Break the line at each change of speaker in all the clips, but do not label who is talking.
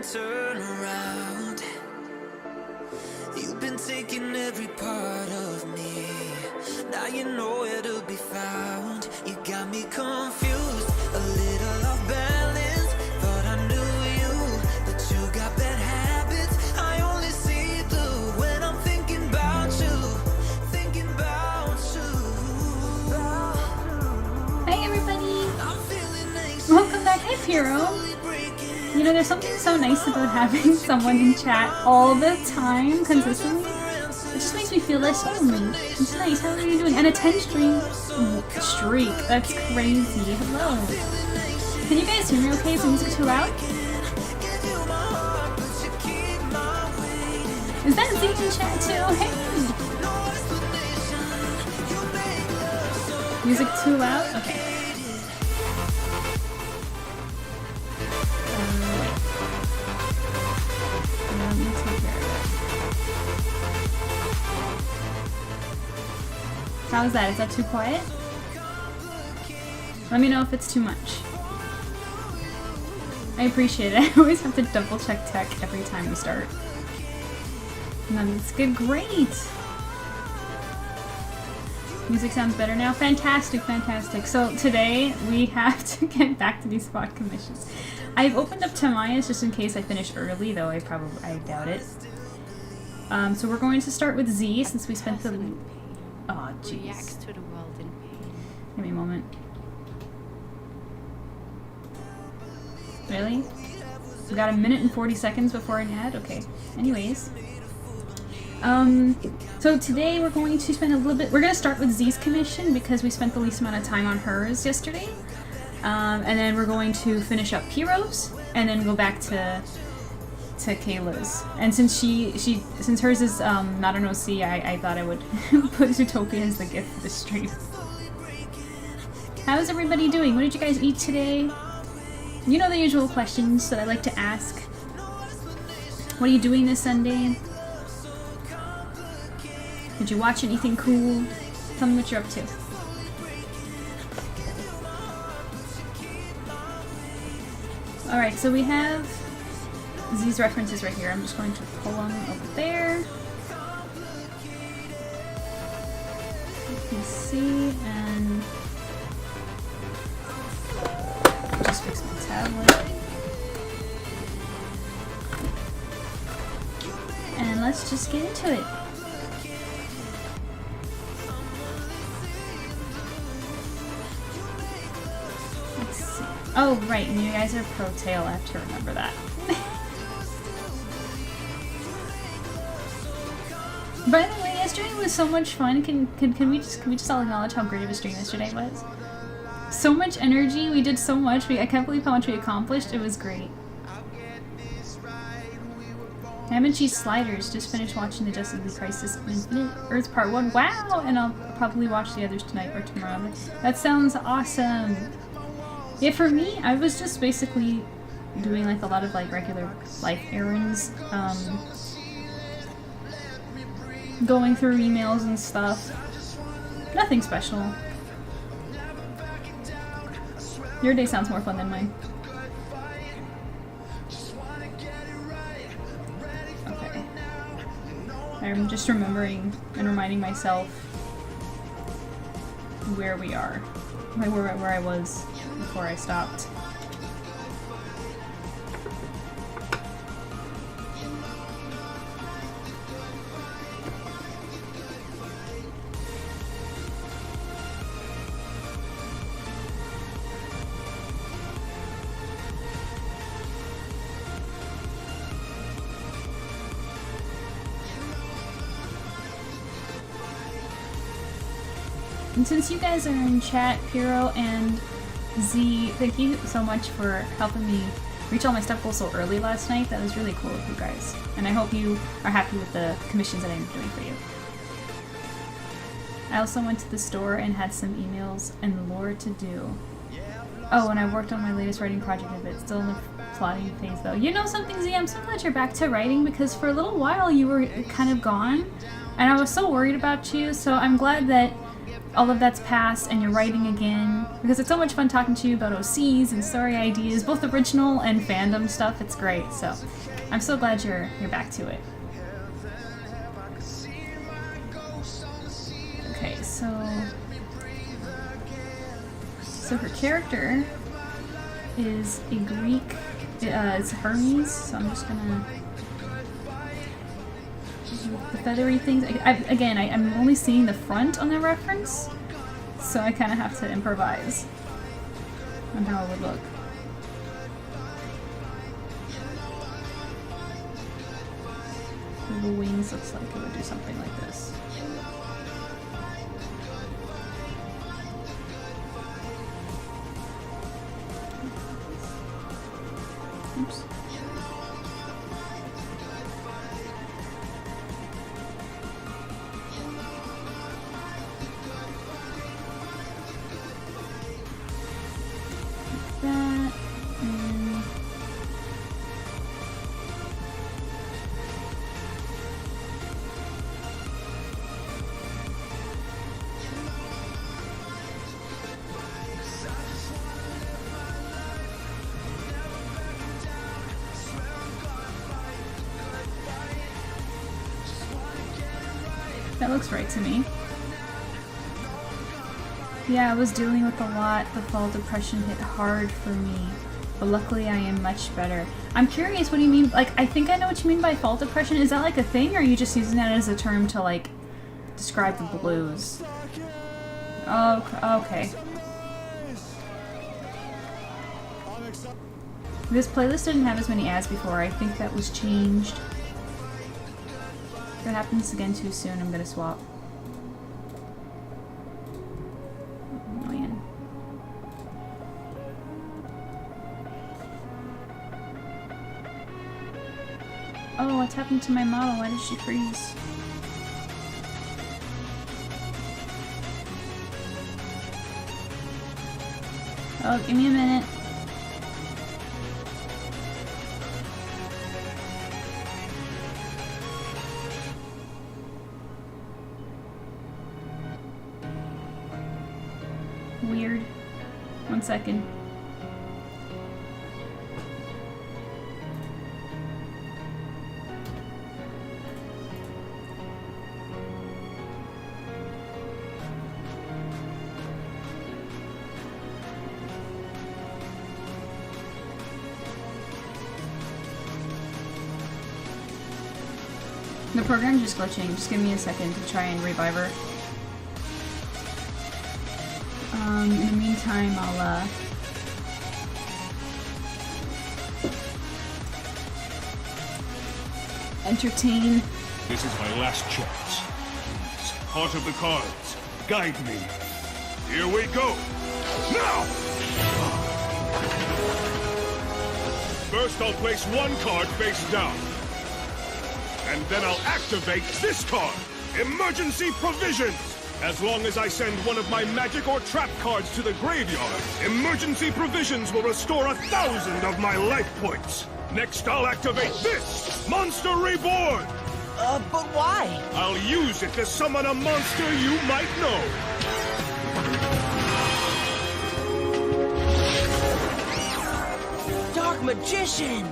and turn around. You've been taking every part of me. Now you know where to be found. You got me confused, a little off balance. Thought I knew you, but you got bad habits. I only see blue when I'm thinking about you. Thinking about you.
Hi everybody! Welcome back. Hi Piro! You know, there's something so nice about having someone in chat all the time, consistently. It just makes me feel less lonely. It's nice. How are you doing? And a 10 streak. That's crazy. Hello. Can you guys hear me okay? Is the music too loud? Is that Z in chat too? Hey! Music too loud? Okay. Let me take care of it. How is that? Is that too quiet? Let me know if it's too much. I appreciate it. I always have to double check tech every time we start. And then it's good. Great! Music sounds better now. Fantastic, fantastic. So today we have to get back to these spot commissions. I've opened up Tamaya's just in case I finish early, though I doubt it. So we're going to start with Z since we spent the... Oh, jeez. Give me a moment. Really? We got a minute and 40 seconds before an ad? Okay. Anyways. So today we're going to spend a little bit... We're going to start with Z's commission because we spent the least amount of time on hers yesterday. And then we're going to finish up Piro's and then go back to Kayla's. And since since hers is not an OC, I thought I would put Zootopia as the gift for the stream. How's everybody doing? What did you guys eat today? You know the usual questions that I like to ask. What are you doing this Sunday? Did you watch anything cool? Tell me what you're up to. Alright, so we have Z's references right here. I'm just going to pull them over there. You can see, and just fix my tablet. And let's just get into it. Oh, right, and you guys are pro tail, I have to remember that. By the way, yesterday was so much fun. Can we just all acknowledge how great of a stream yesterday was? So much energy, we did so much, I can't believe how much we accomplished, it was great. Ham and cheese sliders, just finished watching the Justice League Crisis Infinite Earth Part 1, wow! And I'll probably watch the others tonight or tomorrow. That sounds awesome! Yeah, for me, I was just basically doing like a lot of like regular life errands, going through emails and stuff. Nothing special. Your day sounds more fun than mine. Okay. I'm just remembering and reminding myself where we are, where I was before I stopped. And since you guys are in chat, Piro and Z, thank you so much for helping me reach all my step goals so early last night. That was really cool of you guys. And I hope you are happy with the commissions that I'm doing for you. I also went to the store and had some emails and lore to do. Oh, and I worked on my latest writing project a bit. Still in the plotting phase though. You know something, Z? I'm so glad you're back to writing because for a little while you were kind of gone. And I was so worried about you, so I'm glad that all of that's passed and you're writing again, because it's so much fun talking to you about OCs and story ideas, both original and fandom stuff. It's great. So I'm so glad you're back to it. Okay, so her character is a Greek. It's Hermes. So I'm just gonna the feathery things. I'm only seeing the front on the reference, so I kind of have to improvise on how it would look. The wings looks like it would do something like this. Oops. That and that looks right to me. Yeah, I was dealing with a lot. The fall depression hit hard for me, but luckily I am much better. I'm curious, what do you mean? Like, I think I know what you mean by fall depression. Is that like a thing, or are you just using that as a term to like describe the blues? Oh, okay. This playlist didn't have as many ads before. I think that was changed. If it happens again too soon, I'm gonna swap. Oh, man. Oh, what's happened to my model? Why did she freeze? Oh, give me a minute. Weird. 1 second. The program's just glitching. Just give me a second to try and revive her. In the meantime, I'll entertain.
This is my last chance. Heart of the cards, guide me. Here we go. Now! First, I'll place one card face down. And then I'll activate this card, Emergency Provisions. As long as I send one of my magic or trap cards to the graveyard, Emergency Provisions will restore 1,000 of my life points. Next, I'll activate this, Monster Reborn.
But why?
I'll use it to summon a monster you might know.
Dark Magician!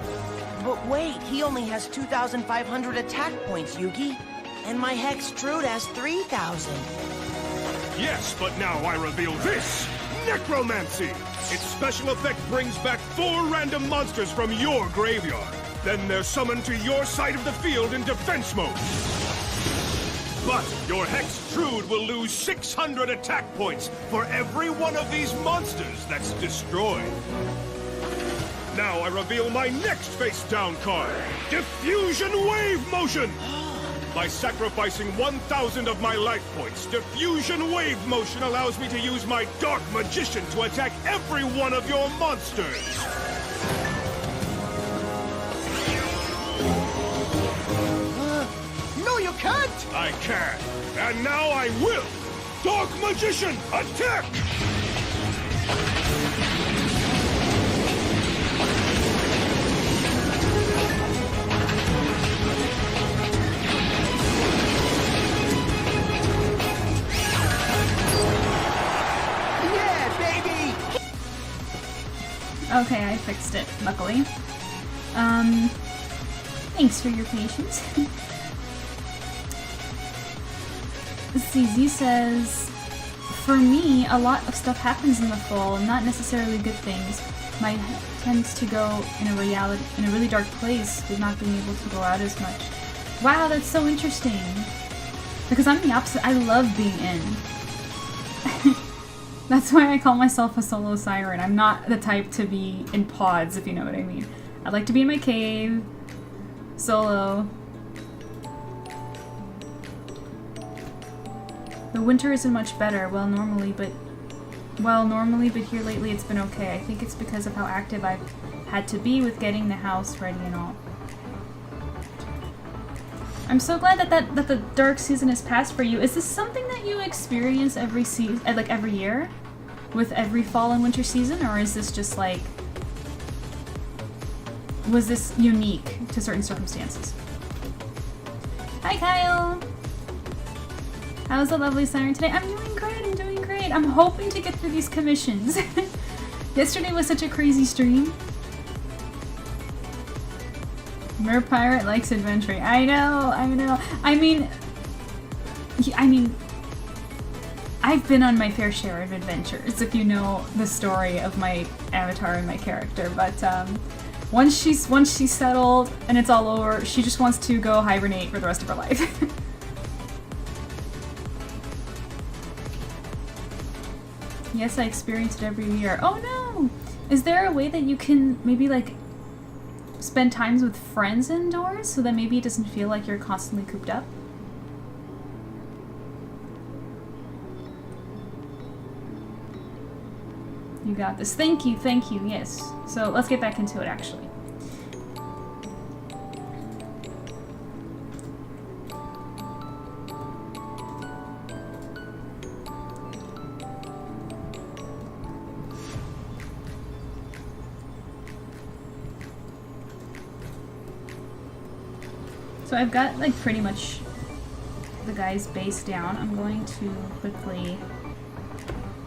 But wait, he only has 2,500 attack points, Yugi. And my Hextrude has 3,000.
Yes, but now I reveal this, Necromancy. Its special effect brings back 4 random monsters from your graveyard. Then they're summoned to your side of the field in defense mode. But your Hextrude will lose 600 attack points for every one of these monsters that's destroyed. Now I reveal my next face-down card, Diffusion Wave Motion! By sacrificing 1,000 of my life points, Diffusion Wave Motion allows me to use my Dark Magician to attack every one of your monsters!
No, you can't!
I can, and now I will! Dark Magician, attack!
baby!
Okay, I fixed it, luckily. Thanks for your patience. CZ says, for me, a lot of stuff happens in the fall, not necessarily good things. My head tends to go in a really dark place with not being able to go out as much. Wow, that's so interesting. Because I'm the opposite. I love being in. That's why I call myself a solo siren. I'm not the type to be in pods, if you know what I mean. I like to be in my cave, solo. The winter isn't much better. Well, normally, but here lately it's been okay. I think it's because of how active I've had to be with getting the house ready and all. I'm so glad that the dark season has passed for you. Is this something that you experience every season, like every year, with every fall and winter season, or is this just like, was this unique to certain circumstances? Hi, Kyle. How's the lovely siren today? I'm doing great. I'm doing great. I'm hoping to get through these commissions. Yesterday was such a crazy stream. Mer Pirate likes adventuring. I know. I mean, I've been on my fair share of adventures, if you know the story of my avatar and my character, but once she's settled and it's all over, she just wants to go hibernate for the rest of her life. Yes, I experience it every year. Oh no! Is there a way that you can maybe like spend times with friends indoors so that maybe it doesn't feel like you're constantly cooped up? You got this. Thank you, yes. So let's get back into it actually. So I've got like pretty much the guy's base down. I'm going to quickly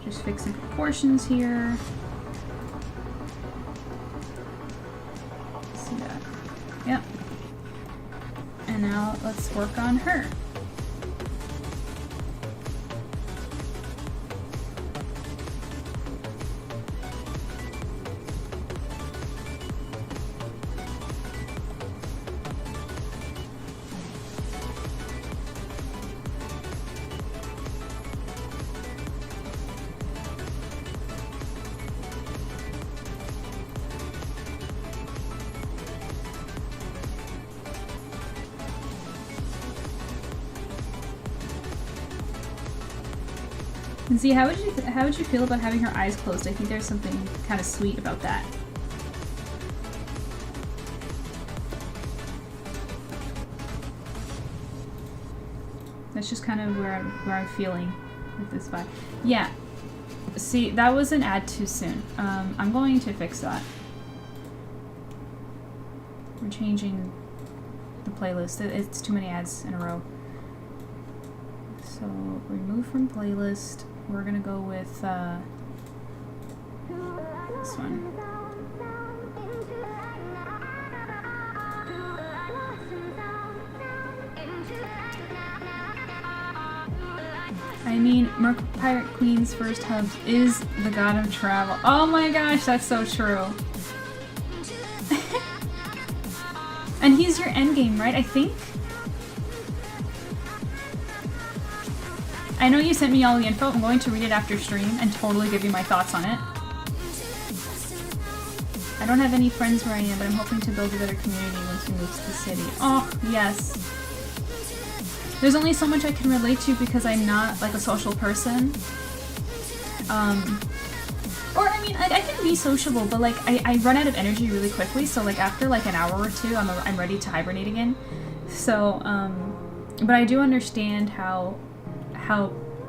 just fix some proportions here. See that? Yep. And now let's work on her. And see, how would you feel about having her eyes closed? I think there's something kind of sweet about that. That's just kind of where I'm feeling with this vibe. Yeah. See, that was an ad too soon. I'm going to fix that. We're changing the playlist. It's too many ads in a row. So remove from playlist. We're gonna go with this one. I mean, Merc Pirate Queen's first hub is the god of travel. Oh my gosh, that's so true. And he's your endgame, right? I think? I know you sent me all the info. I'm going to read it after stream and totally give you my thoughts on it. I don't have any friends where I am, but I'm hoping to build a better community once we move to the city. Oh, yes. There's only so much I can relate to because I'm not like a social person. Or I mean, I can be sociable, but like I run out of energy really quickly. So like after like an hour or two, I'm ready to hibernate again. So, but I do understand how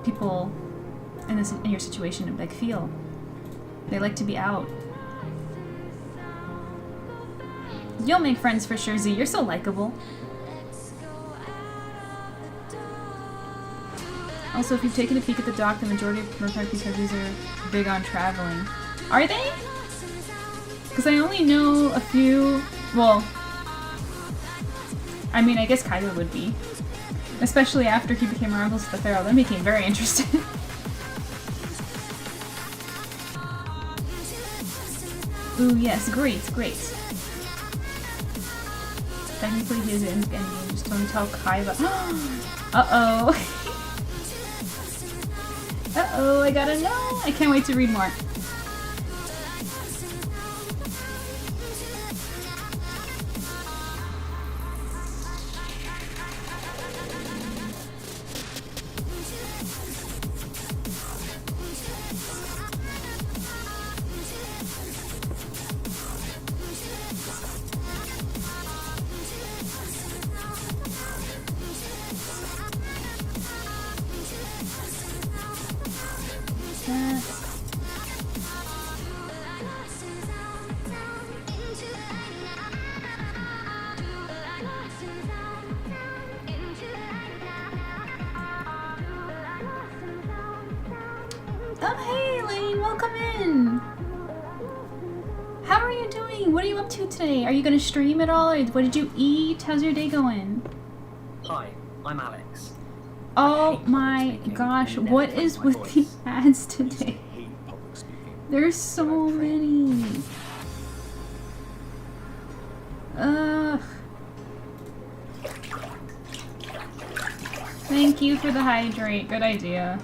people in your situation like feel. They like to be out. You'll make friends for sure, Z. You're so likable. Also, if you've taken a peek at the doc, the majority of merpag countries are big on traveling. Are they? Because I only know a few. Well, I mean, I guess Kaido would be. Especially after he became our uncle to the Pharaoh. Then became very interested. Ooh, yes, great, great. Technically, his endgame. Just don't tell Kaiba. Uh-oh. Uh-oh, I gotta know. I can't wait to read more. Oh, hey, Elaine, welcome in. How are you doing? What are you up to today? Are you gonna stream at all? Or what did you eat? How's your day going?
Hi, I'm Alex.
Oh my gosh, what is with the ads today? There's so many. Ugh. Thank you for the hydrate. Good idea.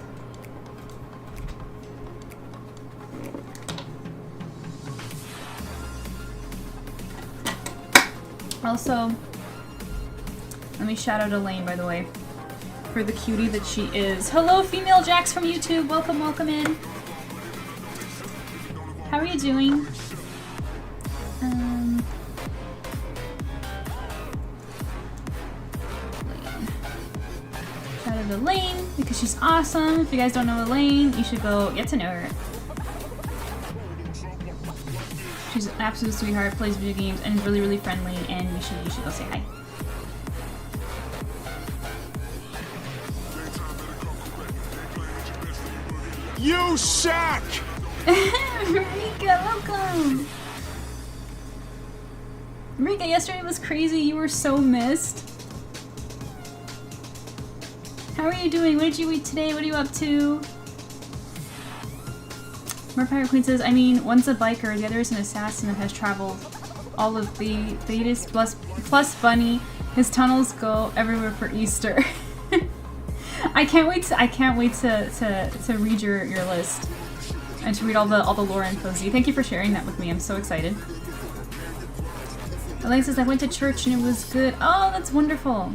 Also, let me shout out Elaine, by the way, for the cutie that she is. Hello, Female Jax from YouTube. Welcome, welcome in. How are you doing? Shout out Elaine, because she's awesome. If you guys don't know Elaine, you should go get to know her. She's an absolute sweetheart, plays video games, and is really, really friendly, and you should go say hi.
You suck!
Rika, welcome! Rika, yesterday was crazy. You were so missed. How are you doing? What did you eat today? What are you up to? Merpire Queen says, I mean, one's a biker, the other is an assassin that has traveled all of the Thetis plus Bunny. His tunnels go everywhere for Easter. I can't wait to read your list and to read all the lore info. Z, thank you for sharing that with me. I'm so excited. Elaine says, I went to church and it was good. Oh, that's wonderful.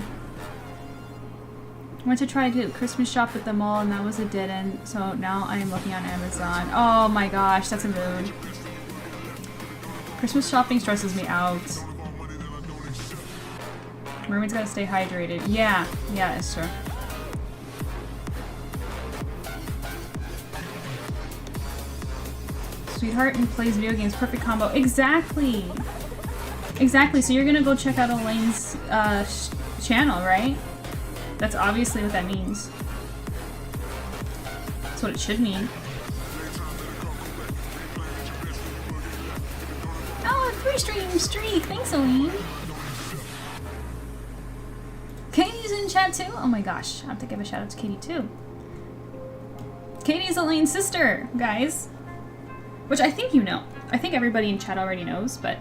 I went to try to Christmas shop at the mall and that was a dead end, so now I am looking on Amazon. Oh my gosh, that's a mood. Christmas shopping stresses me out. Mermaid's gotta stay hydrated. Yeah, it's true. Sweetheart and plays video games, perfect combo. Exactly! Exactly, so you're gonna go check out Elaine's channel, right? That's obviously what that means. That's what it should mean. Oh, a 3-stream streak! Thanks, Elaine! Katie's in chat too? Oh my gosh, I have to give a shout out to Katie too. Katie's Elaine's sister, guys. Which I think you know. I think everybody in chat already knows, but...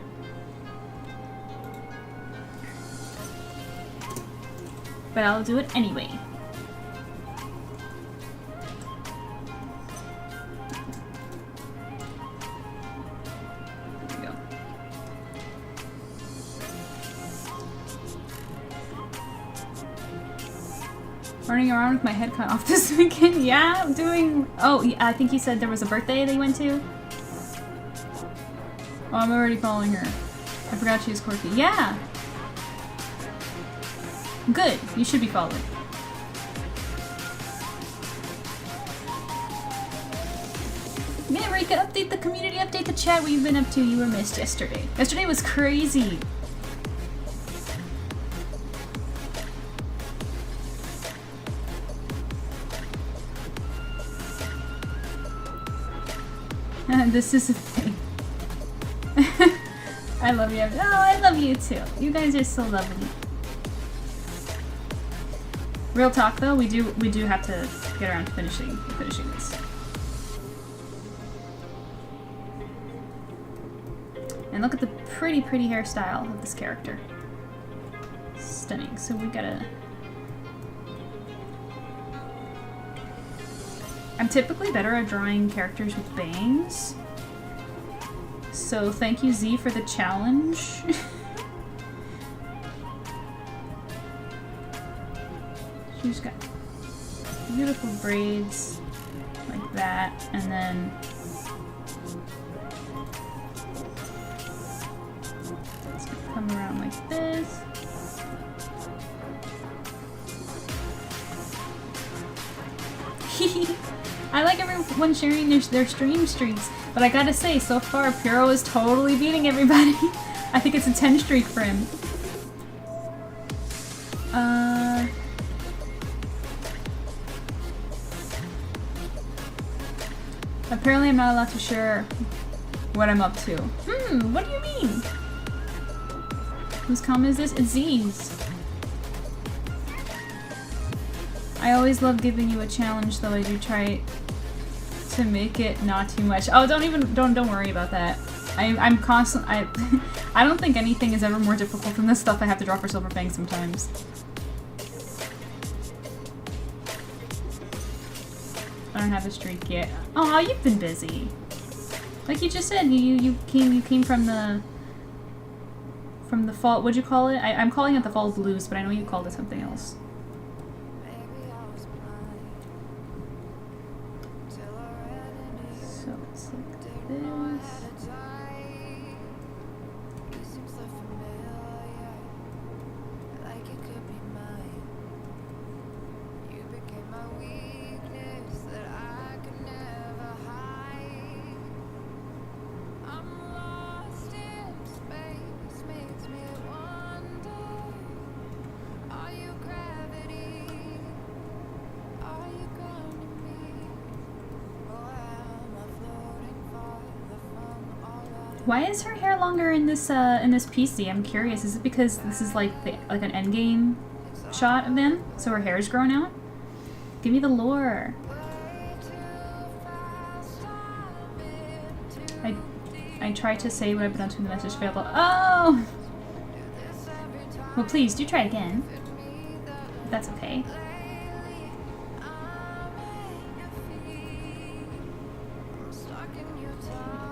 but I'll do it anyway. There we go. Running around with my head cut off this weekend. Yeah, I'm doing... oh, yeah, I think you said there was a birthday that you went to? Oh, I'm already following her. I forgot she was quirky. Yeah! Good. You should be followed. Yeah, Rika, update the community, update the chat, what you've been up to. You were missed yesterday. Yesterday was crazy. This is a thing. I love you. Oh, I love you too. You guys are so lovely. Real talk though, we do have to get around to finishing this. And look at the pretty hairstyle of this character. Stunning. So we gotta... I'm typically better at drawing characters with bangs. So thank you, Z, for the challenge. She's got beautiful braids like that, and then it's gonna come around like this. I like everyone sharing their stream streaks, but I gotta say, so far, Puro is totally beating everybody. I think it's a 10 streak for him. Apparently I'm not allowed to share what I'm up to. What do you mean? Whose comment is this? It's Z's. I always love giving you a challenge, though I do try to make it not too much. Oh, don't worry about that. I'm constant. I don't think anything is ever more difficult than this stuff I have to draw for Silver Fang sometimes. I don't have a streak yet. Oh, you've been busy. Like you just said, you came from the fall. What'd you call it? I'm calling it the fall blues, but I know you called it something else. So it's like this. Why is her hair longer in this PC? I'm curious. Is it because this is like an endgame shot of them, so her hair's grown out? Give me the lore. I tried to say what I've been up to in the message failed. Oh. Well, please do try again. If that's okay.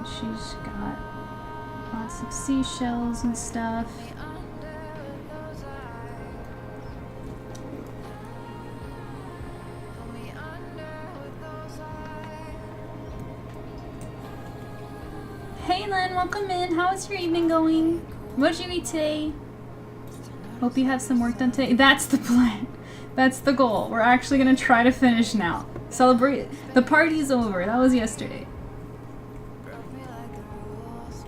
She's got lots of seashells and stuff. Hey Len, welcome in. How is your evening going? What'd you eat today? Hope you have some work done today. That's the plan. That's the goal. We're actually gonna try to finish now. Celebrate. The party's over. That was yesterday.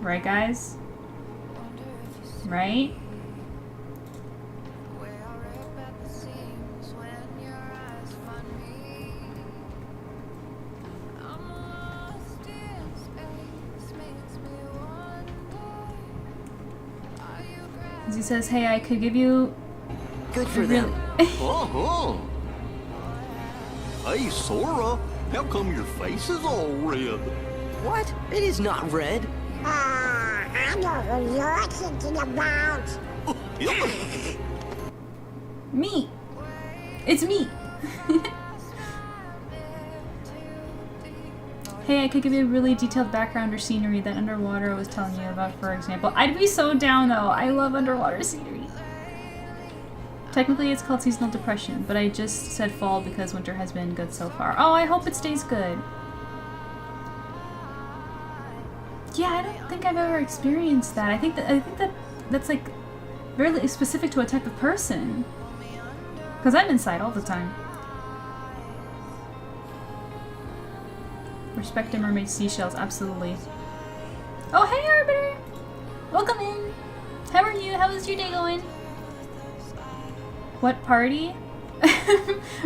Right, guys? Right? He says, hey, I could give you...
Good for them. Uh-huh. Hey, Sora, how come your face is all red?
What? It is not red.
I know who you're thinking about.
Me! It's me! Hey, I could give you a really detailed background or scenery that underwater I was telling you about, for example. I'd be so down, though. I love underwater scenery. Technically, it's called seasonal depression, but I just said fall because winter has been good so far. Oh, I hope it stays good. Yeah, I don't think I've ever experienced that. I think that's like very specific to a type of person. Because I'm inside all the time. Respect to mermaid seashells, absolutely. Oh, hey, Arbiter! Welcome in! How are you? How is your day going? What party?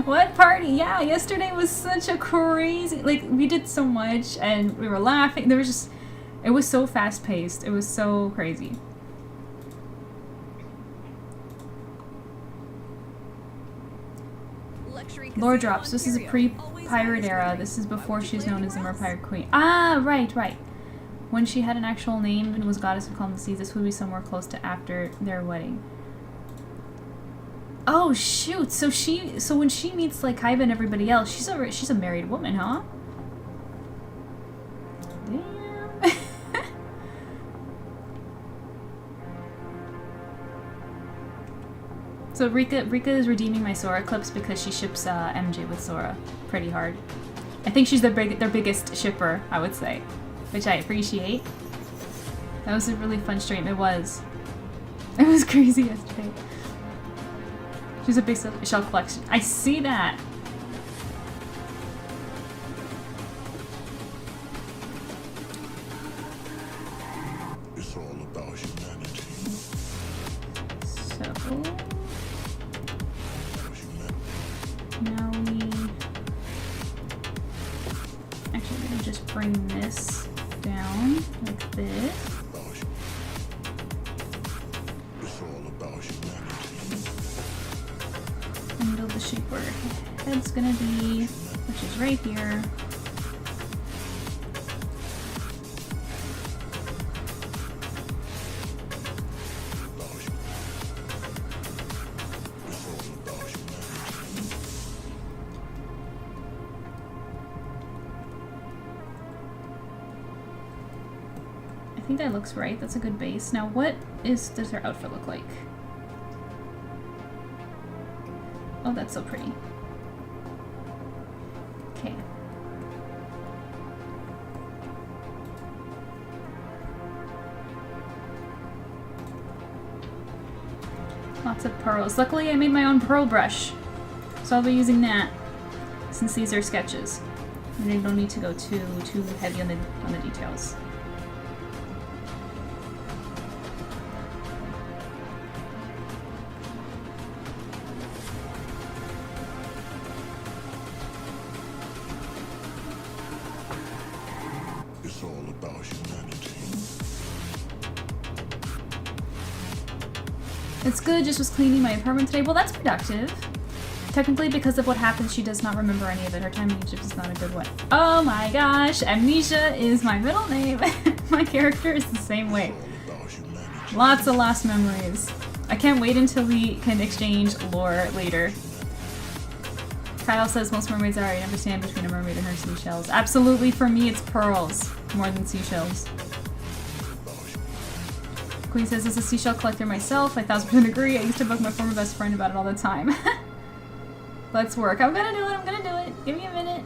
What party? Yeah, yesterday was such a crazy, like, we did so much and we were laughing. There was just, it was so fast paced. It was so crazy. Lore drops. This is a pre-pirate era. This is before she's known as the Merpirate Queen. Ah, right, right. When she had an actual name and was goddess of calm the seas, this would be somewhere close to after their wedding. Oh shoot! So when she meets like Kaiba and everybody else, she's a married woman, huh? Damn. So Rika is redeeming my Sora clips because she ships MJ with Sora pretty hard. I think she's their biggest shipper, I would say, which I appreciate. That was a really fun stream. It was. It was crazy yesterday. She's a big shell collection. I see that.
It's all about humanity.
So now we actually I'm gonna just bring this down like this.
It's all about humanity.
And build the shape where her head's gonna be, which is right here. I think that looks right. That's a good base. Now, what does her outfit look like? Oh, that's so pretty. Okay. Lots of pearls. Luckily, I made my own pearl brush, so I'll be using that since these are sketches. And they don't need to go too heavy on the details.
It's all about humanity.
It's good, just was cleaning my apartment today. Well, that's productive. Technically, because of what happened, she does not remember any of it. Her time in Egypt is not a good one. Oh my gosh, Amnesia is my middle name. My character is the same way. Lots of lost memories. I can't wait until we can exchange lore later. Kyle says most mermaids are already understand between a mermaid and her seashells. Absolutely, for me it's pearls more than seashells. Queen says, as a seashell collector myself, I 1000% agree. I used to bug my former best friend about it all the time. Let's work. I'm gonna do it, I'm gonna do it. Give me a minute.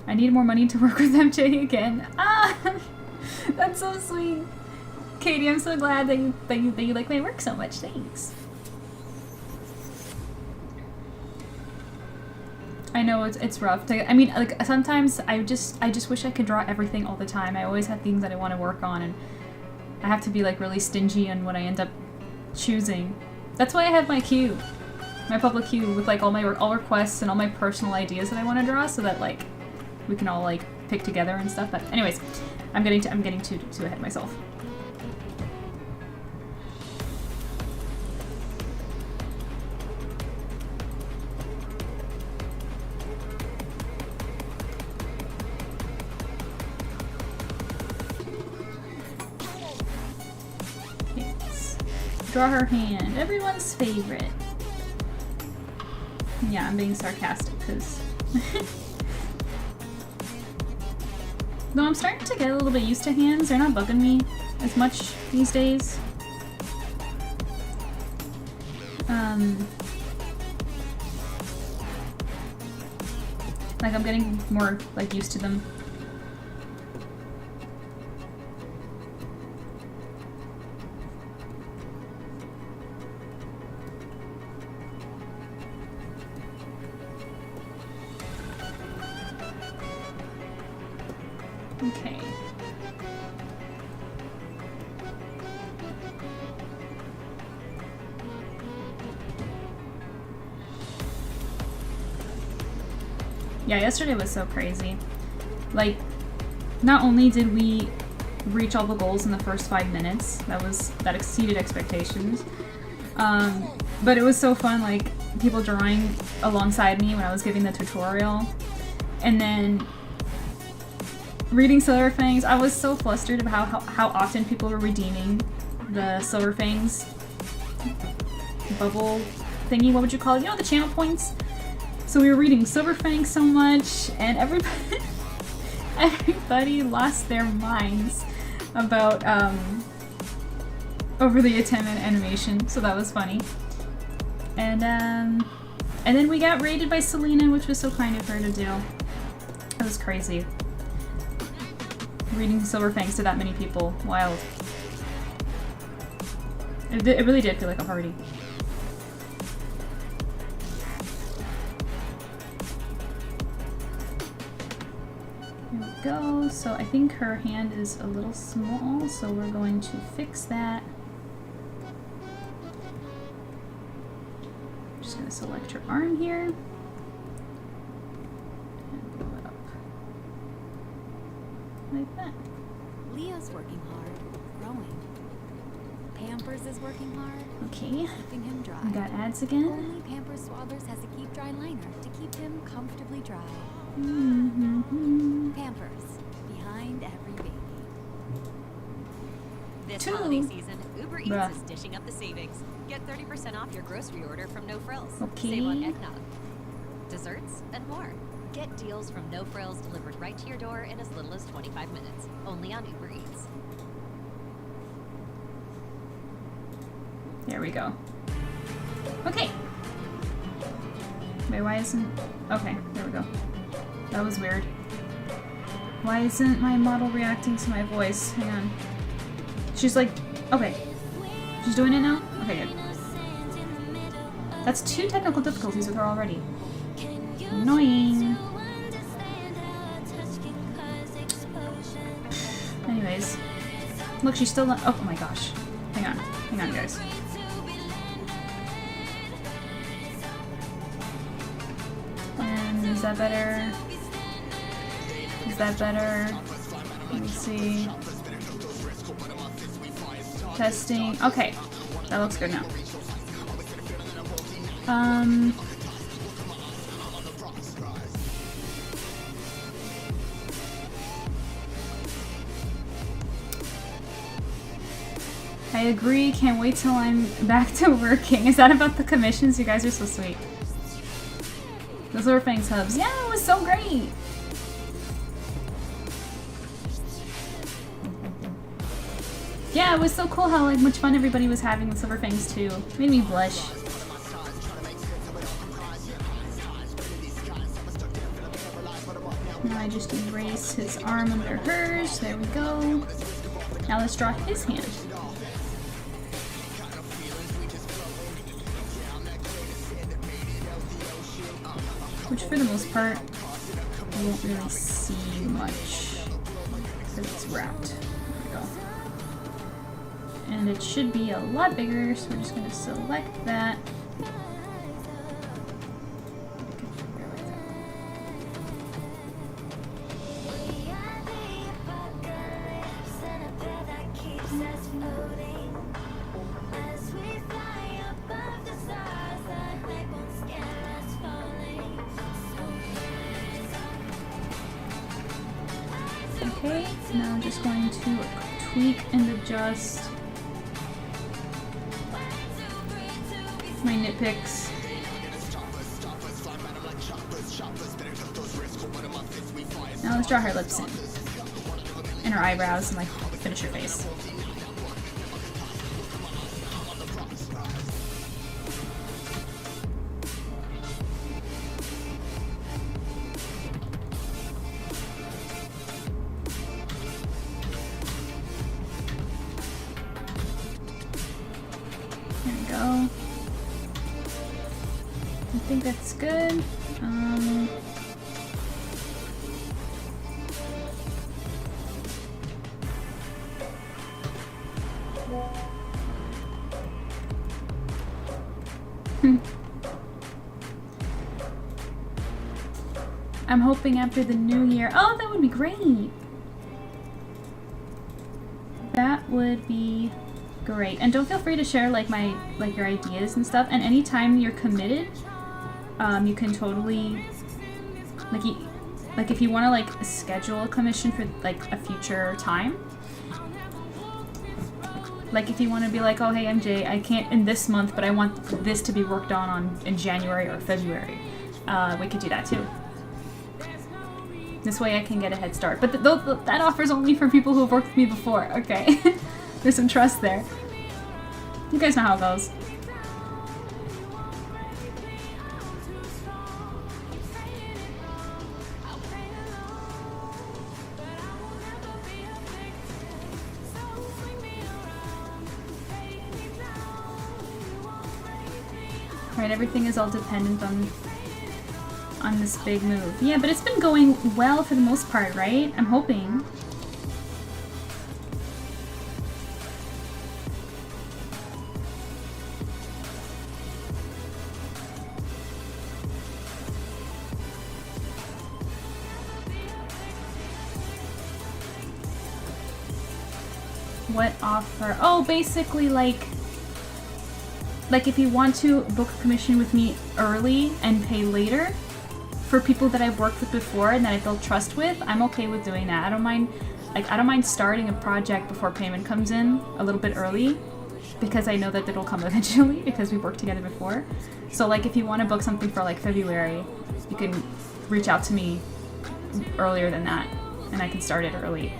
I need more money to work with MJ again. Ah! That's so sweet. Katie, I'm so glad that you like my work so much. Thanks. I know it's rough. I mean, like sometimes I just wish I could draw everything all the time. I always have things that I want to work on, and I have to be like really stingy on what I end up choosing. That's why I have my queue, my public queue with like all requests and all my personal ideas that I want to draw, so that like we can all like pick together and stuff. But anyways, I'm getting too ahead of myself. Draw her hand. Everyone's favorite. Yeah, I'm being sarcastic because... Though I'm starting to get a little bit used to hands. They're not bugging me as much these days. Like I'm getting more like used to them. Okay. Yeah, yesterday was so crazy. Like, not only did we reach all the goals in the first 5 minutes, that exceeded expectations, but it was so fun, like, people drawing alongside me when I was giving the tutorial, and then reading Silver Fangs. I was so flustered about how often people were redeeming the Silver Fangs bubble thingy, what would you call it? You know, the channel points? So we were reading Silver Fangs so much, and everybody lost their minds about overly attentive animation, so that was funny. And then we got raided by Selena, which was so kind of her to do. It was crazy. Reading Silver Fangs to that many people. Wild. It really did feel like a party. Here we go. So I think her hand is a little small, so we're going to fix that. I'm just going to select her arm here. And blow it up. Like that.
Leo's working hard, growing. Pampers is working hard,
Okay.
keeping him dry.
We got ads again.
Only Pampers Swaddlers has a keep dry liner to keep him comfortably dry.
Mm-hmm.
Pampers, behind every baby.
This
Two.
holiday season, Uber Eats
Bruh.
is dishing up the savings. Get 30% off your grocery order from No Frills.
Okay.
Save on eggnog, desserts, and more. Get deals from No Frills delivered right to your door in as little as 25 minutes. Only on Uber Eats.
There we go. Okay. Wait, why isn't... Okay, there we go. That was weird. Why isn't my model reacting to my voice? Hang on. She's like... Okay. She's doing it now? Okay, good. That's 2 technical difficulties with her already. Annoying. Anyways. Look, she's still not... Oh my gosh. Hang on. Hang on, guys. And is that better? Is that better? Let me see. Testing. Okay. That looks good now. I agree. Can't wait till I'm back to working. Is that about the commissions? You guys are so sweet. Those were Fangs hubs. Yeah, it was so great. Yeah, it was so cool how much fun everybody was having with Silver Fangs too. Made me blush. Now I just erase his arm under hers. There we go. Now let's draw his hand. Which for the most part, you won't really see much because it's wrapped. There we go. And it should be a lot bigger, so we're just going to select that. Okay, now I'm just going to tweak and adjust my nitpicks. Now let's draw her lips in. And her eyebrows and like finish her face. There we go. I think that's good. I'm hoping after the new year. Oh, that would be great. That would be great. And don't feel free to share like your ideas and stuff. And anytime you're committed, you can totally like if you want to like schedule a commission for like a future time. Like if you want to be like, oh hey MJ, I can't in this month, but I want this to be worked on in January or February. We could do that too. This way I can get a head start. But that offer's only for people who have worked with me before. Okay. There's some trust there. You guys know how it goes. Right, everything is all dependent on this big move. Yeah, but it's been going well for the most part, right? I'm hoping. What offer? Oh, basically like if you want to book a commission with me early and pay later for people that I've worked with before and that I built trust with, I'm okay with doing that. I don't mind starting a project before payment comes in a little bit early because I know that it'll come eventually because we worked together before. So like if you want to book something for like February, you can reach out to me earlier than that and I can start it early.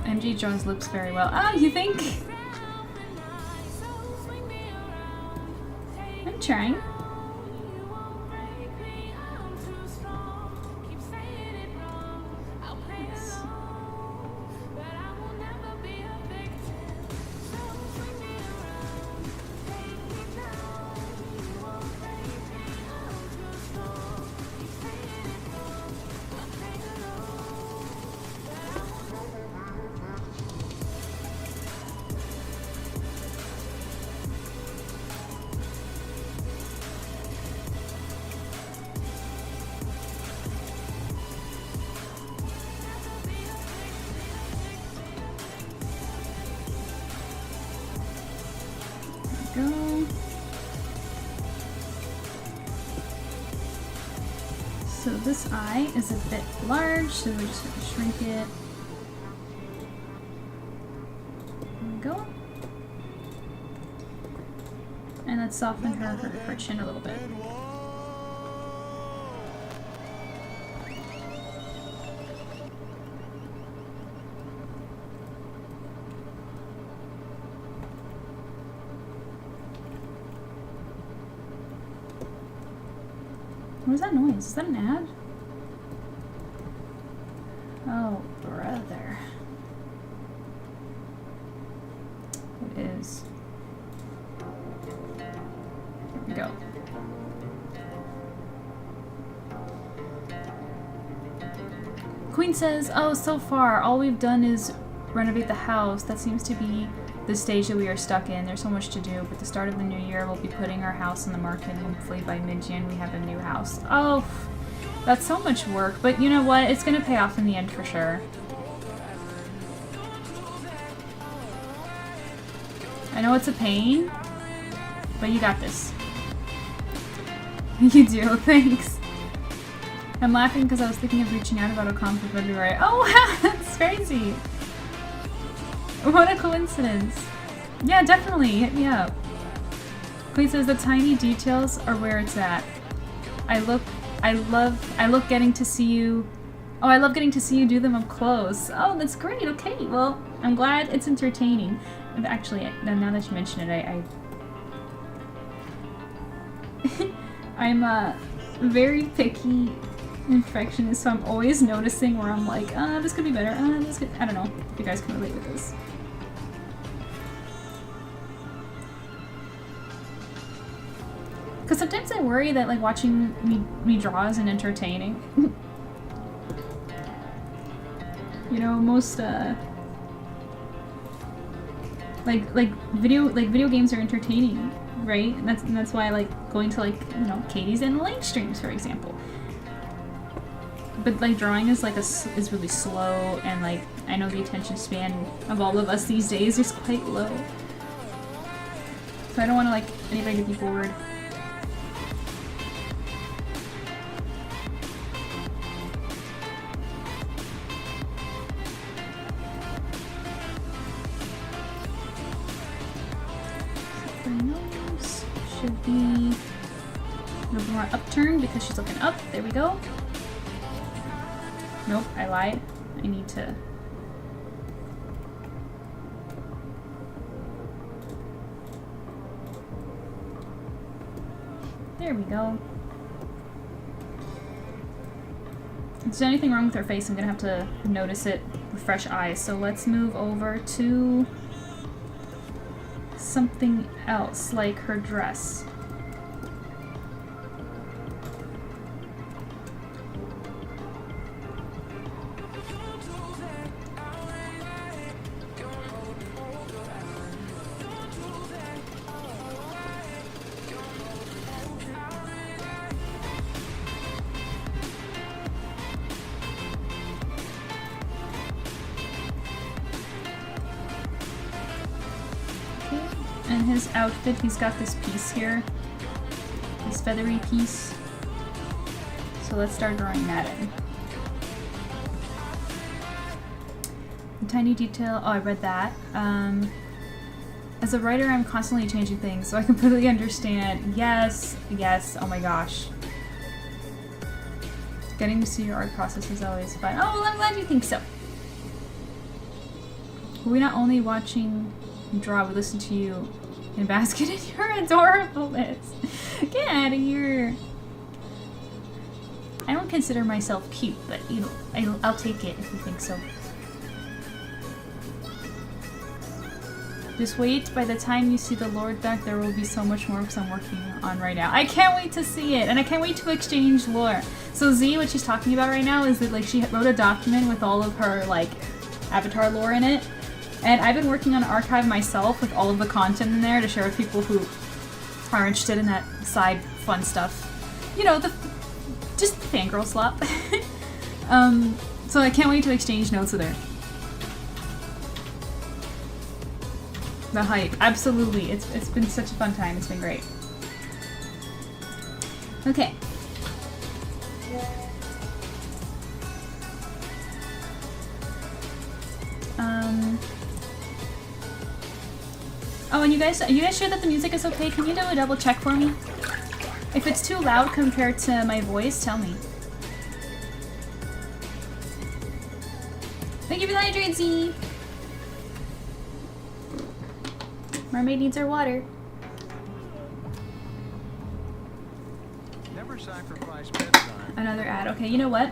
MJ draws lips very well. Oh, you think? I'm trying. Yes. Go. So this eye is a bit large, so we're just going to shrink it. There we go. And let's soften her chin a little bit. What is that noise? Is that an ad? Oh, brother. It is. Here we go. Queen says, oh, so far, all we've done is renovate the house. That seems to be the stage that we are stuck in. There's so much to do, but the start of the new year we'll be putting our house on the market. Hopefully by mid-Jan we have a new house. Oh, that's so much work, but you know what? It's gonna pay off in the end for sure. I know it's a pain, but you got this. You do, thanks. I'm laughing because I was thinking of reaching out about a comp for February. Oh wow, that's crazy. What a coincidence. Yeah, definitely. Hit me up. Queen says the tiny details are where it's at. I love getting to see you. Oh, I love getting to see you do them up close. Oh, that's great. Okay, well, I'm glad it's entertaining. Actually, now that you mention it, I'm a very picky perfectionist, so I'm always noticing where I'm like, this could be better. This could. I don't know if you guys can relate with this. Because sometimes I worry that like watching me draw isn't entertaining. You know, most like video games are entertaining, right? And that's why I like going to like, you know, Katie's and Elaine streams, for example. But like drawing is like is really slow, and like I know the attention span of all of us these days is quite low. So I don't want to like anybody to be bored. Her nose should be a little more upturned because she's looking up. There we go. Nope, I lied. I need to... There we go. If there's anything wrong with her face, I'm gonna have to notice it with fresh eyes. So let's move over to something else, like her dress. And his outfit, he's got this piece here, this feathery piece. So let's start drawing that in. A tiny detail, oh I read that. As a writer, I'm constantly changing things, so I completely understand. Yes, yes, oh my gosh. Getting to see your art process is always fun. Oh, well I'm glad you think so. We're not only watching you draw, we listen to you in basket in your adorableness. Get out of here. I don't consider myself cute, but you know, I'll take it if you think so. Just wait, by the time you see the Lord back, there will be so much more because I'm working on right now. I can't wait to see it, and I can't wait to exchange lore. So Z, what she's talking about right now is that like she wrote a document with all of her like Avatar lore in it. And I've been working on an archive myself with all of the content in there to share with people who are interested in that side fun stuff. You know, just the fangirl slop. So I can't wait to exchange notes with her. The hype, absolutely. It's been such a fun time. It's been great. Okay. Oh, and you guys sure that the music is okay? Can you do a double check for me? If it's too loud compared to my voice, tell me. Thank you for the hydrate, Z! Mermaid needs her water.
Never sacrifice bedtime.
Another ad. Okay, you know what?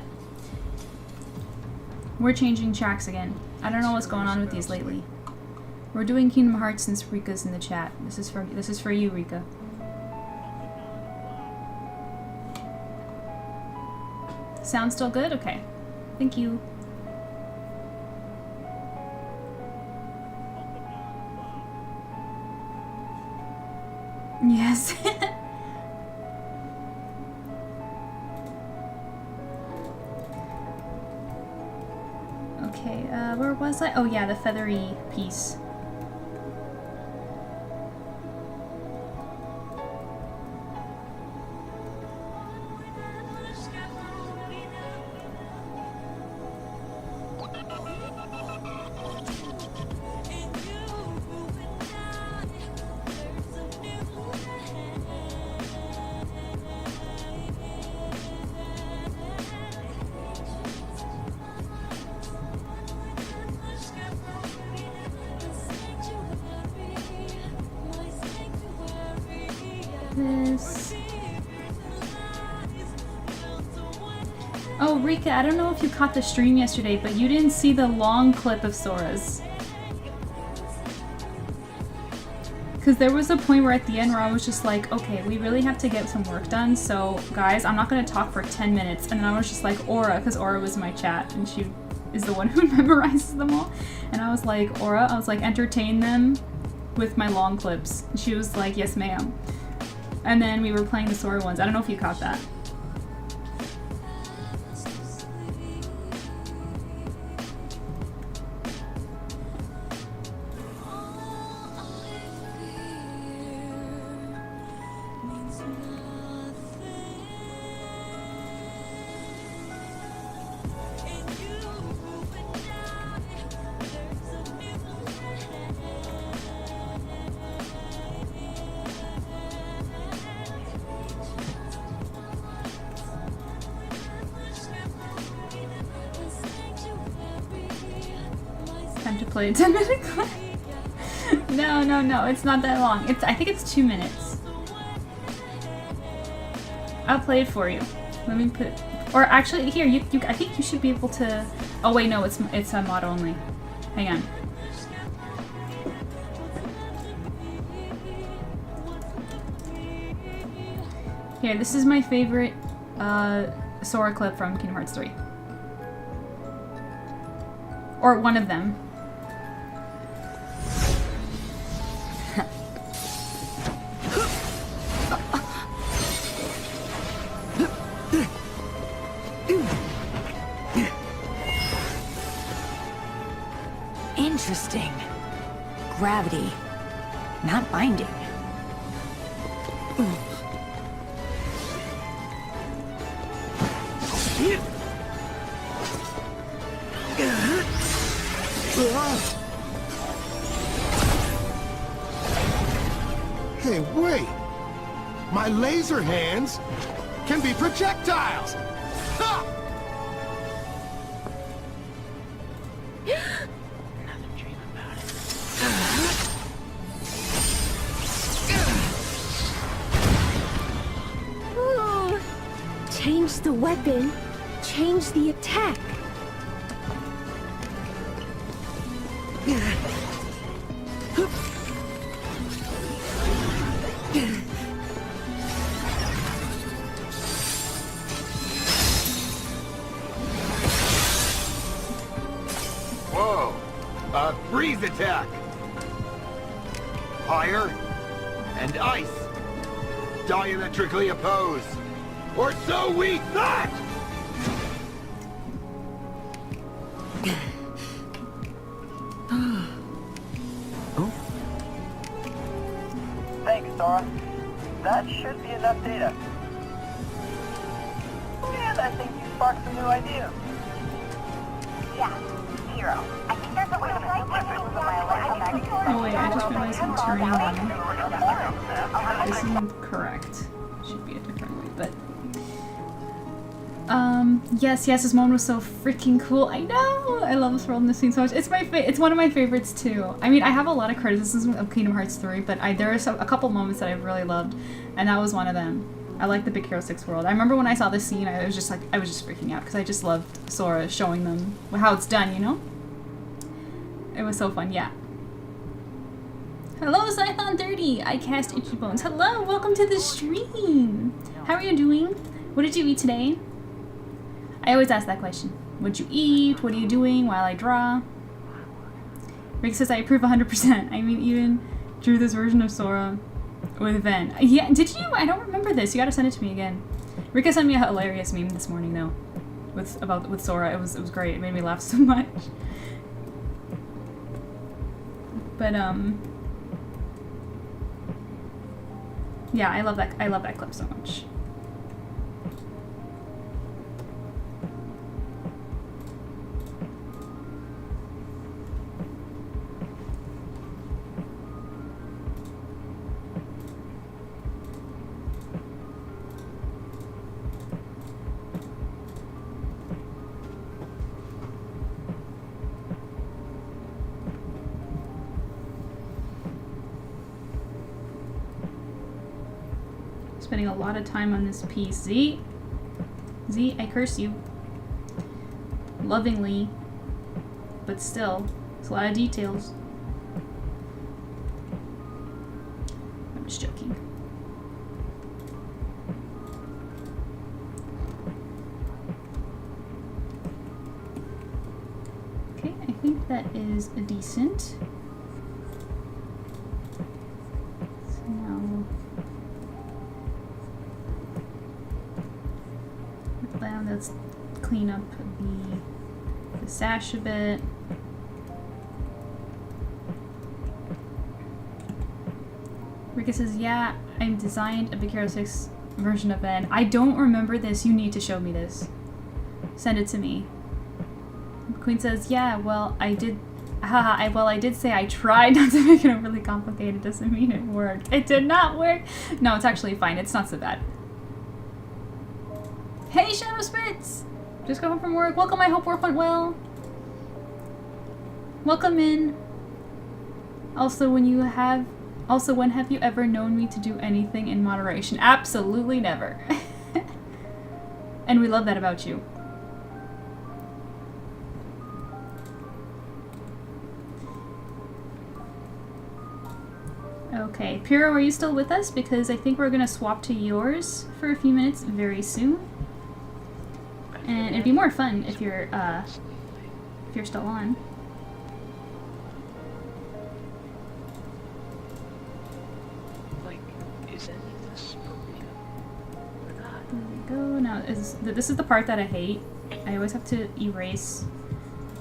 We're changing tracks again. I don't know what's going on with these lately. We're doing Kingdom Hearts since Rika's in the chat. This is for you, Rika. Sound still good? Okay. Thank you. Yes. Okay, where was I? Oh yeah, the feathery piece. This. Oh, Rika, I don't know if you caught the stream yesterday, but you didn't see the long clip of Sora's. Because there was a point where at the end where I was just like, okay, we really have to get some work done, so guys, I'm not going to talk for 10 minutes. And then I was just like, Aura, because Aura was in my chat, and she is the one who memorizes them all. And I was like, Aura, I was like, entertain them with my long clips. She was like, yes ma'am. And then we were playing the Sora ones. I don't know if you caught that. Time to play a 10-minute clip. No, it's not that long. I think it's 2 minutes. I'll play it for you. Let me put, or actually here, I think you should be able to, oh wait, no, it's a mod only. Hang on. Here, this is my favorite Sora clip from Kingdom Hearts 3. Or one of them.
Interesting. Gravity. Not binding.
Hey, wait! My laser hands can be projectiles! Ha!
Ooh. Change the weapon, change the attack.
Whoa! Freeze attack! Fire and ice! Diametrically opposed! Or so we thought!
Thanks, Sora. That should be enough data. And I think you sparked some new ideas.
Yeah, Hero. I think there's a way to make weapons of my electromagnetic.
Oh wait, I just realized I'm turning on. This isn't correct. Should be a different way, but... yes, his moment was so freaking cool. I know! I love this world and this scene so much. It's one of my favorites too. I mean, I have a lot of criticisms of Kingdom Hearts 3, but there are a couple moments that I really loved, and that was one of them. I like the Big Hero 6 world. I remember when I saw this scene, I was just freaking out, because I just loved Sora showing them how it's done, you know? It was so fun, yeah. Hello, Scython30! I cast Itchy Bones. Hello, welcome to the stream! How are you doing? What did you eat today? I always ask that question. What'd you eat? What are you doing while I draw? Rick says I approve 100%. I mean, even drew this version of Sora with Ven. Yeah, did you? I don't remember this. You gotta send it to me again. Rika sent me a hilarious meme this morning, though, with Sora. It was great. It made me laugh so much. But yeah, I love that clip so much. Spending a lot of time on this piece. Z, I curse you. Lovingly, but still, it's a lot of details. I'm just joking. Okay, I think that is a decent. down. Let's clean up the sash a bit. Rika says, yeah, I designed a Big Hero 6 version of Ben. I don't remember this. You need to show me this. Send it to me. Queen says, yeah, well, I did... Haha, well, I did say I tried not to make it overly complicated. Doesn't mean it worked. It did not work. No, it's actually fine. It's not so bad. Hey, Shadow Spitz! Just got home from work. Welcome, I hope work went well. Welcome in. Also, when have you ever known me to do anything in moderation? Absolutely never. And we love that about you. Okay, Piro, are you still with us? Because I think we're gonna swap to yours for a few minutes very soon. And it'd be more fun if you're still on.
Like, is any of this appropriate or not?
There we go. Now, this is the part that I hate. I always have to erase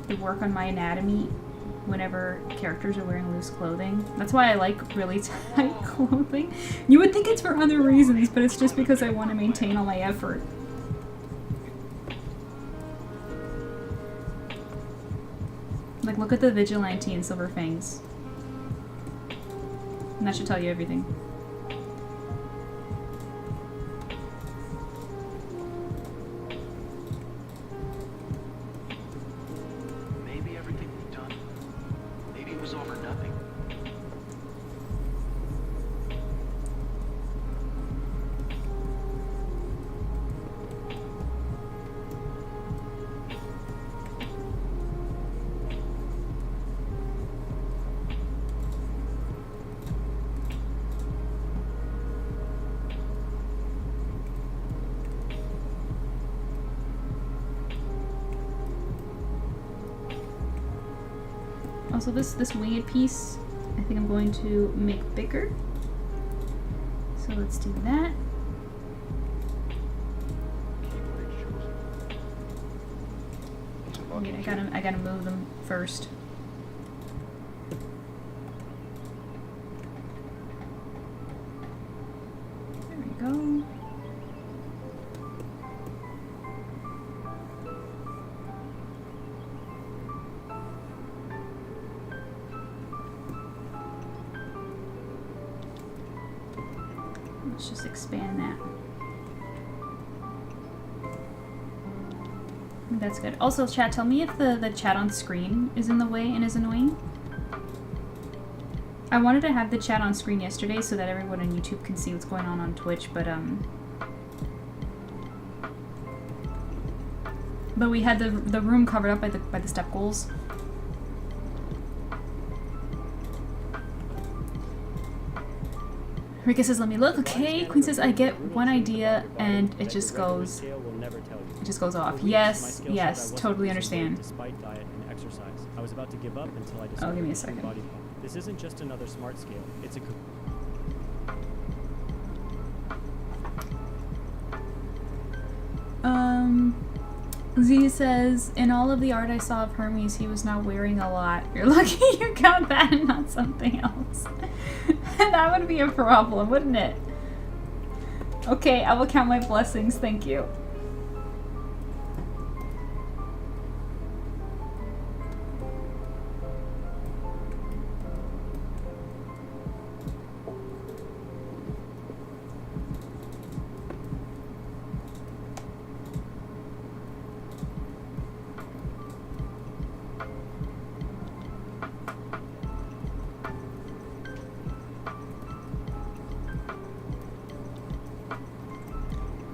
the work on my anatomy whenever characters are wearing loose clothing. That's why I like really tight clothing. You would think it's for other reasons, but it's just because I want to maintain all my effort. Like, look at the Vigilante in Silver Fangs. And that should tell you everything.
Maybe everything we've done, maybe it was over nothing.
Also, this winged piece, I think I'm going to make bigger. So let's do that. Wait, I gotta move them first. There we go. Let's just expand that. That's good. Also, chat, tell me if the chat on screen is in the way and is annoying. I wanted to have the chat on screen yesterday so that everyone on YouTube can see what's going on Twitch, but we had the room covered up by the step goals. Rika says, let me look. Okay. Queen says, I get one idea and it just goes off. Yes, yes, totally understand.
Despite diet and exercise, I was about to give up until I
discovered give me a second.
Body pump. This isn't just another smart scale. It's a
Z says, in all of the art I saw of Hermes, he was not wearing a lot. You're lucky you got that and not something else. That would be a problem, wouldn't it? Okay, I will count my blessings, thank you.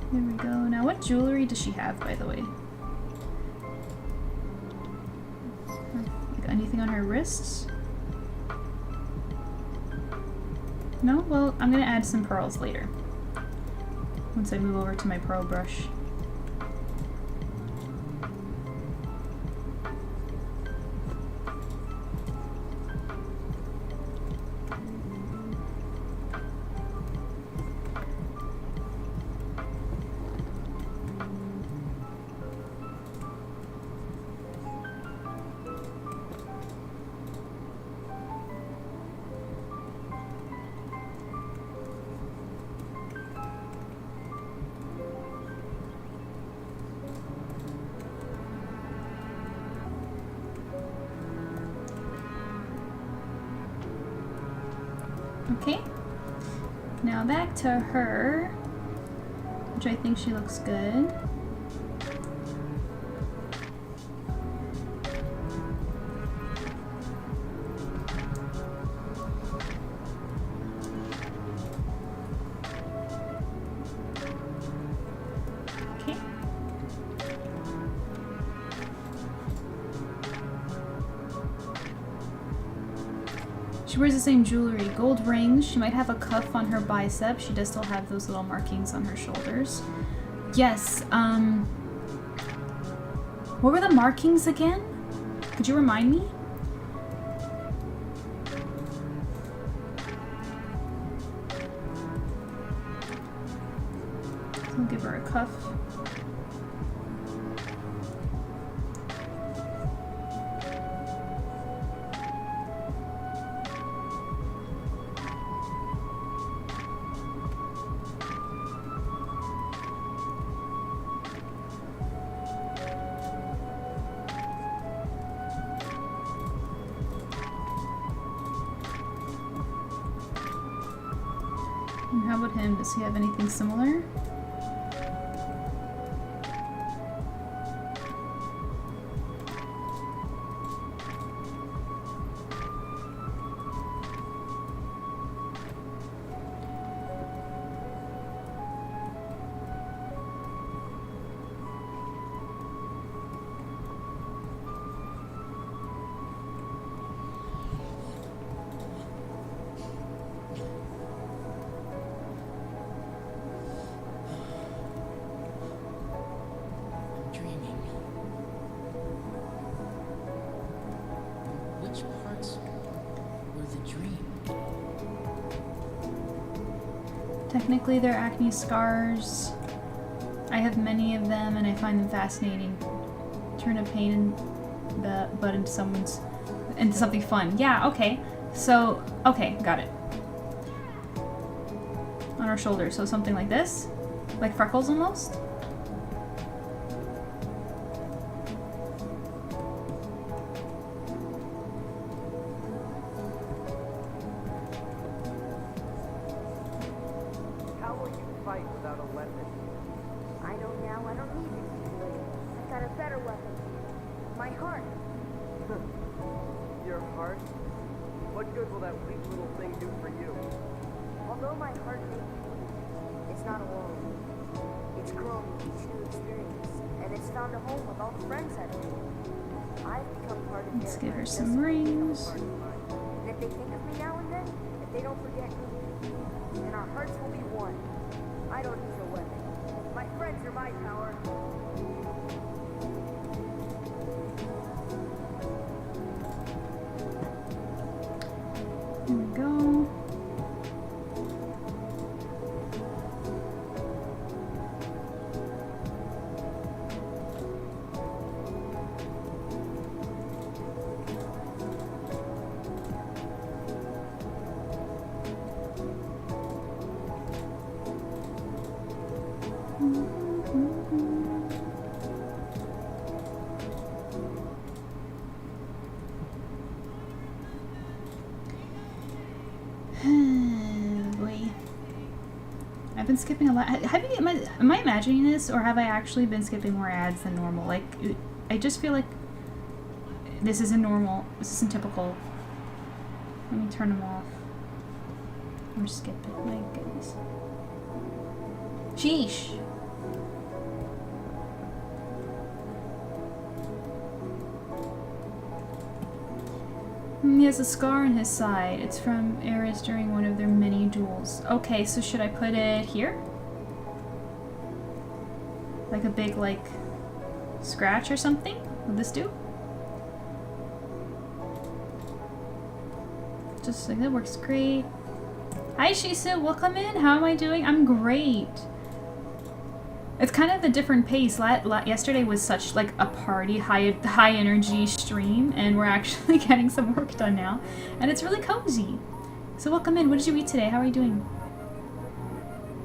There we go. Now, what jewelry does she have, by the way? Anything on her wrists? No? Well, I'm gonna add some pearls later. Once I move over to my pearl brush. Okay. Now back to her, which I think she looks good. Okay. She wears the same jewelry, gold rings. She might have a cuff on her bicep. She does still have those little markings on her shoulders. Yes, what were the markings again? Could you remind me? So I'll give her a cuff. And how about him? Does he have anything similar?
Which parts were the dream?
Technically, they're acne scars. I have many of them, and I find them fascinating. Turn a pain in the butt into something fun. Yeah. Okay. So okay, got it. On our shoulder, so something like this, like freckles almost. Let's give her some rings.
And if they think of me now and then, if they don't forget me, then our hearts will be one. I don't need a weapon. My friends are my power.
Here we go. Boy. I've been skipping a lot. Am I imagining this, or have I actually been skipping more ads than normal? Like, I just feel like this isn't normal. This isn't typical. Let me turn them off. Or skip it. My goodness. Sheesh. He has a scar on his side. It's from Eris during one of their many duels. Okay, so should I put it here? Like a big, like, scratch or something? Will this do? Just like that works great. Hi Shisu, welcome in. How am I doing? I'm great. It's kind of a different pace. Yesterday was such like a party, high energy stream, and we're actually getting some work done now, and it's really cozy. So welcome in. What did you eat today? How are you doing?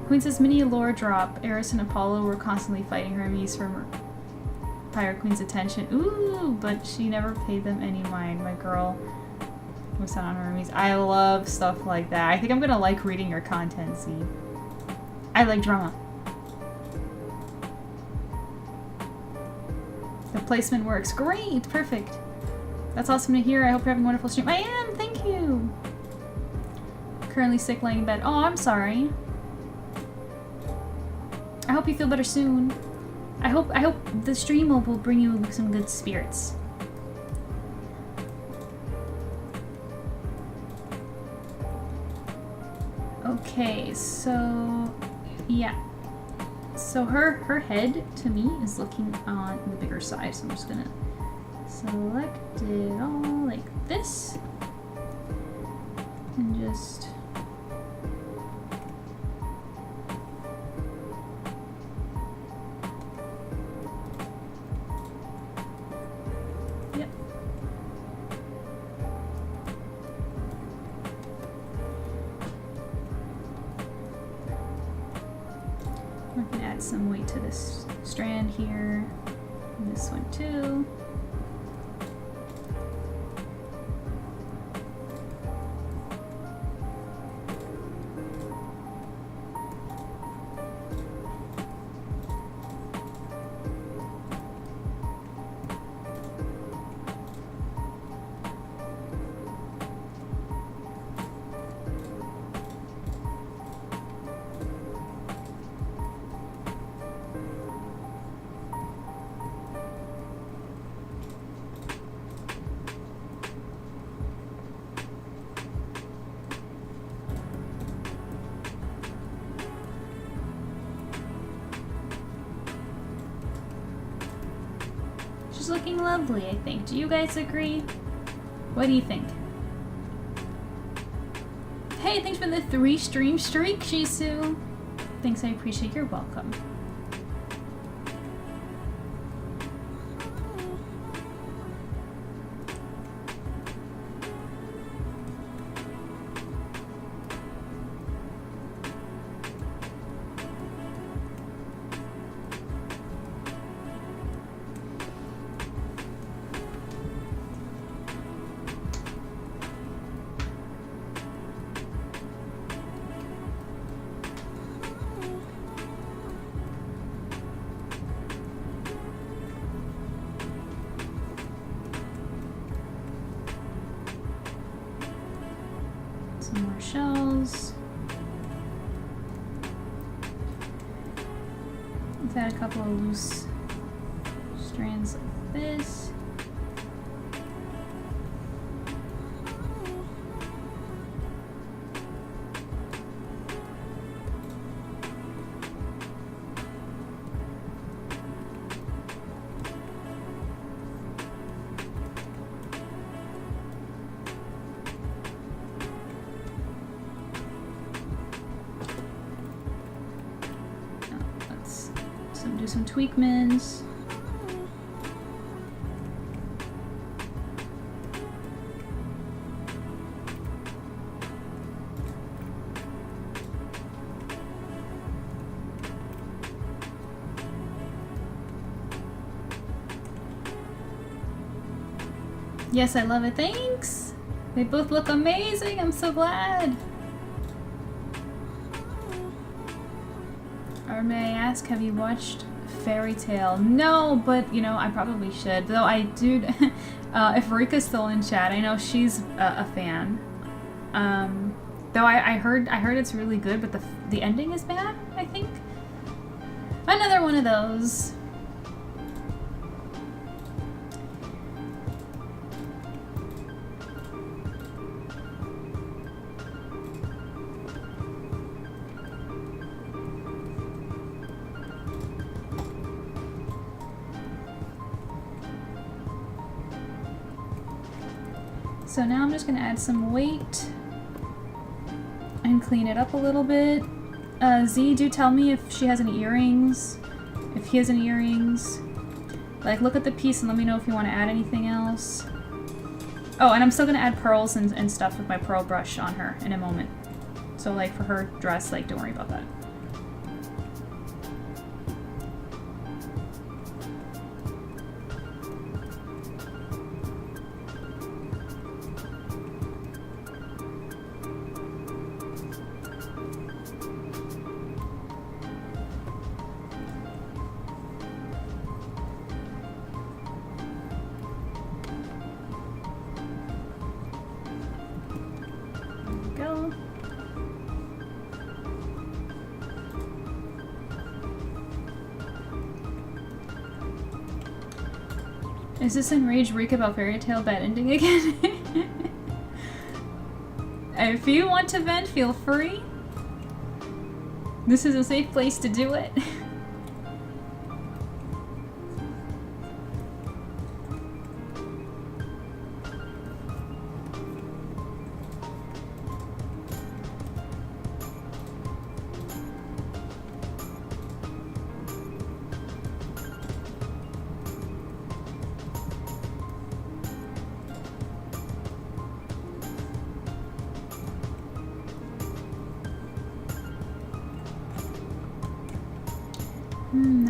Queen says mini lore drop. Eris and Apollo were constantly fighting Hermes for Pirate Queen's attention. Ooh, but she never paid them any mind. My girl What's that on her movies? I love stuff like that. I think I'm gonna like reading your content, Z. I like drama. The placement works. Great! Perfect. That's awesome to hear. I hope you're having a wonderful stream. I am! Thank you! Currently sick, laying in bed. Oh, I'm sorry. I hope you feel better soon. I hope the stream will bring you some good spirits. Okay, so yeah. So her head to me is looking on the bigger side, so I'm just gonna select it all like this and just we're gonna add some weight to this strand here, and this one too. She's looking lovely, I think. Do you guys agree? What do you think? Hey, thanks for the 3 stream streak, Jisoo. Thanks, I appreciate your welcome. Some more shells. Let's add a couple of loose strands like this. Do some tweakments. Yes, I love it. Thanks! They both look amazing. I'm so glad. Or may I ask, have you watched Fairy Tale? No, but you know, I probably should. Though I do, if Rika's still in chat, I know she's a fan. Though I heard it's really good, but the ending is bad, I think. Another one of those. So now I'm just gonna add some weight and clean it up a little bit. Z, do tell me if she has any earrings, if he has any earrings. Like, look at the piece and let me know if you want to add anything else. Oh, and I'm still gonna add pearls and stuff with my pearl brush on her in a moment. So like for her dress, like don't worry about that. Is this enraged Reek about fairy tale bad ending again? If you want to vent, feel free. This is a safe place to do it.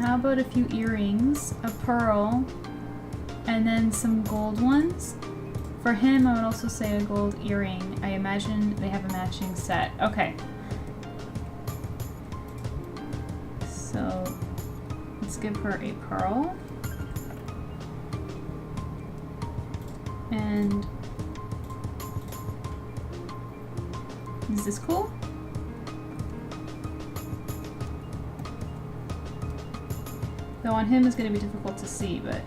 How about a few earrings, a pearl, and then some gold ones? For him, I would also say a gold earring. I imagine they have a matching set. Okay. So, let's give her a pearl. And is this cool? Though on him is going to be difficult to see, but...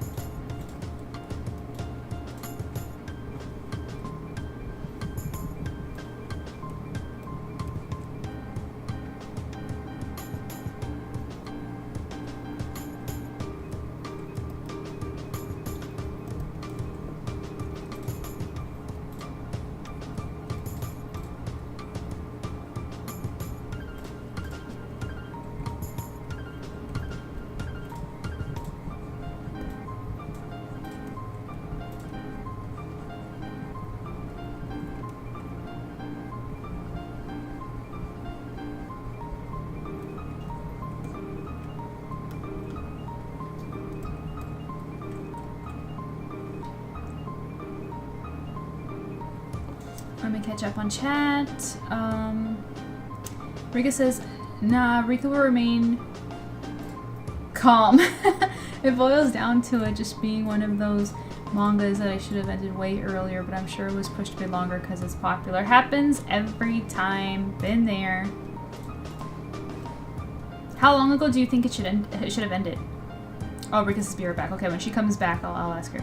Let me catch up on chat. Rika says, nah, Rika will remain calm. It boils down to it just being one of those mangas that I should have ended way earlier, but I'm sure it was pushed a bit longer because it's popular. Happens every time. Been there. How long ago do you think it should have ended? Oh, Rika's spirit back. Okay, when she comes back, I'll ask her.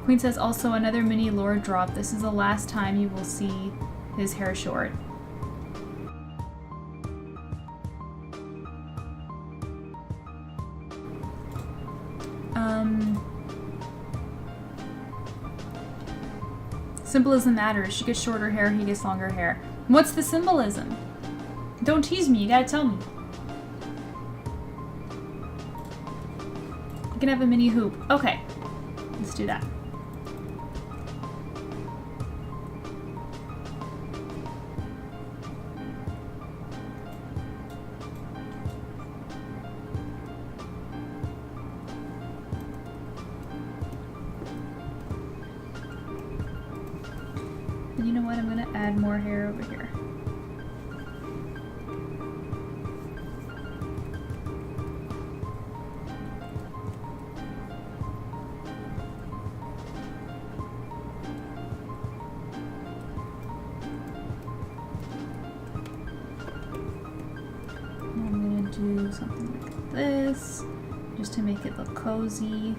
Queen says also another mini lore drop. This is the last time you will see his hair short. Symbolism matters. She gets shorter hair, he gets longer hair. What's the symbolism? Don't tease me, you gotta tell me. You can have a mini hoop. Okay, let's do that. And you know what? I'm gonna add more hair over here. I'm gonna do something like this, just to make it look cozy.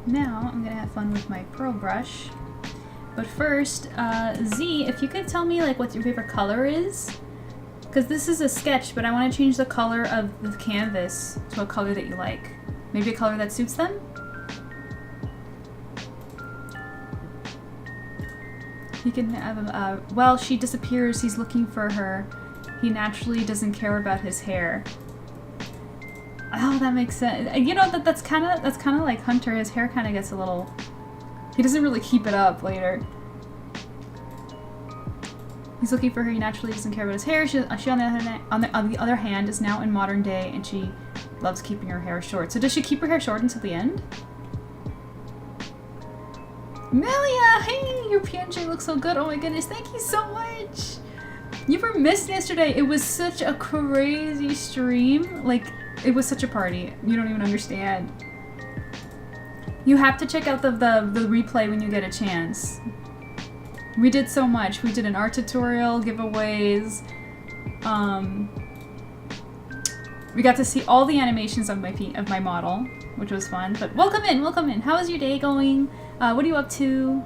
Now I'm gonna have fun with my pearl brush. But first, Z, if you could tell me like what your favorite color is, because this is a sketch, but I want to change the color of the canvas to a color that you like. Maybe a color that suits them? He can have well, she disappears, he's looking for her. He naturally doesn't care about his hair. Oh, that makes sense. You know, that's kind of like Hunter. His hair kind of gets a little... He doesn't really keep it up later. He's looking for her. He naturally doesn't care about his hair. She on the other hand, is now in modern day, and she loves keeping her hair short. So does she keep her hair short until the end? Melia, hey, your PNJ looks so good. Oh my goodness, thank you so much. You were missed yesterday. It was such a crazy stream. Like, it was such a party. You don't even understand. You have to check out the replay when you get a chance. We did so much. We did an art tutorial, giveaways. We got to see all the animations of my model, which was fun. But welcome in, welcome in. How is your day going? What are you up to?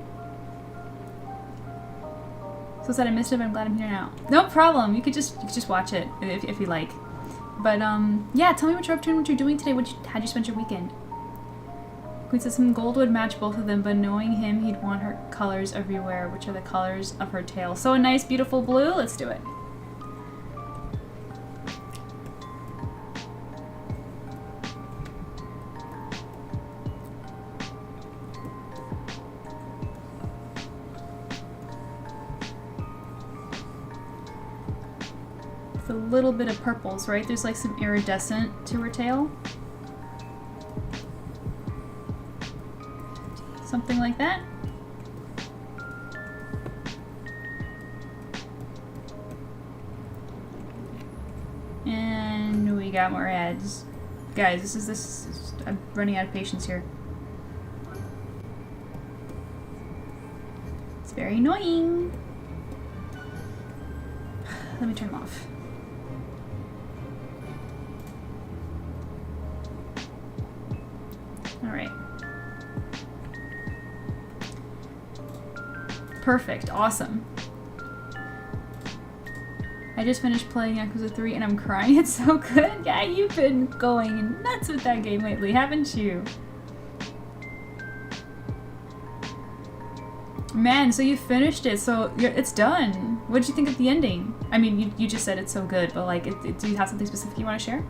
So sad I missed it, but I'm glad I'm here now. No problem. You could just watch it if you like. But yeah, tell me what you're up to and what you're doing today. How'd you spend your weekend? Queen said some gold would match both of them, but knowing him, he'd want her colors everywhere, which are the colors of her tail. So a nice, beautiful blue. Let's do it. With a little bit of purples, right? There's like some iridescent to her tail. Something like that. And we got more ads. Guys, this is I'm running out of patience here. It's very annoying. Let me turn them off. All right. Perfect. Awesome. I just finished playing Yakuza 3 and I'm crying. It's so good. Yeah, you've been going nuts with that game lately, haven't you? Man, so you finished it, so it's done. What did you think of the ending? I mean, you just said it's so good, but like, do you have something specific you want to share?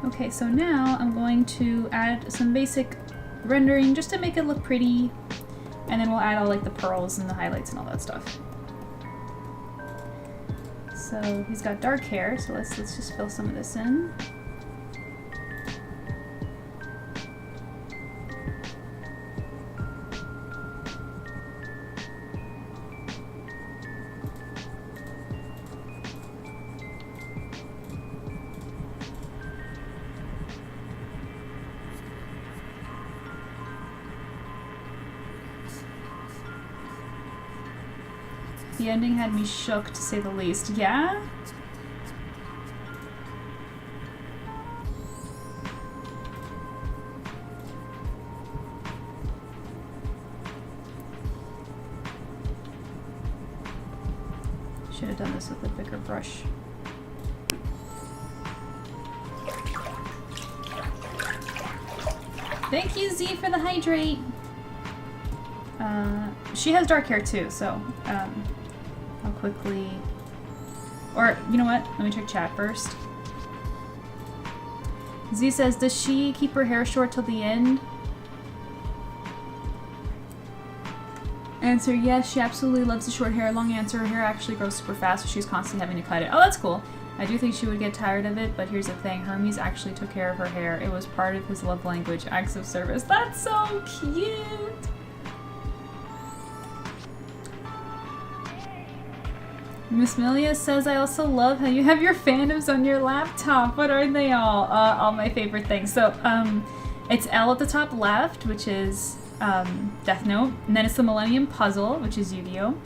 Okay, so now I'm going to add some basic rendering just to make it look pretty, and then we'll add all like the pearls and the highlights and all that stuff. So he's got dark hair, so let's just fill some of this in. The ending had me shook, to say the least. Yeah? Should have done this with a bigger brush. Thank you, Z, for the hydrate! She has dark hair too, so I'll quickly... Or, you know what? Let me check chat first. Z says, does she keep her hair short till the end? Answer, yes, she absolutely loves the short hair. Long answer, her hair actually grows super fast, so she's constantly having to cut it. Oh, that's cool. I do think she would get tired of it, but here's the thing. Hermes actually took care of her hair. It was part of his love language, acts of service. That's so cute! Miss Melia says, I also love how you have your fandoms on your laptop. What are they all? All my favorite things. So, it's L at the top left, which is Death Note. And then it's the Millennium Puzzle, which is Yu-Gi-Oh!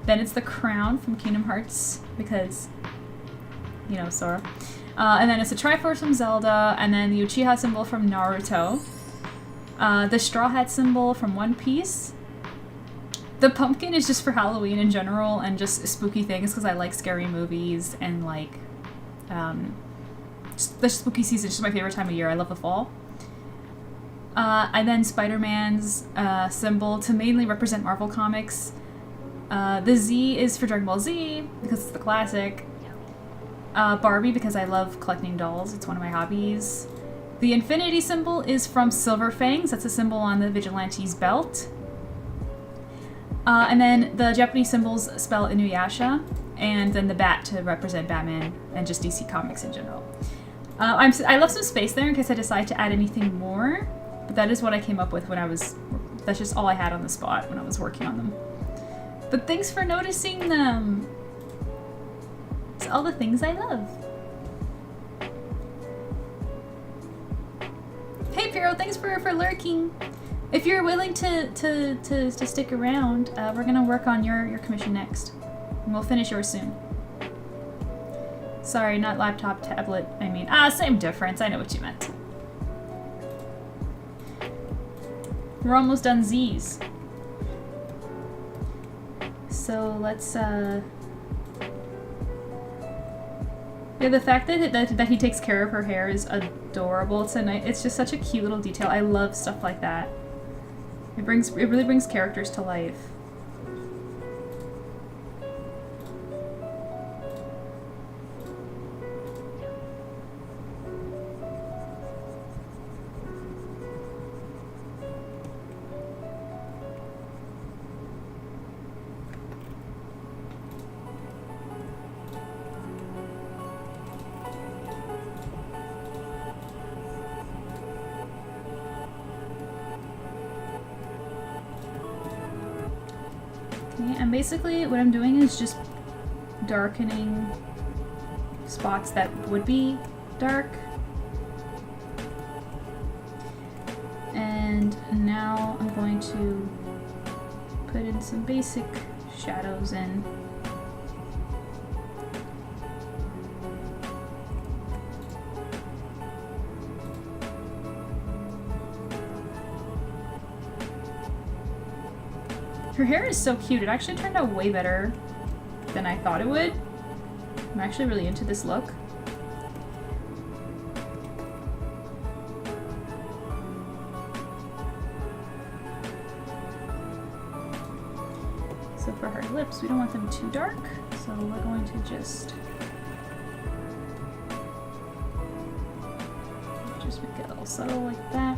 Then it's the Crown from Kingdom Hearts, because, you know, Sora. And then it's the Triforce from Zelda, and then the Uchiha symbol from Naruto. The Straw Hat symbol from One Piece. The pumpkin is just for Halloween in general and just spooky things because I like scary movies and like the spooky season is just my favorite time of year. I love the fall. And then Spider-Man's symbol to mainly represent Marvel Comics. The Z is for Dragon Ball Z because it's the classic. Barbie because I love collecting dolls. It's one of my hobbies. The infinity symbol is from Silver FANGS. That's a symbol on the Vigilante's belt. And then the Japanese symbols spell Inuyasha, and then the bat to represent Batman and just DC Comics in general. I left some space there in case I decide to add anything more, but that is what I came up with when I was... That's just all I had on the spot when I was working on them. But thanks for noticing them! It's all the things I love. Hey Pyro, thanks for lurking. If you're willing to stick around, we're gonna work on your commission next. And we'll finish yours soon. Sorry, not laptop, tablet, I mean. Same difference, I know what you meant. We're almost done Z's. So let's, yeah, the fact that he takes care of her hair is adorable. It's just such a cute little detail. I love stuff like that. It really brings characters to life. And basically what I'm doing is just darkening spots that would be dark. And now I'm going to put in some basic shadows in. Her hair is so cute. It actually turned out way better than I thought it would. I'm actually really into this look. So for her lips, we don't want them too dark, so we're going to just make it a little subtle like that.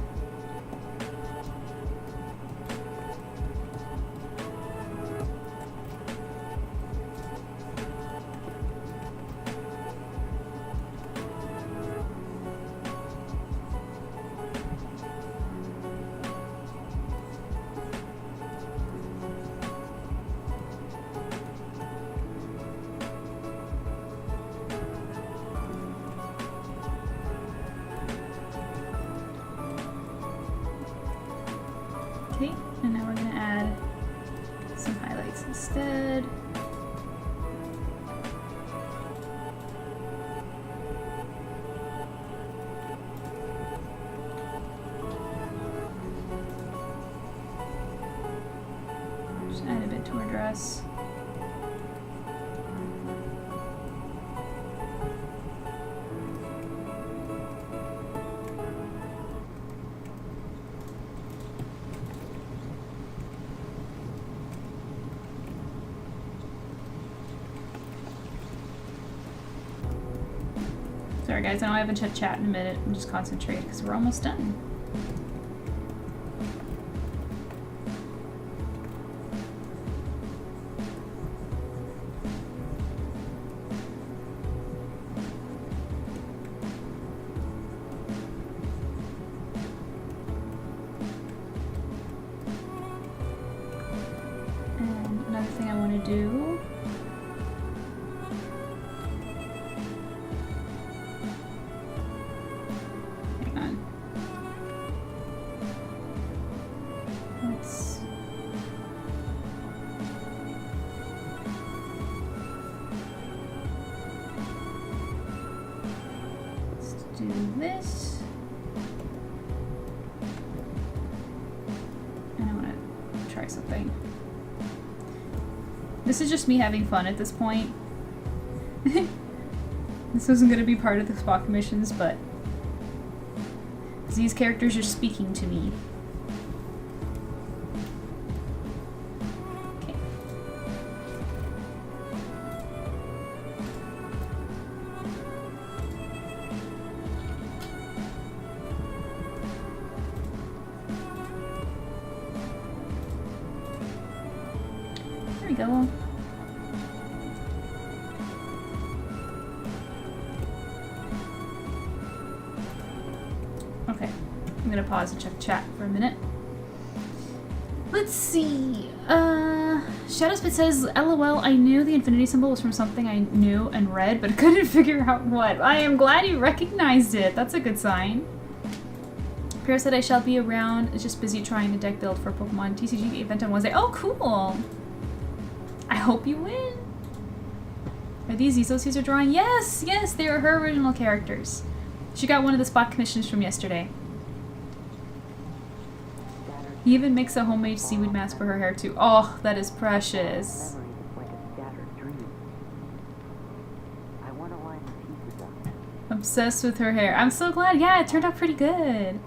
Okay, and now we're going to add some highlights instead. Just add a bit to her dress. Sorry guys, I know I haven't chat in a minute. I'm just concentrating because we're almost done. And another thing I want to do . Do this. And I want to try something. This is just me having fun at this point. This wasn't going to be part of the spot commissions, but these characters are speaking to me. Okay. go. Okay, I'm gonna pause and check chat for a minute. Let's see. Shadowspit says, LOL, I knew the infinity symbol was from something I knew and read, but couldn't figure out what. I am glad you recognized it. That's a good sign. Pierre said I shall be around. It's just busy trying the deck build for Pokemon TCG event on Wednesday. Oh, cool. I hope you win. Are these Zizos are drawing? Yes, yes, they are her original characters. She got one of the spot commissions from yesterday. He even makes a homemade seaweed mask for her hair too. Oh, that is precious. Obsessed with her hair. I'm so glad. Yeah, it turned out pretty good.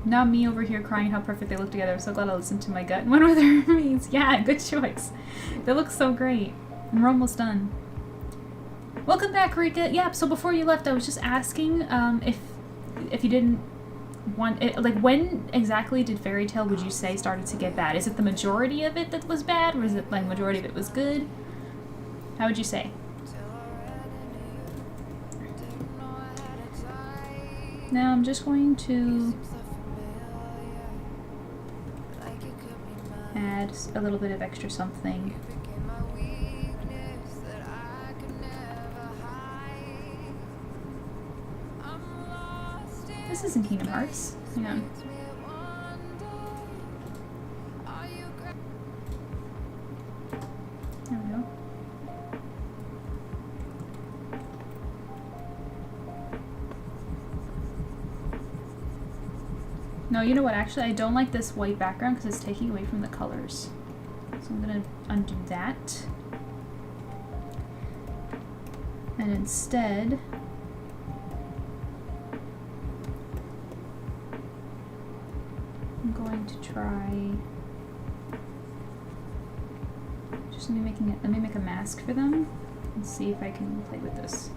Not me over here crying how perfect they look together. I'm so glad I listened to my gut and went with her mermaids. Yeah, good choice. They look so great. And we're almost done. Welcome back, Rika. Yeah, so before you left, I was just asking if you didn't want it, like, when exactly did Fairy Tail, would you say, started to get bad? Is it the majority of it that was bad, or is it like majority of it was good? How would you say? Now I'm just going to add a little bit of extra something. This isn't Kingdom Hearts. Hang on. There we go. No, you know what? Actually, I don't like this white background because it's taking away from the colors. So I'm going to undo that. And instead, I'm going to try just let me make a mask for them and see if I can play with this.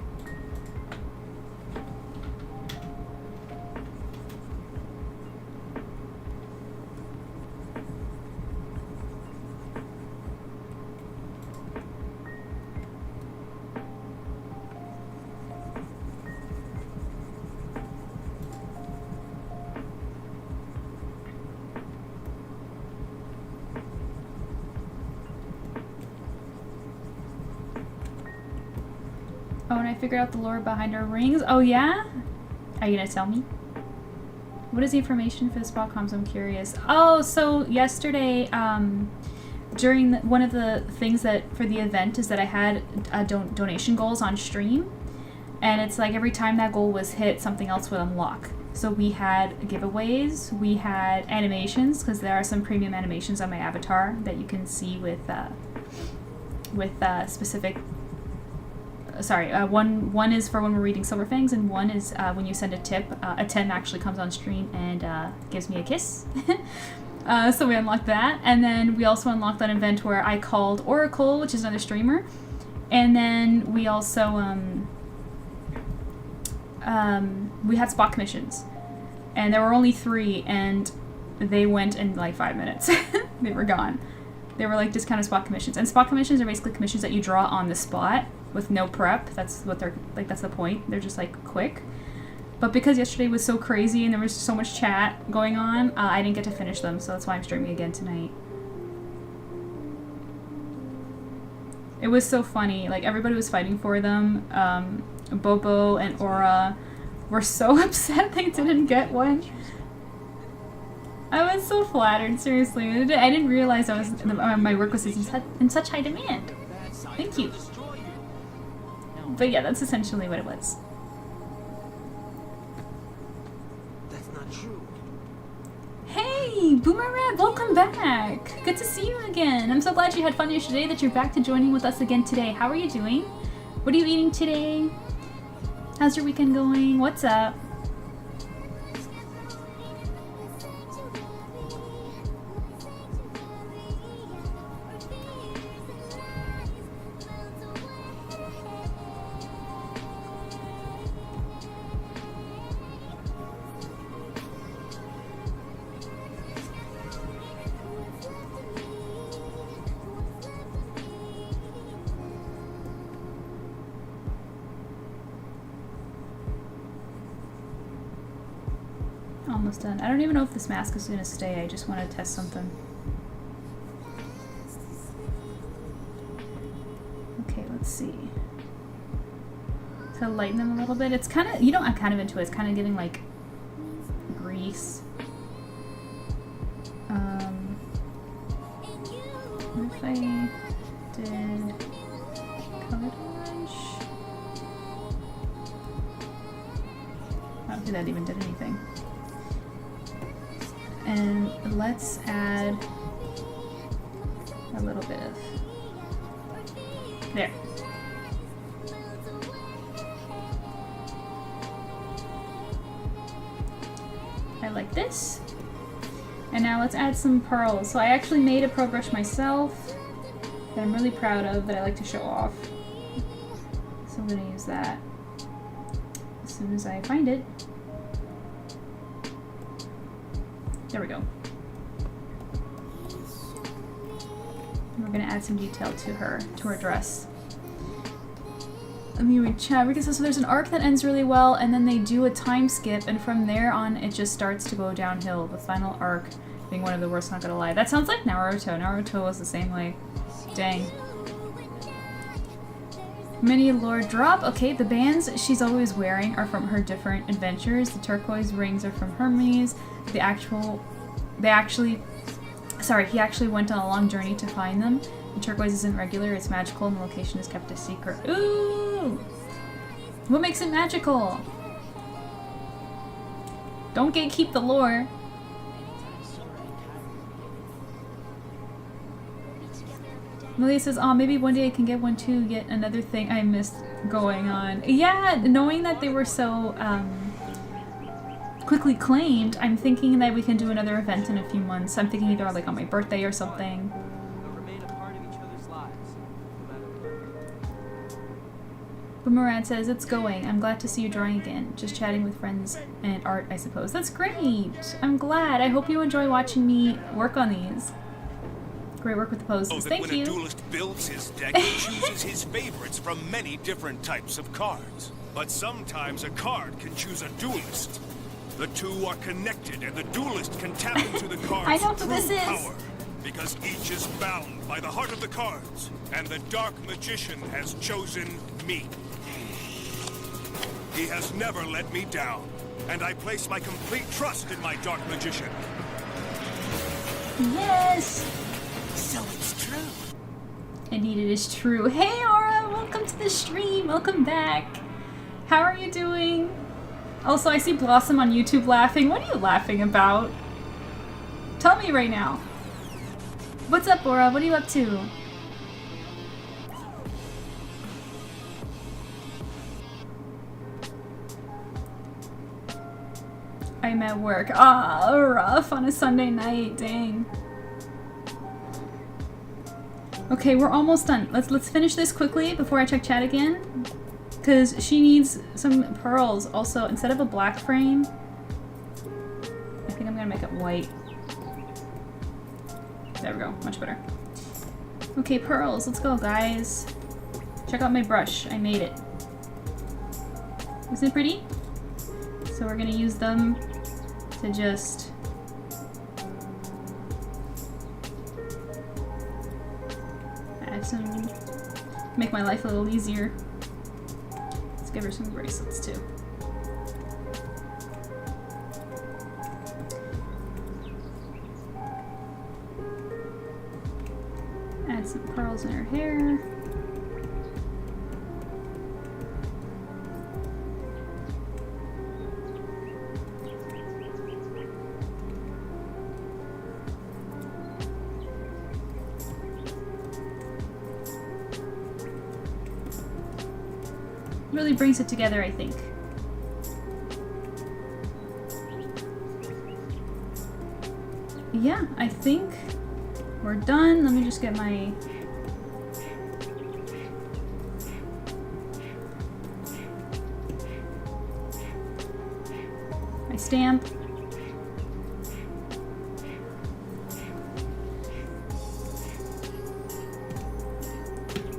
Oh, and I figured out the lore behind our rings. Oh, yeah? Are you gonna tell me? What is the information for the spot comms? I'm curious. Oh, so yesterday, during one of the things that for the event is that I had donation goals on stream, and it's like every time that goal was hit, something else would unlock. So we had giveaways, we had animations, because there are some premium animations on my avatar that you can see with specific. Sorry, one is for when we're reading Silver Fangs, and one is when you send a tip. A 10 actually comes on stream and gives me a kiss. So we unlocked that, and then we also unlocked an event where I called Oracle, which is another streamer, and then we also we had spot commissions, and there were only 3, and they went in like 5 minutes. They were gone. They were like discounted spot commissions, and spot commissions are basically commissions that you draw on the spot with no prep. That's what they're like. That's the point. They're just like quick. But because yesterday was so crazy and there was so much chat going on, I didn't get to finish them. So that's why I'm streaming again tonight. It was so funny. Like everybody was fighting for them. Bobo and Aura were so upset they didn't get one. I was so flattered. Seriously, I didn't realize my work was in such high demand. Thank you. But yeah, that's essentially what it was.
That's not true.
Hey, Boomerang, welcome back. Good to see you again. I'm so glad you had fun yesterday, that you're back to joining with us again today. How are you doing? What are you eating today? How's your weekend going? What's up? Almost done. I don't even know if this mask is gonna stay. I just want to test something. Okay, let's see. To lighten them a little bit. It's kind of, you know, I'm kind of into it. It's kind of giving like grease. What if I did colored orange? I don't think that even did anything. And let's add a little bit of there. I like this. And now let's add some pearls. So I actually made a pearl brush myself that I'm really proud of, that I like to show off. So I'm gonna use that as soon as I find it. There we go. And we're gonna add some detail to her dress. Let me read chat. Rika says, so there's an arc that ends really well, and then they do a time skip, and from there on it just starts to go downhill. The final arc being one of the worst, not gonna lie. That sounds like Naruto. Naruto was the same way. Dang. Mini lore drop. Okay, the bands she's always wearing are from her different adventures. The turquoise rings are from Hermes. He actually went on a long journey to find them. The turquoise isn't regular, it's magical, and the location is kept a secret. Ooh! What makes it magical? Don't gatekeep the lore. Malia says, oh, maybe one day I can get one too, yet another thing I missed going on. Yeah, knowing that they were so, quickly claimed, I'm thinking that we can do another event in a few months. I'm thinking either like on my birthday or something. But Murad says, it's going. I'm glad to see you drawing again. Just chatting with friends and art, I suppose. That's great! I'm glad. I hope you enjoy watching me work on these. Great work with the poses. Thank you.
When a duelist builds his deck, he chooses his favorites from many different types of cards. But sometimes a card can choose a duelist. The two are connected, and the duelist can tap into the card's true power. Because each is bound by the heart of the cards, and the Dark Magician has chosen me. He has never let me down, and I place my complete trust in my Dark Magician.
Yes!
So it's true.
Indeed, it is true. Hey, Aura! Welcome to the stream! Welcome back! How are you doing? Also, I see Blossom on YouTube laughing. What are you laughing about? Tell me right now. What's up, Aura? What are you up to? I'm at work. Ah, rough on a Sunday night. Dang. Okay, we're almost done. Let's finish this quickly before I check chat again. Because she needs some pearls. Also, instead of a black frame, I think I'm gonna make it white. There we go, much better. Okay, pearls, let's go, guys. Check out my brush, I made it. Isn't it pretty? So we're gonna use them to just add some, make my life a little easier. Let's give her some bracelets too. Add some pearls in her hair. Really brings it together, I think. Yeah, I think we're done. Let me just get my stamp.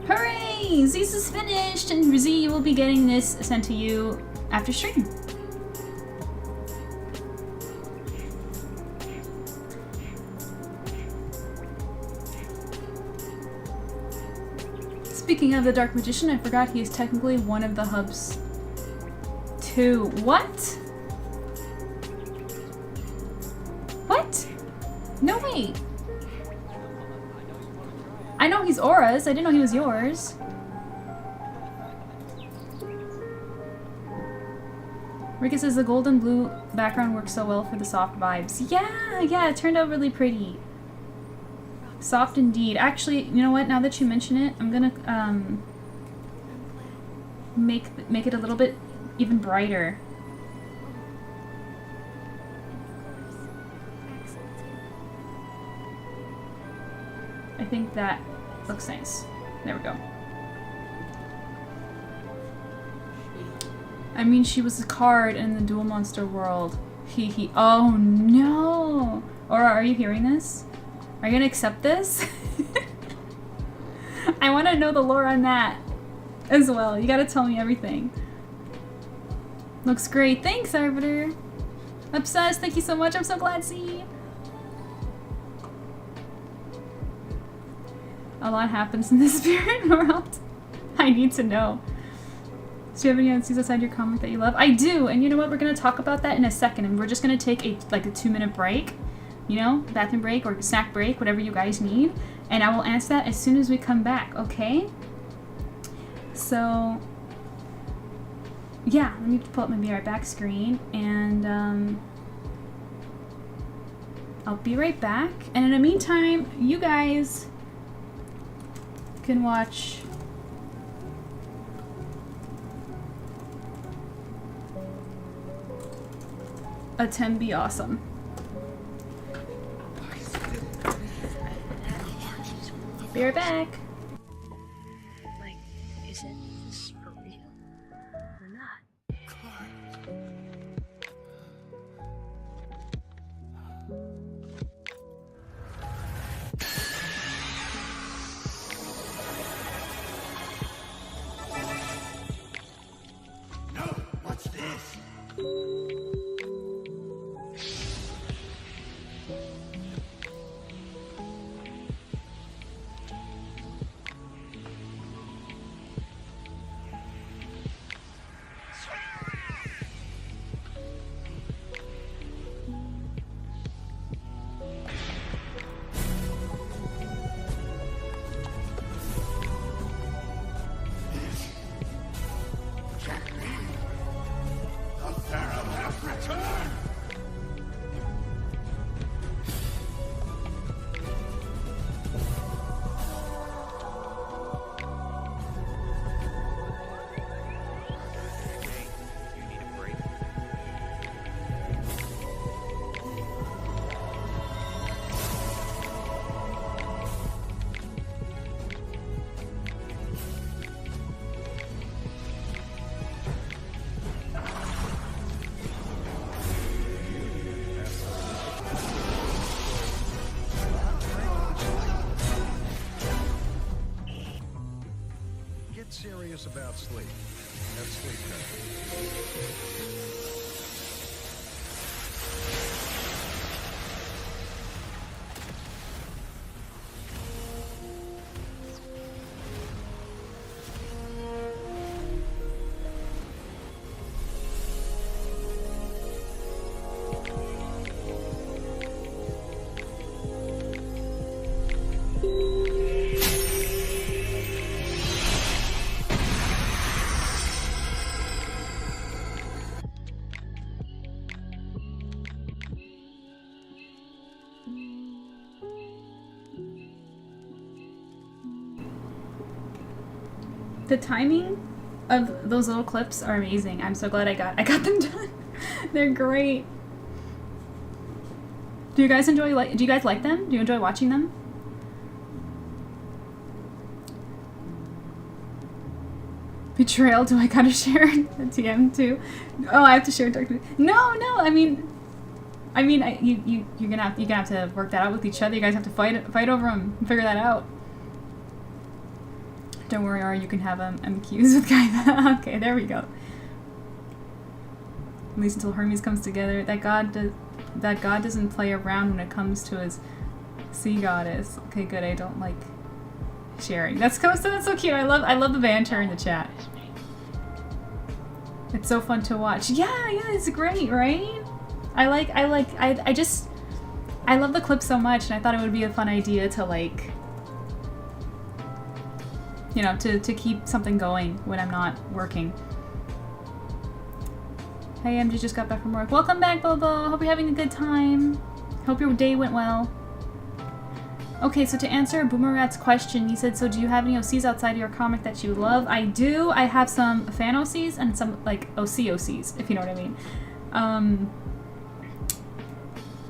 Hooray! Zeus is finished, and Z, you will be getting this sent to you after stream. Speaking of the Dark Magician, I forgot he is technically one of the hubs too. What? What? No, wait. I know he's Aura's. I didn't know he was yours. Rika says the gold and blue background works so well for the soft vibes. Yeah, it turned out really pretty. Soft indeed. Actually, you know what? Now that you mention it, I'm gonna make it a little bit even brighter. I think that looks nice. There we go. I mean, she was a card in the Duel Monster world. He. Oh no! Aura, are you hearing this? Are you gonna accept this? I want to know the lore on that as well. You gotta tell me everything. Looks great. Thanks, Arbiter. Obsessed, thank you so much. I'm so glad to see you. A lot happens in the spirit world. I need to know. Do you have any NCs outside your comic that you love? I do, and you know what? We're gonna talk about that in a second, and we're just gonna take a 2-minute break. You know, bathroom break or snack break, whatever you guys need, and I will answer that as soon as we come back, okay? So, yeah, let me pull up my Be Right Back screen, and I'll be right back. And in the meantime, you guys can watch Atem be awesome. Be right back.
Like, is any of this for real or not?
No, what's this?
Serious about sleep. Have sleep time.
The timing of those little clips are amazing. I'm so glad I got them done. They're great. Do you guys like them? Do you enjoy watching them? Betrayal, do I gotta share the TM too? Oh, I have to share Dark. No, I mean, you're gonna have to work that out with each other. You guys have to fight over them and figure that out. Don't worry, or you can have MQs with Gaia. Okay, there we go. At least until Hermes comes together. That god doesn't play around when it comes to his sea goddess. Okay, good. I don't like sharing. That's so cute. I love the banter in the chat. It's so fun to watch. Yeah, it's great, right? I love the clip so much, and I thought it would be a fun idea to like, you know, to keep something going when I'm not working. Hey, MJ just got back from work. Welcome back, Bobo. Hope you're having a good time. Hope your day went well. Okay, so to answer Boomerat's question, he said, so do you have any OCs outside of your comic that you love? I do. I have some fan OCs and some, like, OCs, if you know what I mean.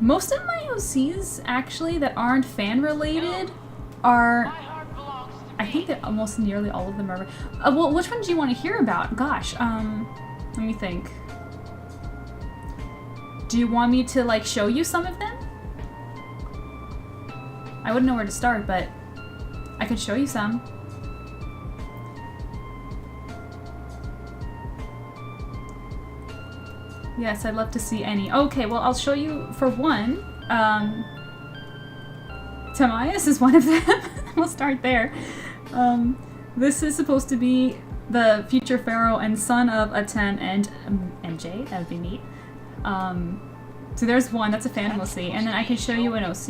Most of my OCs, actually, that aren't fan-related are... I think that almost nearly all of them are... well, which one do you want to hear about? Gosh, let me think. Do you want me to, like, show you some of them? I wouldn't know where to start, but I could show you some. Yes, I'd love to see any. Okay, well, I'll show you for one. Tamias is one of them. We'll start there. This is supposed to be the future pharaoh and son of Atem and MJ. That would be neat. So there's one, that's a Phantom OC, and then I can show you an OC.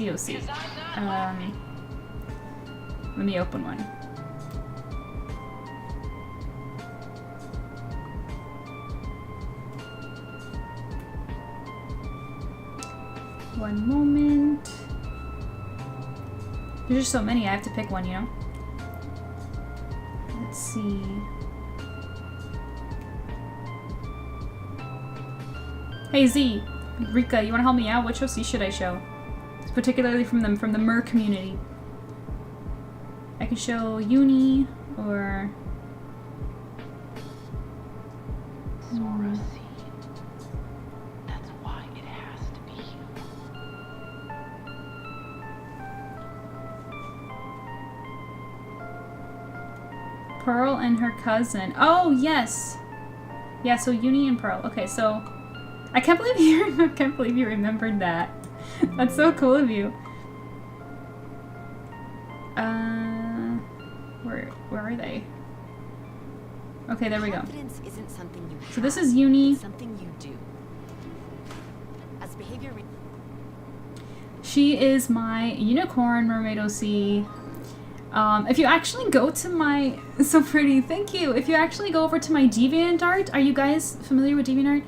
Let me open one. One moment. There's just so many, I have to pick one, you know? Let's see. Hey Z, Rika, you wanna help me out? Which OC should I show? Particularly from the Mer community. I can show Uni or
Zora C. That's why it has to be you.
Pearl and her cousin. Oh yes, yeah. So Uni and Pearl. Okay, so I can't believe you remembered that. That's so cool of you. Where are they? Okay, there we go.
Isn't something you
So this is Uni.
something you do. As behavior
She is my unicorn mermaid OC. If you actually go to my... So pretty, thank you! If you actually go over to my DeviantArt, are you guys familiar with DeviantArt?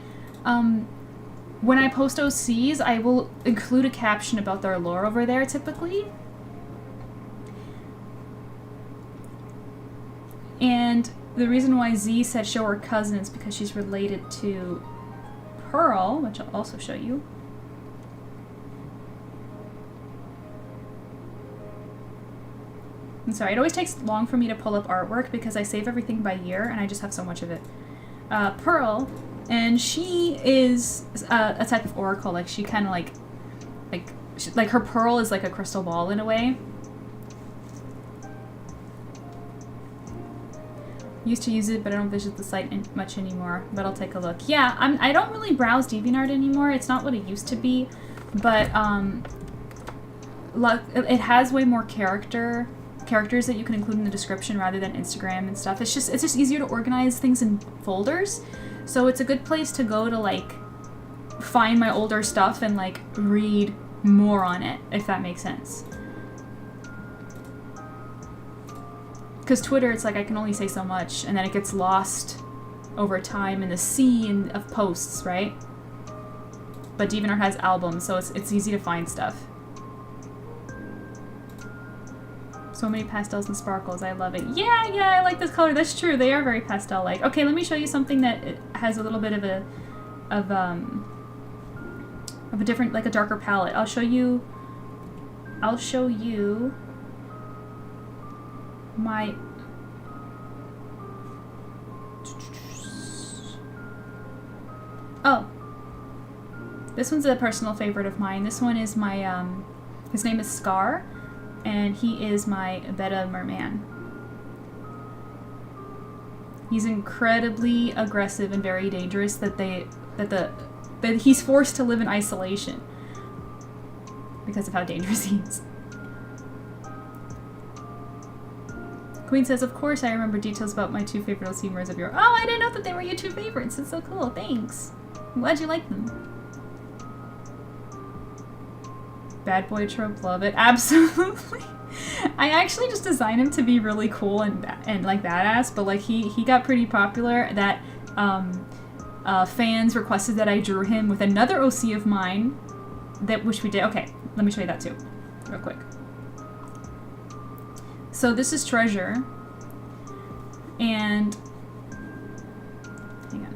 When I post OCs, I will include a caption about their lore over there, typically. And the reason why Z said show her cousin is because she's related to Pearl, which I'll also show you. I'm sorry, it always takes long for me to pull up artwork because I save everything by year and I just have so much of it. Pearl, and she is a type of oracle. Like she kind of like her pearl is like a crystal ball in a way. Used to use it, but I don't visit the site much anymore. But I'll take a look. Yeah, I don't really browse DeviantArt anymore. It's not what it used to be, but it has way more characters that you can include in the description rather than Instagram and stuff. It's just easier to organize things in folders. So it's a good place to go to like find my older stuff and like read more on it, if that makes sense. Because Twitter, it's like I can only say so much, and then it gets lost over time in the sea of posts, right? But DeviantArt has albums, so it's easy to find stuff. So many pastels and sparkles, I love it. Yeah, I like this color. That's true. They are very pastel-like. Okay, let me show you something that has a little bit of a different, like a darker palette. I'll show you my... Oh. This one's a personal favorite of mine. This one is my, his name is Scar, and he is my beta merman. He's incredibly aggressive and very dangerous that he's forced to live in isolation because of how dangerous he is. Queen says, of course I remember details about my 2 favorite OC members of your... Oh, I didn't know that they were your 2 favorites. It's so cool. Thanks. I'm glad you like them. Bad boy trope, love it. Absolutely. I actually just designed him to be really cool and like badass, but like he got pretty popular that fans requested that I drew him with another OC of mine, which we did. Okay, let me show you that too, real quick. So this is Treasure, and hang on.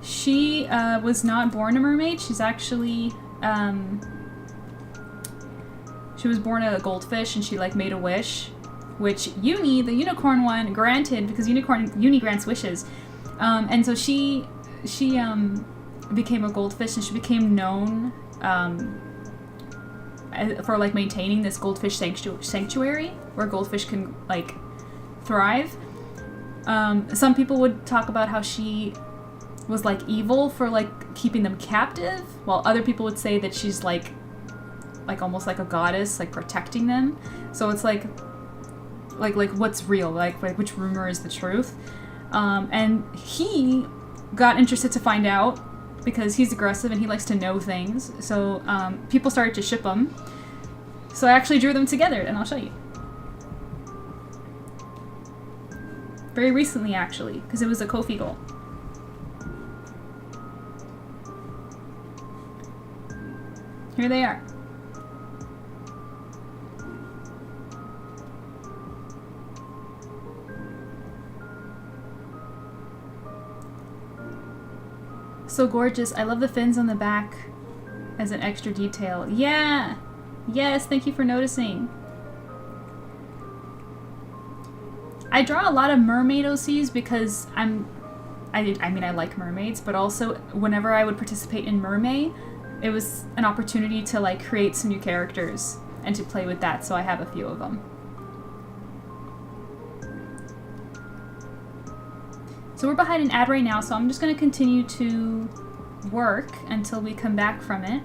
She was not born a mermaid. She's actually she was born a goldfish, and she like made a wish, which Uni, the unicorn one, granted because Uni grants wishes, and so she became a goldfish, and she became known for like maintaining this goldfish sanctuary where goldfish can like thrive. Some people would talk about how she was like evil for like keeping them captive, while other people would say that she's like almost like a goddess, like protecting them. So it's like what's real, like which rumor is the truth. And he got interested to find out because he's aggressive and he likes to know things. So people started to ship them. So I actually drew them together, and I'll show you. Very recently, actually, because it was a Ko-fi goal. Here they are. So gorgeous. I love the fins on the back as an extra detail. Yeah! Yes, thank you for noticing. I draw a lot of mermaid OCs because I mean, I like mermaids, but also whenever I would participate in Mermaid, it was an opportunity to like create some new characters and to play with that, so I have a few of them. So we're behind an ad right now, so I'm just going to continue to work until we come back from it.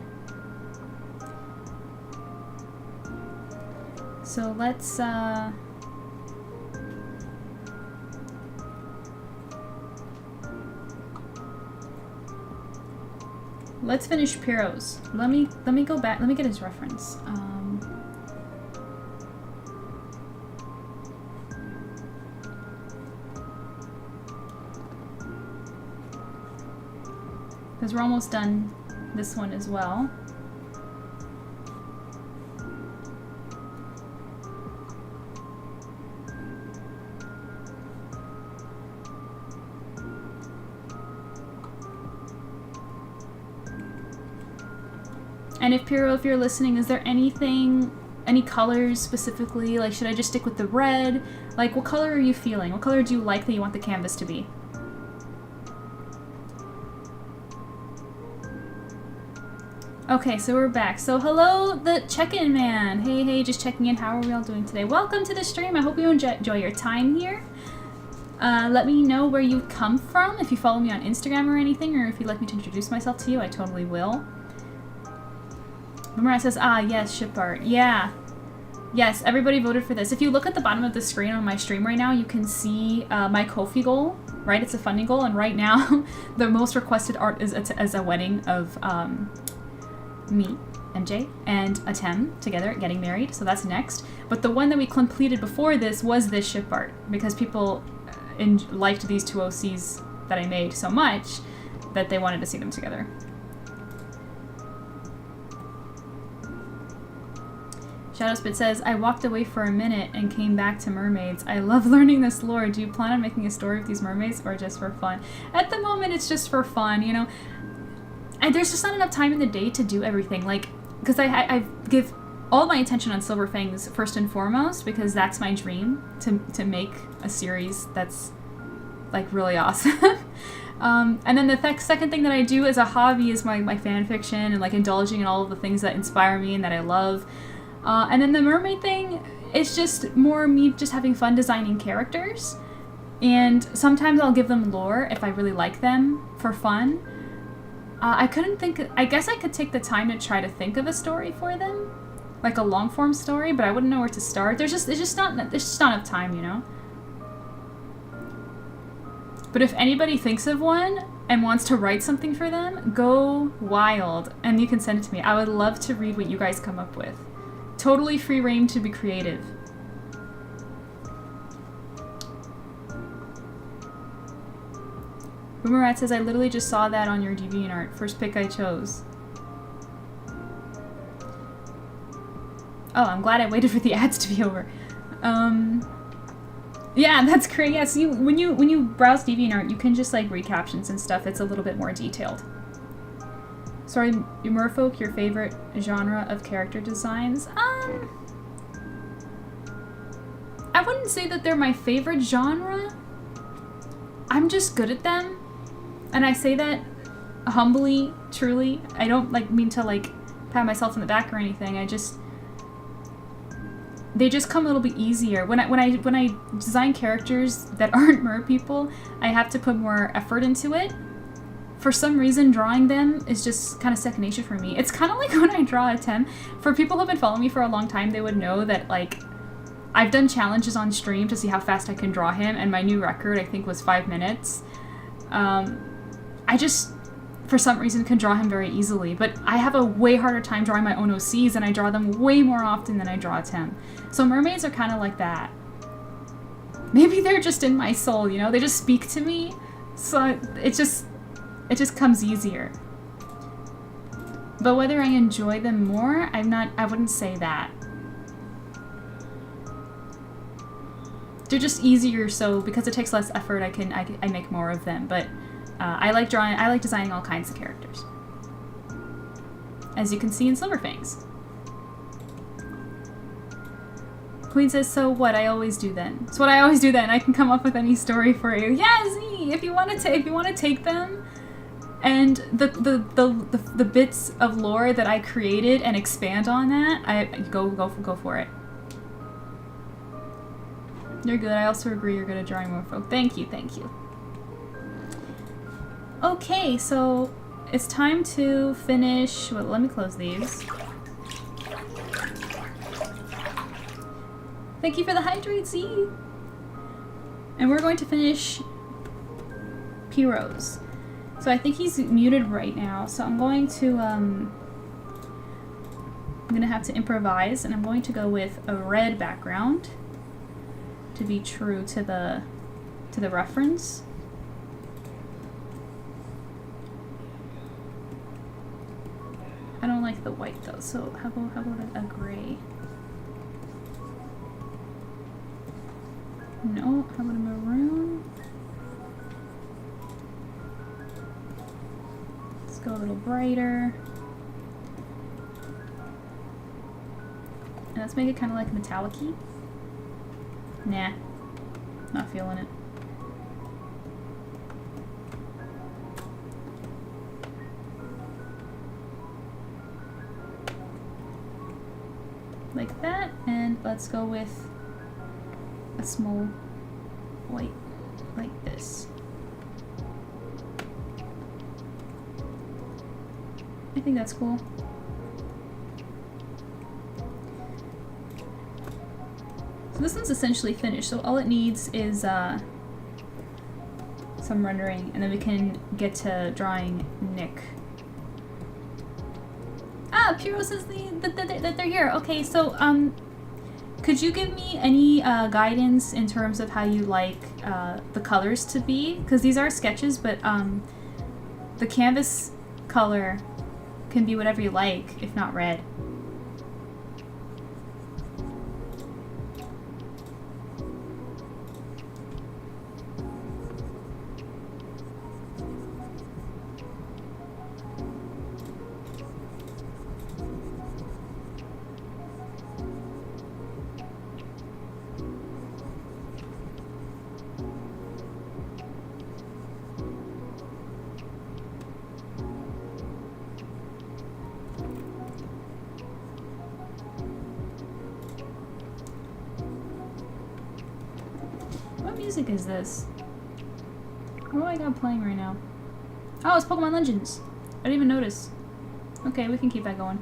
So let's finish Pierrot's. Let me go back. Let me get his reference. Because we're almost done this one as well. And if Pierrot, if you're listening, is there anything, any colors specifically? Like, should I just stick with the red? Like, what color are you feeling? What color do you like that you want the canvas to be? Okay, so we're back. So hello, the check-in man. Hey, just checking in. How are we all doing today? Welcome to the stream. I hope you enjoy your time here. Let me know where you come from, if you follow me on Instagram or anything, or if you'd like me to introduce myself to you, I totally will. Boomerang says, ah, yes, ship art. Yeah. Yes, everybody voted for this. If you look at the bottom of the screen on my stream right now, you can see my Ko-fi goal, right? It's a funding goal, and right now, the most requested art is a wedding of me, MJ, and Atem together getting married, so that's next. But the one that we completed before this was this ship art, because people liked these two OCs that I made so much that they wanted to see them together. Shadowspit says, I walked away for a minute and came back to mermaids. I love learning this lore. Do you plan on making a story with these mermaids or just for fun? At the moment, it's just for fun, you know? And there's just not enough time in the day to do everything. Like, because I give all my attention on Silver Fangs first and foremost, because that's my dream, to make a series that's, like, really awesome. And then the second thing that I do as a hobby is my fan fiction and, like, indulging in all of the things that inspire me and that I love. And then the mermaid thing is just more me just having fun designing characters. And sometimes I'll give them lore if I really like them for fun. I guess I could take the time to try to think of a story for them. like a long form story, but I wouldn't know where to start. There's just not enough time, you know? But if anybody thinks of one and wants to write something for them, go wild and you can send it to me. I would love to read what you guys come up with. Totally free reign to be creative. Boomerrat says, I literally just saw that on your DeviantArt. First pick I chose. Oh, I'm glad I waited for the ads to be over. Yeah, that's great. Yeah, so when you browse DeviantArt, you can just like read captions and stuff. It's a little bit more detailed. Sorry, Merfolk, your favorite genre of character designs? I wouldn't say that they're my favorite genre. I'm just good at them. And I say that humbly, truly. I don't like mean to like pat myself on the back or anything. They just come a little bit easier. When I design characters that aren't mer people, I have to put more effort into it. For some reason, drawing them is just kind of second nature for me. It's kind of like when I draw a Tem. For people who have been following me for a long time, they would know that like I've done challenges on stream to see how fast I can draw him, and my new record I think was 5 minutes. I just, for some reason, can draw him very easily, but I have a way harder time drawing my own OCs, and I draw them way more often than I draw a Tem. So mermaids are kind of like that. Maybe they're just in my soul, you know? They just speak to me, so it just comes easier. But whether I enjoy them more, I wouldn't say that. They're just easier, so because it takes less effort, I make more of them. But I like designing all kinds of characters, as you can see in FANGS. Queen says, so what? I always do then. It's what I always do then. I can come up with any story for you. Yeah, Z! If you want to take them and the bits of lore that I created and expand on that, I go for it. You're good. I also agree you're good at drawing more folk. Thank you, thank you. Okay, so it's time to finish. Well, let me close these. Thank you for the hydrate, Z. And we're going to finish Piro's. So I think he's muted right now. So I'm going to have to improvise, and I'm going to go with a red background to be true to the reference. I don't like the white though, so how about a gray? No, how about a maroon? Let's go a little brighter. And let's make it kind of like metallic-y. Nah, not feeling it. Like that, and let's go with a small white like this. I think that's cool. So this one's essentially finished, so all it needs is some rendering, and then we can get to drawing Nick. Ah, Piro says that they're here. Okay, so could you give me any guidance in terms of how you like the colors to be? Because these are sketches, but the canvas color can be whatever you like, if not red. What music is this? What do I got playing right now? Oh, it's Pokemon Legends. I didn't even notice. Okay, we can keep that going.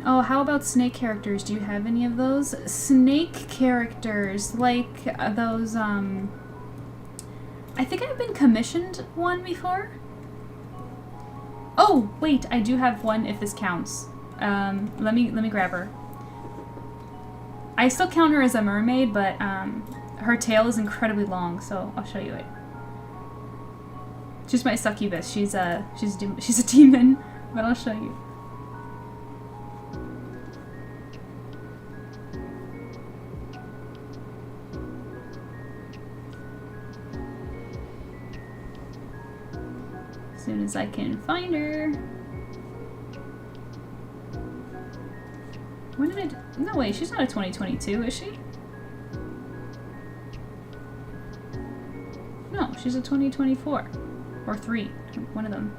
Oh, how about snake characters? Do you have any of those? Snake characters, like those, I think I've been commissioned one before. Oh, wait, I do have one if this counts. Let me grab her. I still count her as a mermaid, but, her tail is incredibly long, so I'll show you it. She's my succubus. She's a demon, but I'll show you. As soon as I can find her. When did I do? No way, she's not a 2022, is she? No, she's a 2024. Or 3. One of them.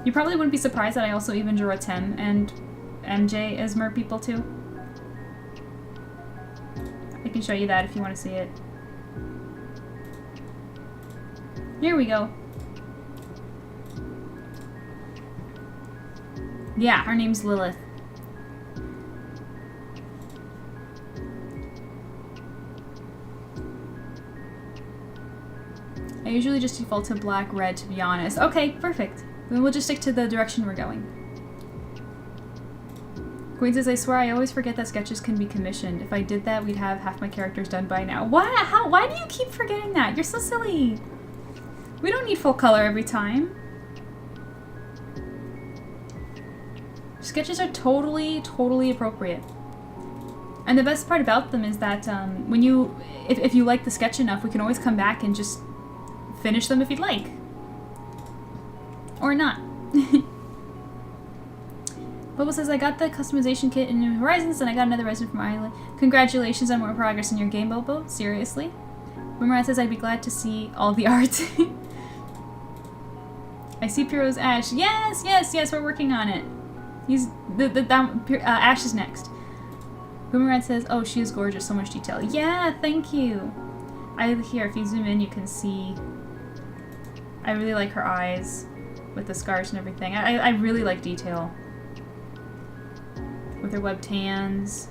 You probably wouldn't be surprised that I also even drew a Tem and MJ as mer people too. I can show you that if you want to see it. Here we go. Yeah, her name's Lilith. I usually just default to black, red, to be honest. Okay, perfect. Then we'll just stick to the direction we're going. Queen says, I swear I always forget that sketches can be commissioned. If I did that, we'd have half my characters done by now. What? How? Why do you keep forgetting that? You're so silly. We don't need full color every time. Sketches are totally appropriate. And the best part about them is that when if you like the sketch enough, we can always come back and just finish them if you'd like. Or not. Bobo says, I got the customization kit in New Horizons and I got another resin from Ireland. Congratulations on more progress in your game, Bobo. Seriously. Boomerang says, I'd be glad to see all the art. I see Piero's Ash. Yes, we're working on it. Ash is next. Boomerang says, oh, she is gorgeous, so much detail. Yeah, thank you. Here, if you zoom in, you can see. I really like her eyes with the scars and everything. I really like detail. With her webbed hands.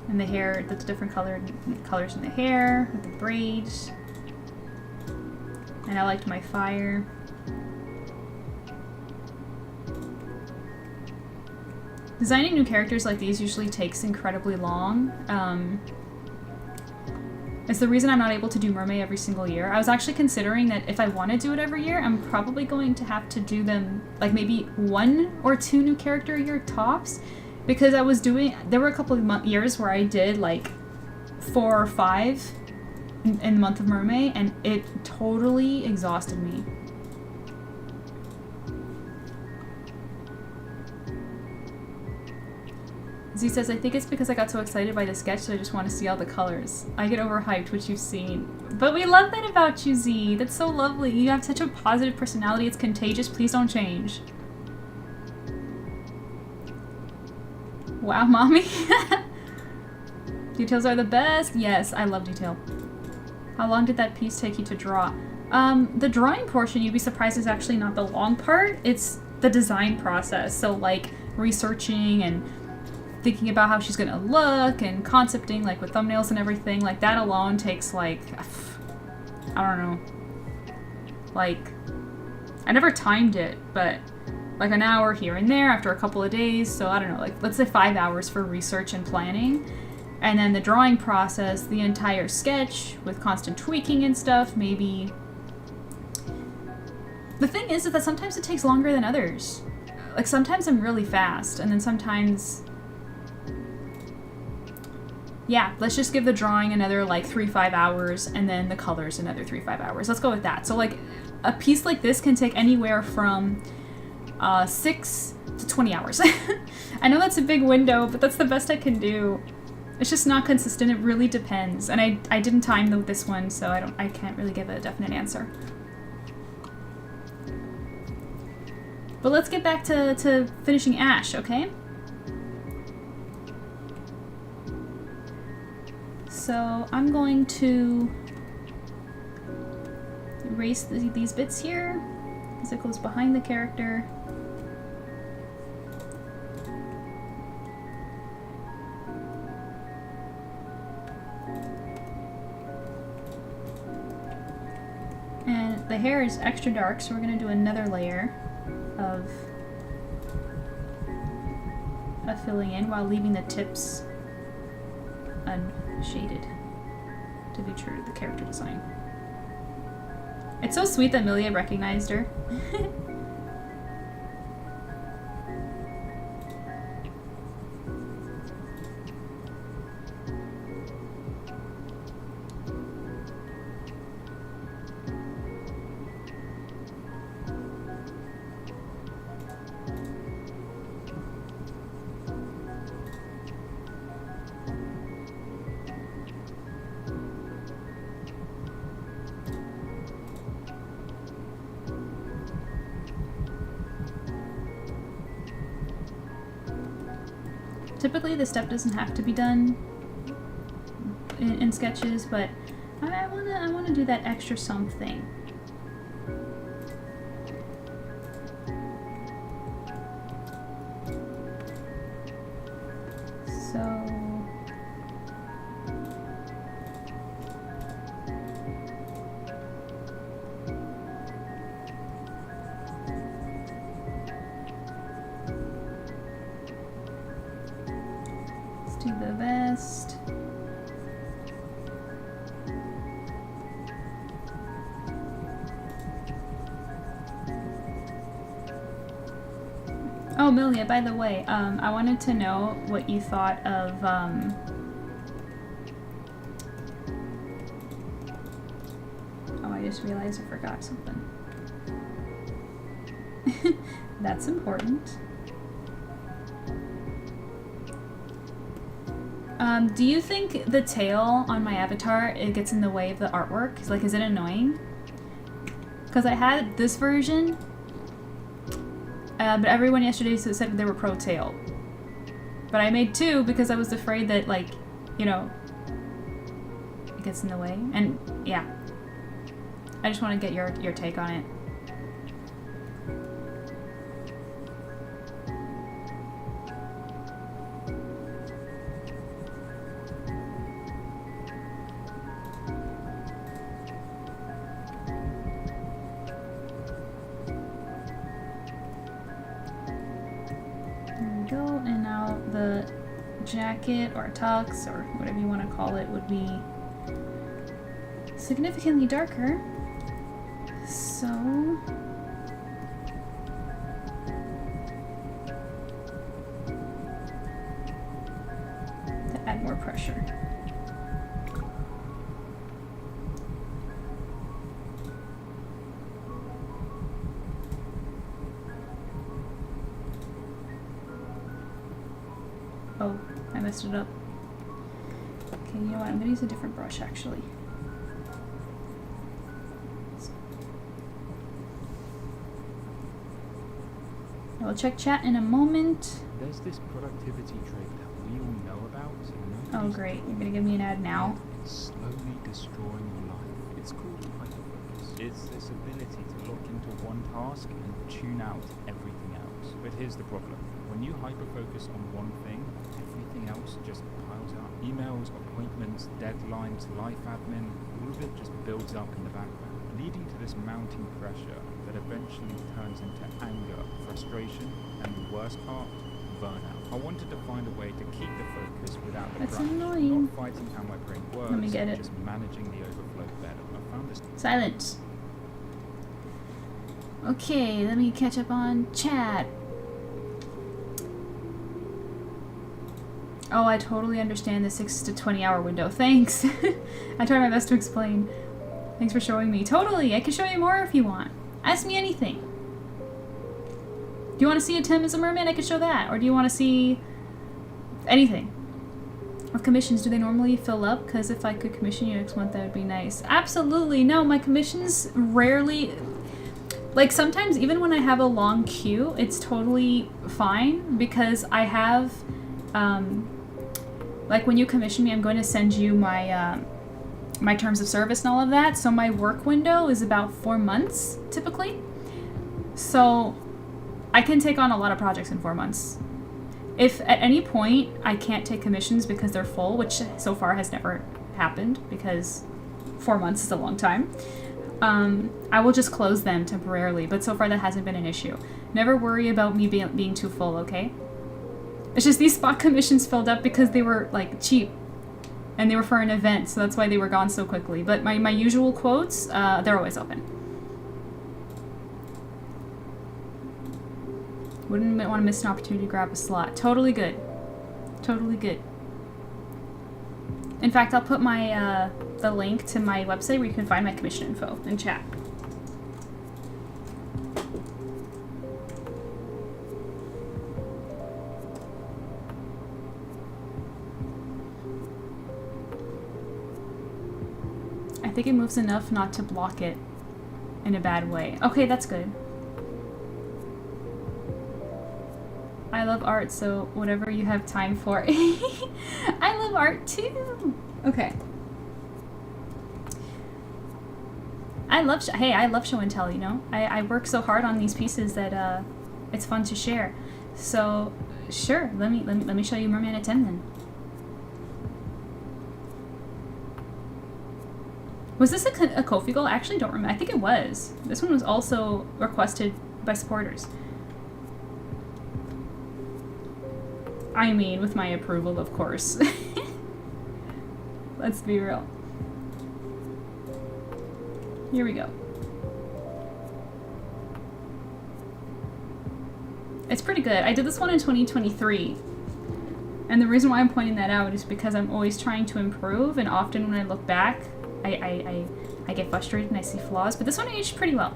And the hair, the different colors in the hair, with the braids. And I liked my fire. Designing new characters like these usually takes incredibly long. It's the reason I'm not able to do Mermaid every single year. I was actually considering that if I want to do it every year, I'm probably going to have to do them like maybe 1 or 2 new character a year tops. Because I was doing, there were a couple of years where I did like 4 or 5 in the month of Mermaid, and it totally exhausted me. Z says, I think it's because I got so excited by the sketch that I just want to see all the colors. I get overhyped, which you've seen. But we love that about you, Z. That's so lovely. You have such a positive personality. It's contagious. Please don't change. Wow, mommy. Details are the best. Yes, I love detail. How long did that piece take you to draw? The drawing portion, you'd be surprised, is actually not the long part. It's the design process. So like researching and thinking about how she's gonna look and concepting like with thumbnails and everything. Like that alone takes like, I don't know. Like, I never timed it, but like an hour here and there after a couple of days. So I don't know, like let's say 5 hours for research and planning. And then the drawing process, the entire sketch with constant tweaking and stuff, maybe. The thing is that sometimes it takes longer than others. Like sometimes I'm really fast, and then sometimes, yeah, let's just give the drawing another like 3-5 hours, and then the colors another 3-5 hours. Let's go with that. So like a piece like this can take anywhere from 6 to 20 hours. I know that's a big window, but that's the best I can do. It's just not consistent. It really depends. And I didn't time this one, so I can't really give a definite answer. But let's get back to finishing Ash, okay? So I'm going to erase these bits here because it goes behind the character. And the hair is extra dark, so we're going to do another layer of filling in while leaving the tips unshaded to be true to the character design. It's so sweet that Milia recognized her. Typically, this step doesn't have to be done in sketches, but I wanna do that extra something. So. Do the vest. Oh, Milia, by the way, I wanted to know what you thought of, oh, I just realized I forgot something. That's important. Do you think the tail on my avatar, it gets in the way of the artwork? Like, is it annoying? Because I had this version, but everyone yesterday said they were pro tail. But I made two because I was afraid that, like, you know, it gets in the way. And, yeah. I just want to get your take on it. Jacket or tux or whatever you want to call it would be significantly darker. So to add more pressure. Oh, I messed it up. Okay, you know what? I'm gonna use a different brush actually. I will check chat in a moment.
There's this productivity trait that we all know about.
Oh great, you're gonna give me an ad now.
It's slowly destroying your life. It's called hyperfocus. It's this ability to lock into one task and tune out everything else. But here's the problem. When you hyperfocus on one thing, everything else just piles up. Emails, appointments, deadlines, life admin, all of it just builds up in the background, leading to this mounting pressure that eventually turns into anger, frustration, and the worst part, burnout. I wanted to find a way to keep the focus without the
That's
crunch,
annoying.
not fighting how my brain works,
Let me get it.
just managing the overflow better. I found this.
Silence. Okay, let me catch up on chat. Oh, I totally understand the 6 to 20 hour window. Thanks. I tried my best to explain. Thanks for showing me. Totally, I can show you more if you want. Ask me anything. Do you want to see a Tim as a mermaid? I could show that. Or do you want to see anything? With commissions, do they normally fill up? Because if I could commission you next month, that would be nice. Absolutely. No, my commissions rarely... Like, sometimes even when I have a long queue, it's totally fine because I have... like, when you commission me, I'm going to send you my my terms of service and all of that. So my work window is about 4 months, typically. So I can take on a lot of projects in 4 months. If at any point I can't take commissions because they're full, which so far has never happened because 4 months is a long time, I will just close them temporarily, but so far that hasn't been an issue. Never worry about me being too full, okay? It's just these spot commissions filled up because they were like cheap and they were for an event, so that's why they were gone so quickly. But my usual quotes, they're always open. Wouldn't want to miss an opportunity to grab a slot. Totally good. Totally good. In fact, I'll put my the link to my website where you can find my commission info in chat. I think it moves enough not to block it in a bad way. Okay, that's good. I love art, so whatever you have time for. I love art too. Okay. I love show and tell, you know? I work so hard on these pieces that it's fun to share. So sure, let me show you Merman at 10 then. Was this a Ko-fi goal? I actually don't remember. I think it was. This one was also requested by supporters. I mean, with my approval, of course. Let's be real. Here we go. It's pretty good. I did this one in 2023. And the reason why I'm pointing that out is because I'm always trying to improve, and often when I look back, I get frustrated and I see flaws, but this one aged pretty well.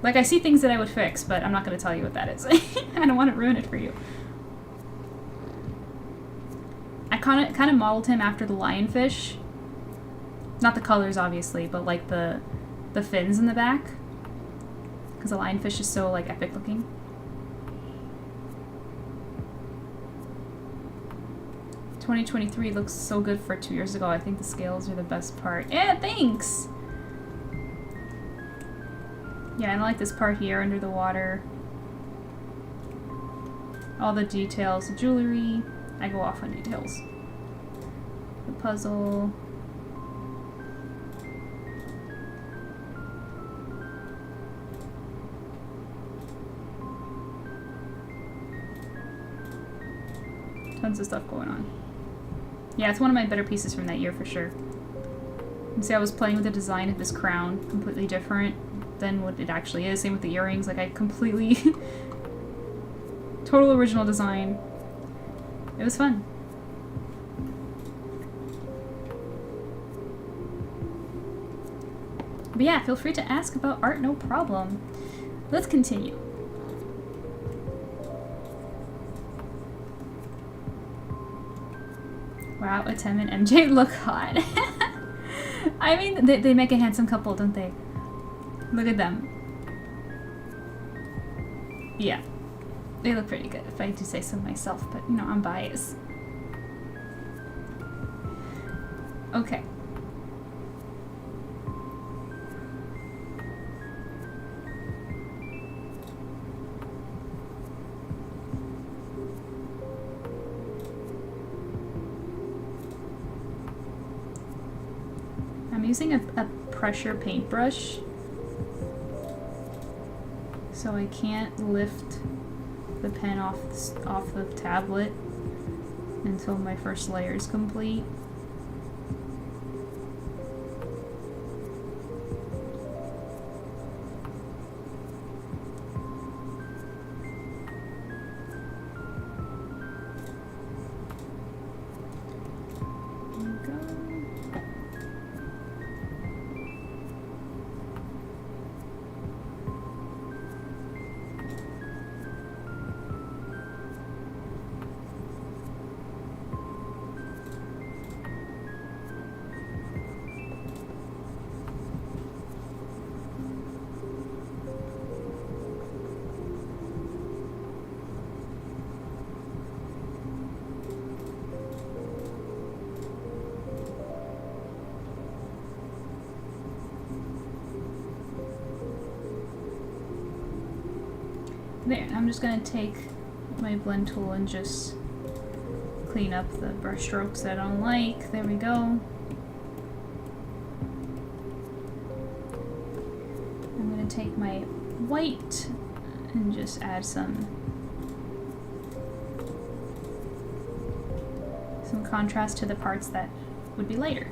Like, I see things that I would fix, but I'm not going to tell you what that is. I don't want to ruin it for you. I kind of modeled him after the lionfish. Not the colors, obviously, but like the fins in the back. Because the lionfish is so, like, epic looking. $2023 looks so good for 2 years ago. I think the scales are the best part. Yeah, thanks! Yeah, and I like this part here under the water. All the details, the jewelry. I go off on details. The puzzle. Tons of stuff going on. Yeah, it's one of my better pieces from that year for sure. And see, I was playing with the design of this crown, completely different than what it actually is. Same with the earrings, like I completely total original design. It was fun. But yeah, feel free to ask about art, no problem. Let's continue. Wow, Atem and MJ look hot. I mean, they make a handsome couple, don't they? Look at them. Yeah. They look pretty good, if I do say so myself, but, you know, I'm biased. Okay. I'm using a pressure paintbrush, so I can't lift the pen off the tablet until my first layer is complete. There, I'm just gonna take my blend tool and just clean up the brush strokes that I don't like. There we go. I'm gonna take my white and just add some contrast to the parts that would be lighter.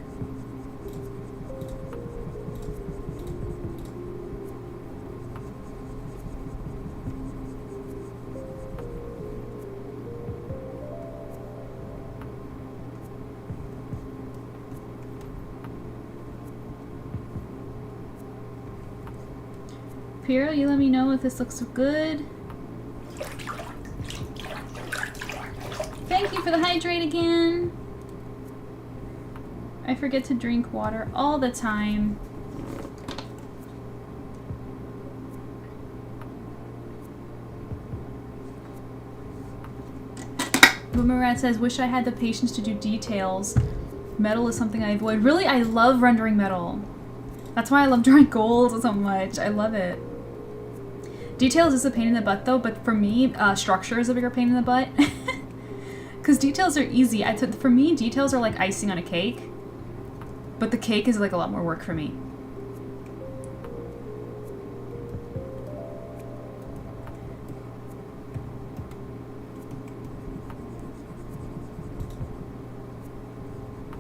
Piero, you let me know if this looks good. Thank you for the hydrate again. I forget to drink water all the time. Boomerrat says, wish I had the patience to do details. Metal is something I avoid. Really, I love rendering metal. That's why I love drawing gold so much. I love it. Details is a pain in the butt though, but for me, structure is a bigger pain in the butt. Because details are easy. For me, details are like icing on a cake. But the cake is like a lot more work for me.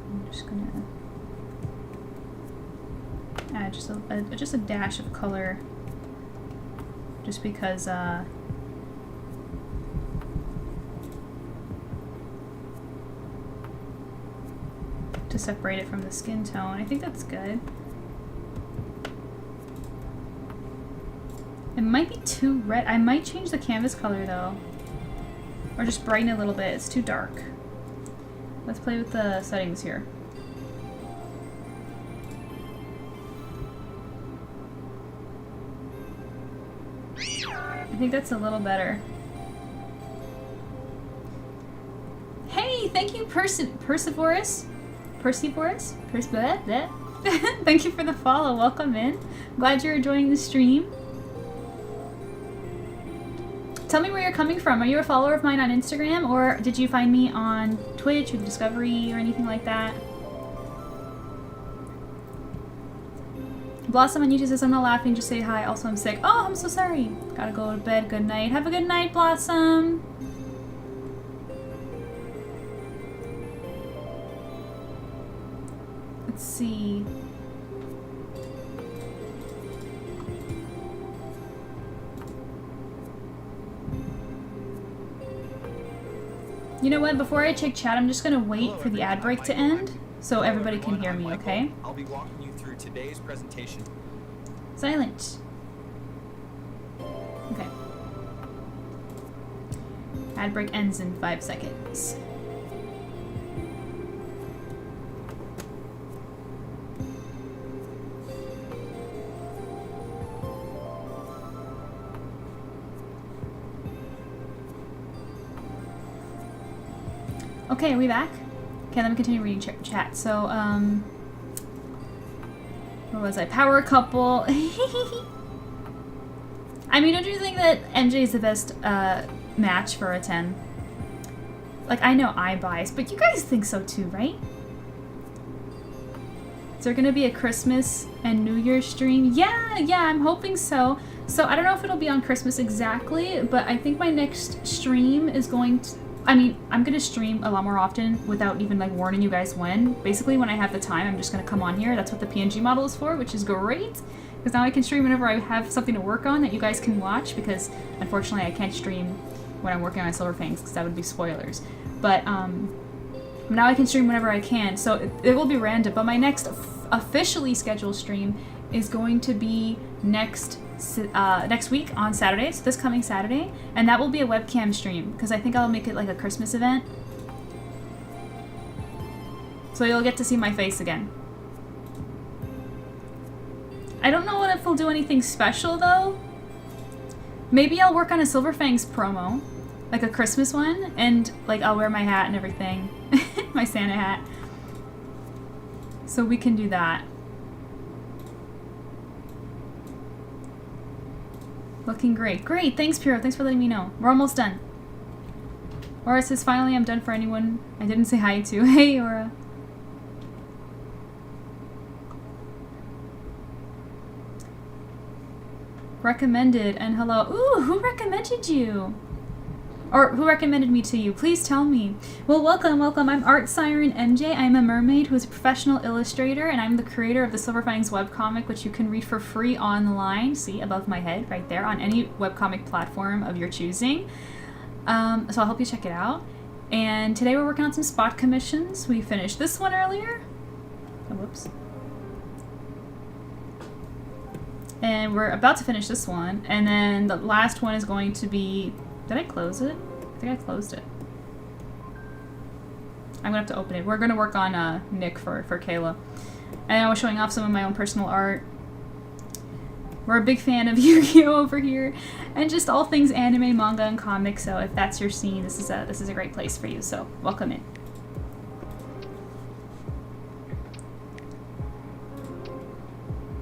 I'm just gonna add just a dash of color. Just because to separate it from the skin tone. I think that's good. It might be too red. I might change the canvas color though. Or just brighten it a little bit. It's too dark. Let's play with the settings here. I think that's a little better. Hey, thank you, Perseverus. Thank you for the follow. Welcome in. Glad you're enjoying the stream. Tell me where you're coming from. Are you a follower of mine on Instagram, or did you find me on Twitch or Discovery or anything like that? Blossom on YouTube says, I'm not laughing, just say hi. Also, I'm sick. Oh, I'm so sorry. Gotta go to bed. Good night. Have a good night, Blossom. Let's see. You know what? Before I check chat, I'm just gonna wait for the ad break to end so everybody can hear me, okay?
I'll be walking you through today's presentation.
Silent. Okay. Ad break ends in 5 seconds. Okay, are we back? Okay, let me continue reading chat. So, where was I? Power couple. I mean, don't you think that MJ is the best match for a 10? Like, I know I'm biased, but you guys think so too, right? Is there gonna be a Christmas and New Year's stream? Yeah, I'm hoping so. So, I don't know if it'll be on Christmas exactly, but I think my next stream is going to... I mean, I'm gonna stream a lot more often without even like warning you guys when. Basically, when I have the time, I'm just gonna come on here. That's what the PNG model is for, which is great. Because now I can stream whenever I have something to work on that you guys can watch, because unfortunately I can't stream when I'm working on Silver FANGS, because that would be spoilers. But now I can stream whenever I can, so it will be random. But my next officially scheduled stream is going to be next week on Saturday, so this coming Saturday, and that will be a webcam stream because I think I'll make it like a Christmas event. So you'll get to see my face again. I don't know if we'll do anything special though. Maybe I'll work on a Silver FANGS promo, like a Christmas one, and like I'll wear my hat and everything, my Santa hat. So we can do that. Looking great. Great, thanks Piro, thanks for letting me know. We're almost done. Aura says, finally I'm done for anyone I didn't say hi to. Hey Aura. Recommended and hello. Ooh, who recommended you? Or who recommended me to you? Please tell me. Well, welcome, welcome. I'm ArtSirenMJ. I'm a mermaid who is a professional illustrator, and I'm the creator of the Silver FANGS webcomic, which you can read for free online. See, above my head, right there, on any webcomic platform of your choosing. So I'll help you check it out. And today we're working on some spot commissions. We finished this one earlier. Oh, whoops. And we're about to finish this one. And then the last one is going to be... Did I close it? I think I closed it. I'm gonna have to open it. We're gonna work on Nick for Kayla. And I was showing off some of my own personal art. We're a big fan of Yu-Gi-Oh! Over here. And just all things anime, manga, and comics. So if that's your scene, this is a great place for you. So welcome in.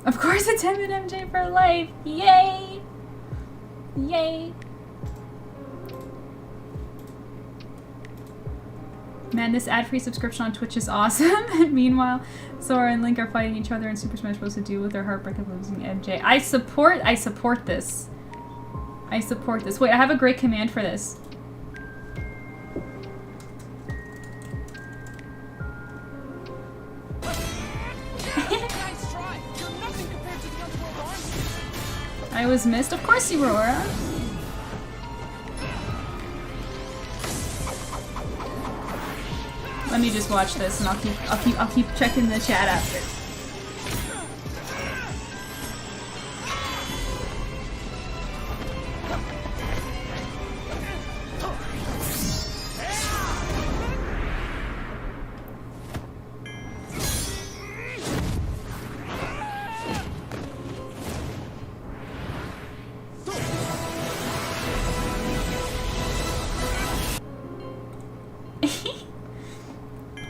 Of course it's him and MJ for life! Yay! Yay! Man, this ad-free subscription on Twitch is awesome. Meanwhile, Sora and Link are fighting each other in Super Smash Bros. To do with their heartbreak of losing MJ. I support this. I support this. Wait, I have a great command for this. I was missed. Of course you were, Aura. Let me just watch this, and I'll keep checking the chat after.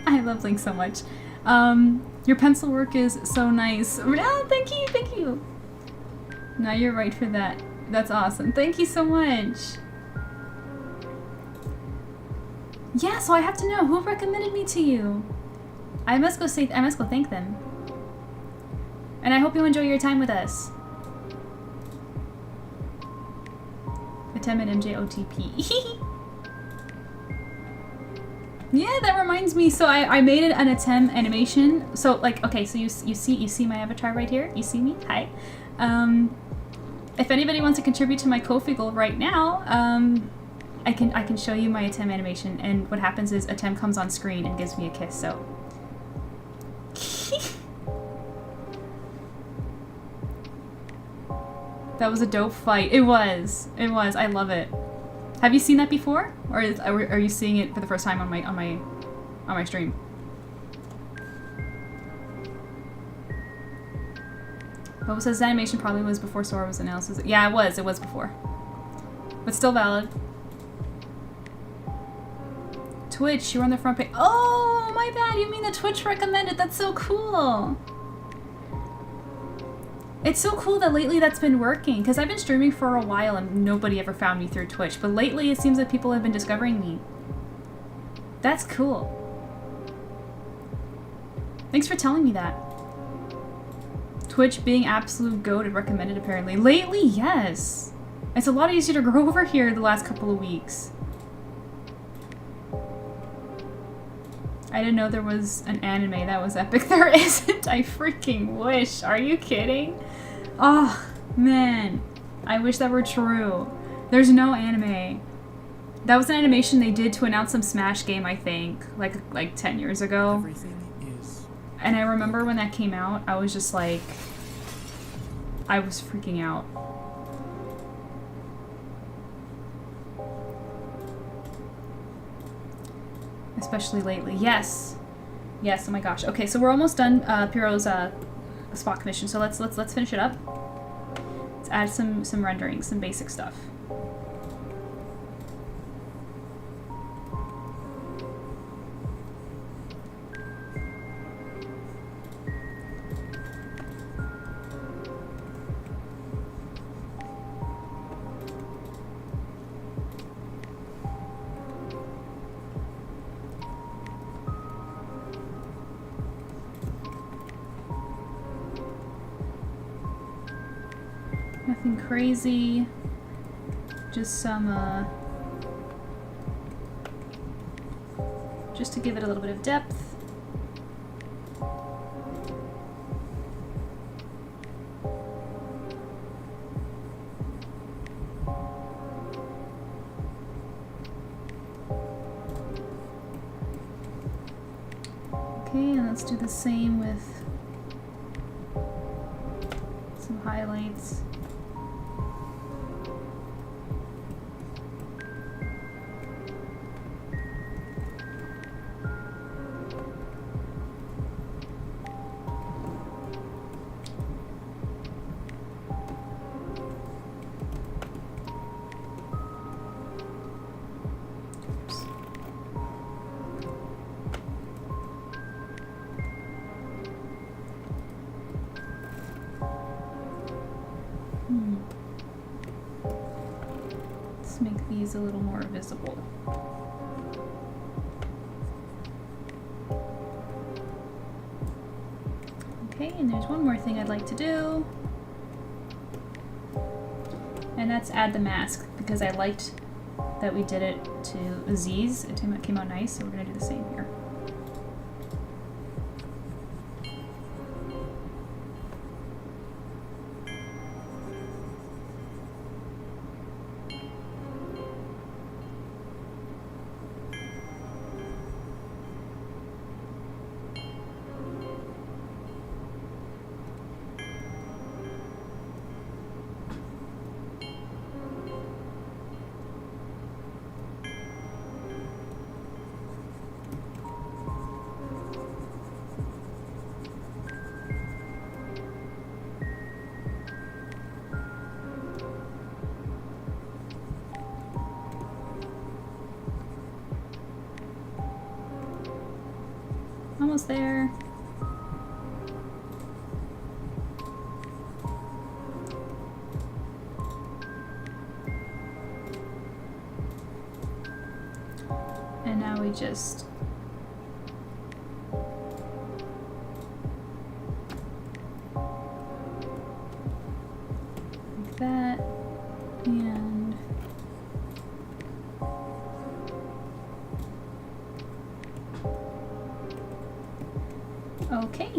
I love Link so much. Your pencil work is so nice. Oh, thank you, thank you. Now you're right for that. That's awesome. Thank you so much. Yeah, so I have to know who recommended me to you. I must go thank them. And I hope you enjoy your time with us. Atem and MJ OTP. Yeah, that reminds me. So I made an Atem animation. So like, okay, so you see my avatar right here. You see me? Hi. If anybody wants to contribute to my Ko-fi goal right now, I can show you my Atem animation. And what happens is Atem comes on screen and gives me a kiss. So. That was a dope fight. It was. It was. I love it. Have you seen that before, or are you seeing it for the first time on my stream? What says animation probably was before Sora was announced. Yeah, it was before, but still valid. Twitch, you were on the front page. Oh, my bad. You mean the Twitch recommended? That's so cool. It's so cool that lately that's been working, because I've been streaming for a while and nobody ever found me through Twitch, but lately it seems like people have been discovering me. That's cool. Thanks for telling me that. Twitch being absolute goat and recommended apparently. Lately, yes. It's a lot easier to grow over here the last couple of weeks. I didn't know there was an anime that was epic. There isn't. I freaking wish. Are you kidding? Oh, man. I wish that were true. There's no anime. That was an animation they did to announce some Smash game, I think. Like 10 years ago.
Everything is...
And I remember when that came out, I was just like... I was freaking out. Especially lately. Yes. Yes, oh my gosh. Okay, so we're almost done Piro's spot commission. So let's finish it up. Let's add some rendering, some basic stuff. Nothing crazy. Just some, just to give it a little bit of depth. Okay, and let's do the same with some highlights. Let's make these a little more visible. Okay, and there's one more thing I'd like to do. And that's add the mask, because I liked that we did it to Aziz. It came out nice, so we're gonna do the same here. Almost there. And now we just like that, and okay.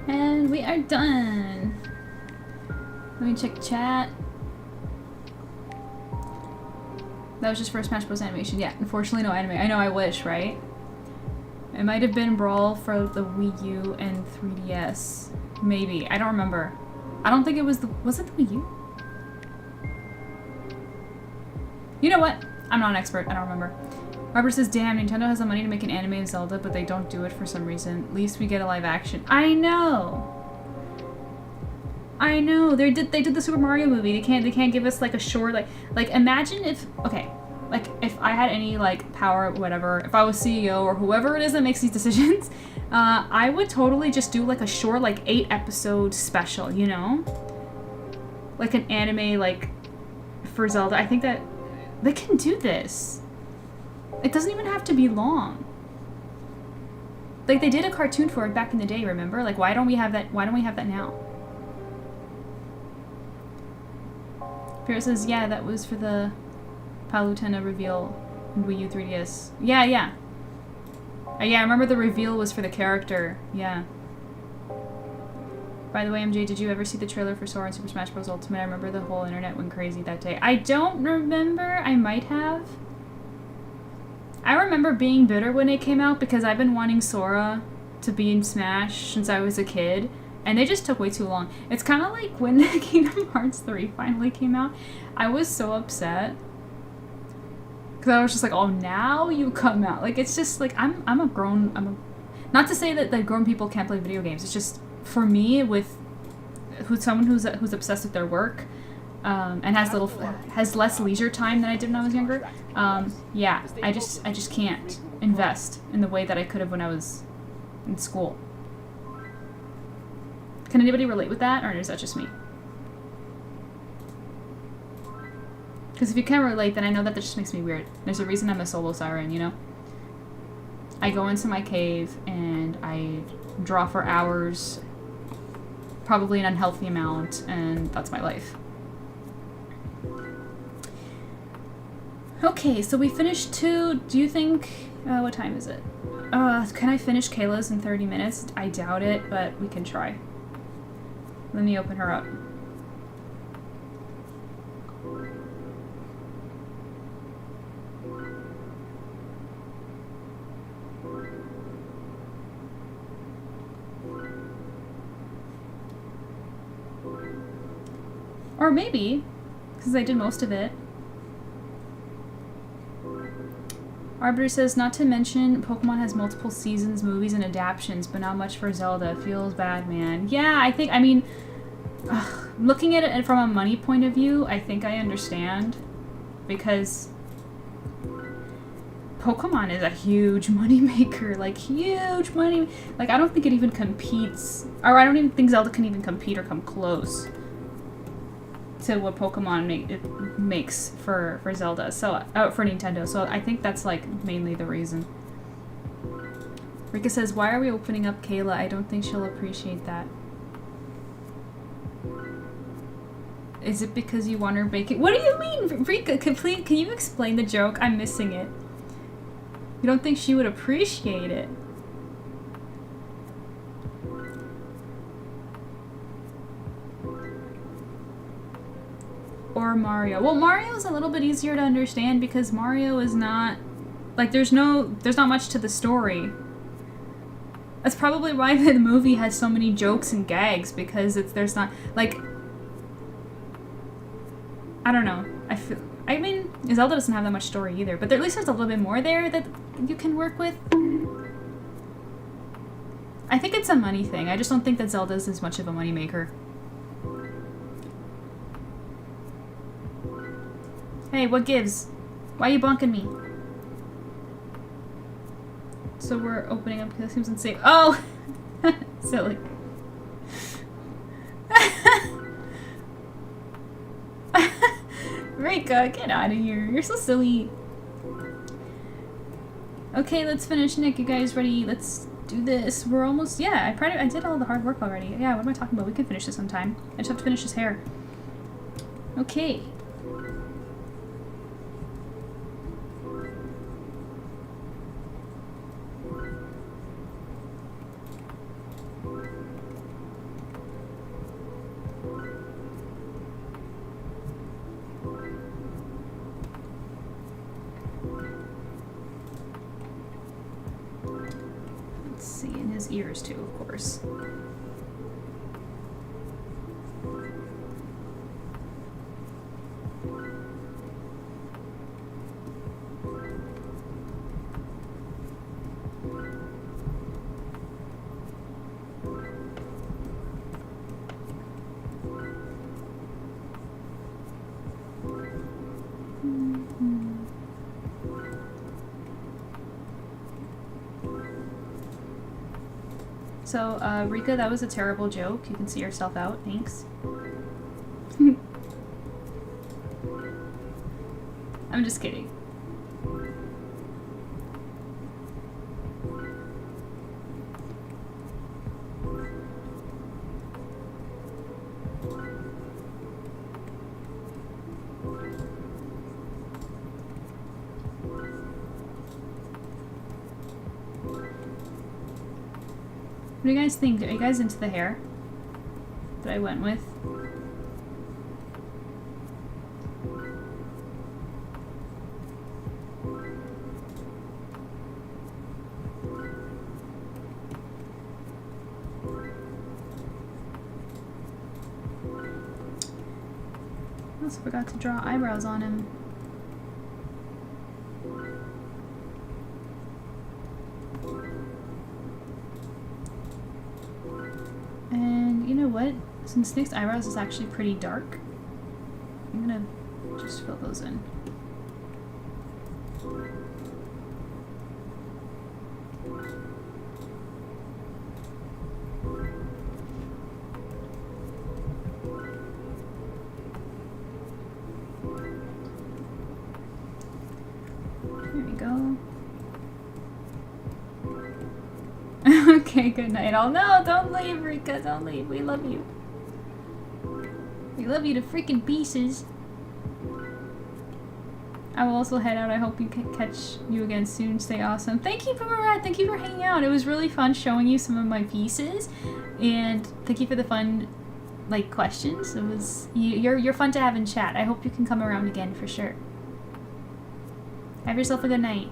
And we are done. Let me check chat. That was just for Smash Bros. Animation. Yeah, unfortunately no anime. I know, I wish, right? It might have been Brawl for the Wii U and 3DS. Maybe. I don't remember. I don't think it was the... Was it the Wii U? You know what? I'm not an expert. I don't remember. Robert says, damn, Nintendo has the money to make an anime of Zelda, but they don't do it for some reason. At least we get a live action. I know! I know! They did the Super Mario movie. They can't give us like a short, like imagine if... Okay. Like, if I had any, like, power, whatever, if I was CEO or whoever it is that makes these decisions, I would totally just do, like, a short, like, 8-episode special, you know? Like an anime, like, for Zelda. I think that they can do this. It doesn't even have to be long. Like, they did a cartoon for it back in the day, remember? Like, why don't we have that? Why don't we have that now? Pierre says, yeah, that was for the Palutena reveal in Wii U 3DS. Yeah, yeah. Yeah, I remember the reveal was for the character. Yeah. By the way, MJ, did you ever see the trailer for Sora and Super Smash Bros. Ultimate? I remember the whole internet went crazy that day. I don't remember. I might have. I remember being bitter when it came out because I've been wanting Sora to be in Smash since I was a kid, and they just took way too long. It's kind of like when Kingdom Hearts 3 finally came out. I was so upset because I was just like, oh, now you come out. Like, it's just like, I'm a grown, not to say that grown people can't play video games. It's just, for me, with someone who's obsessed with their work, and has less leisure time than I did when I was younger. Yeah, I just can't invest in the way that I could have when I was in school. Can anybody relate with that, or is that just me? Because if you can't relate, then I know that just makes me weird. There's a reason I'm a solo siren, you know? I go into my cave and I draw for hours, probably an unhealthy amount, and that's my life. Okay, so we finished 2. Do you think... what time is it? Can I finish Kayla's in 30 minutes? I doubt it, but we can try. Let me open her up. Or maybe, because I did most of it. Arbiter says, not to mention, Pokemon has multiple seasons, movies, and adaptations, but not much for Zelda. Feels bad, man. Yeah, I mean, looking at it from a money point of view, I think I understand. Because Pokemon is a huge money maker. Like, huge money. Like, I don't think it even competes. Or I don't even think Zelda can even compete or come close to what Pokemon makes for Zelda, so for Nintendo. So I think that's like mainly the reason. Rika says, "Why are we opening up Kayla? I don't think she'll appreciate that." Is it because you want her bacon? What do you mean, Rika? Can you explain the joke? I'm missing it. You don't think she would appreciate it? Or Mario. Well, Mario is a little bit easier to understand because Mario is not like there's not much to the story. That's probably why the movie has so many jokes and gags, because there's not like, I don't know. I mean, Zelda doesn't have that much story either, but at least there's a little bit more there that you can work with. I think it's a money thing. I just don't think that Zelda's as much of a money maker. Hey, what gives? Why are you bonking me? So we're opening up, that seems insane. Oh! Silly. Rika, get out of here. You're so silly. Okay, let's finish. Nick, you guys ready? Let's do this. We're almost, yeah, I did all the hard work already. Yeah, what am I talking about? We can finish this on time. I just have to finish his hair. Okay. Let's see, in his ears too, of course. So, Rika, that was a terrible joke. You can see yourself out. Thanks. I'm just kidding. What do you guys think? Are you guys into the hair that I went with? I also forgot to draw eyebrows on him. And you know what? Since Nick's eyebrows is actually pretty dark, I'm gonna just fill those in. Okay, good night. Oh no, don't leave, Rika. Don't leave. We love you. We love you to freaking pieces. I will also head out. I hope you can catch you again soon. Stay awesome. Thank you, Boomerang. Thank you for hanging out. It was really fun showing you some of my pieces, and thank you for the fun, like, questions. It was you're fun to have in chat. I hope you can come around again for sure. Have yourself a good night.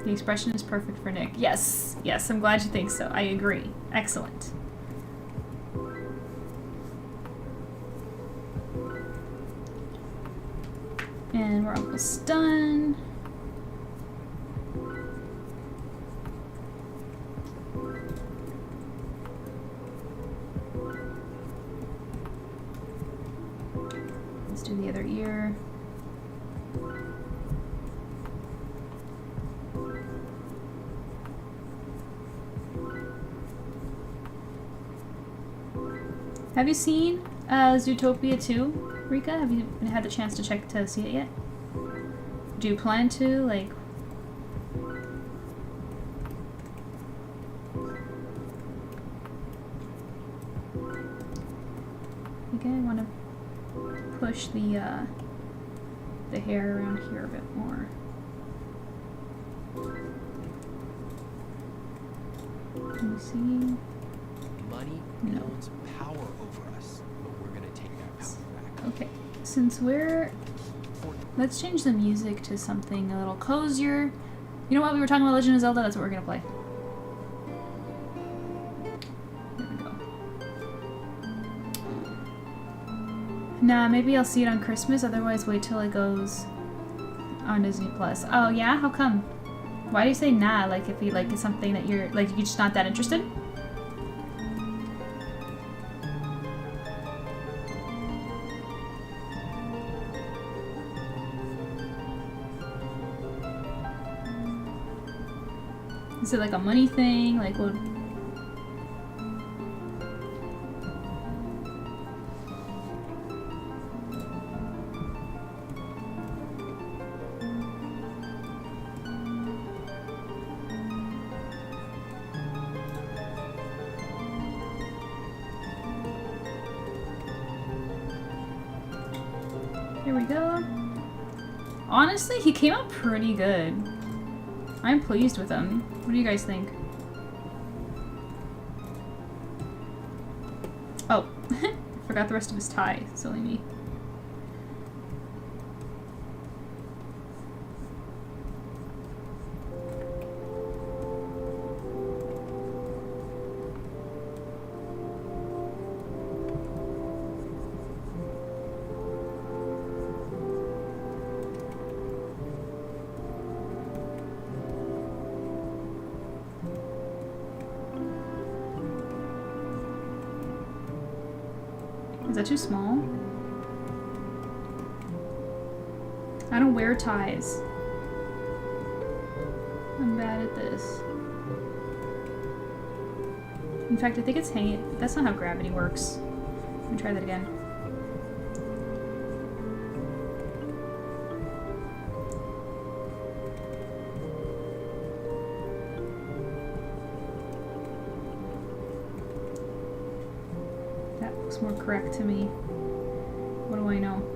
The expression is perfect for Nick. Yes, yes. I'm glad you think so. I agree. Excellent. And we're almost done. Let's do the other ear. Have you seen Zootopia 2, Rika? Have you had the chance to check to see it yet? Do you plan to, like... Okay, I want to push the hair around here a bit more. Can you see?
Money holds power over us, but we're gonna take that power back.
Okay, since we're... Let's change the music to something a little cozier. You know what? We were talking about Legend of Zelda. That's what we're gonna play. There we go. Nah, maybe I'll see it on Christmas. Otherwise, wait till it goes on Disney Plus. Oh yeah? How come? Why do you say nah? Like if you like it's something that you're like you're just not that interested? Is it like a money thing? Like what? Here we go. Honestly, he came out pretty good. I'm pleased with him. What do you guys think? Oh, forgot the rest of his tie. Silly me. Is that too small? I don't wear ties. I'm bad at this. In fact, I think it's hanging. That's not how gravity works. Let me try that again. More correct to me. What do I know?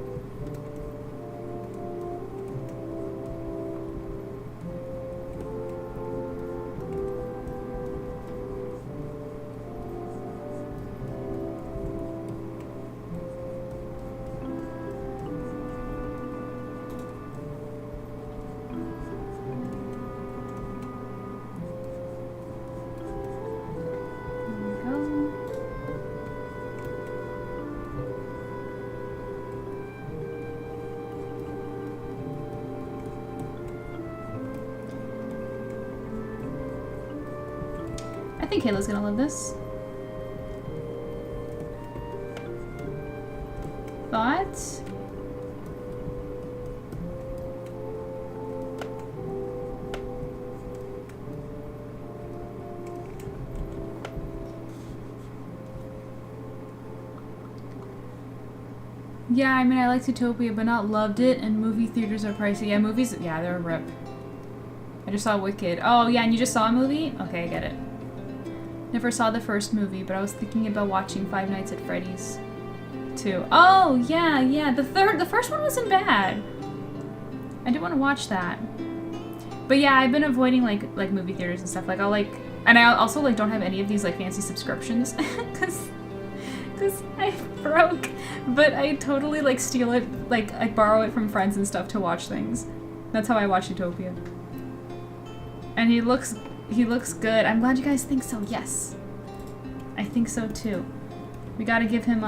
I think Kayla's gonna love this. Thoughts? Yeah, I mean, I liked Zootopia, but not loved it, and movie theaters are pricey. Yeah, movies, yeah, they're a rip. I just saw Wicked. Oh yeah, and you just saw a movie? Okay, I get it. Never saw the first movie, but I was thinking about watching Five Nights at Freddy's too. Oh yeah, yeah. The first one wasn't bad. I did want to watch that. But yeah, I've been avoiding like movie theaters and stuff. Like I'll like, and I also like don't have any of these like fancy subscriptions because I broke. But I totally like steal it, like I borrow it from friends and stuff to watch things. That's how I watch Utopia. And he looks good. I'm glad you guys think so. Yes, I think so too. We gotta give him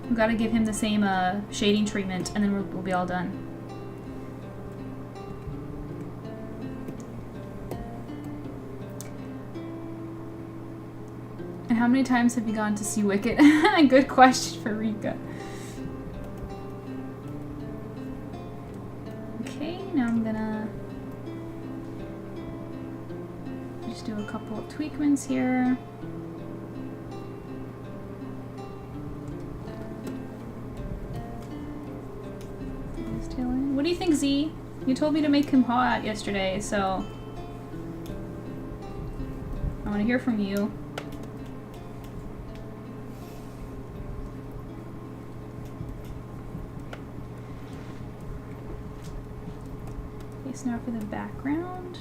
we gotta give him the same shading treatment, and then we'll be all done. And how many times have you gone to see Wicked? Good question for Rika. Okay, now I'm gonna just do a couple of tweakments here. What do you think, Z? You told me to make him hot yesterday, so I want to hear from you. Okay, so now for the background.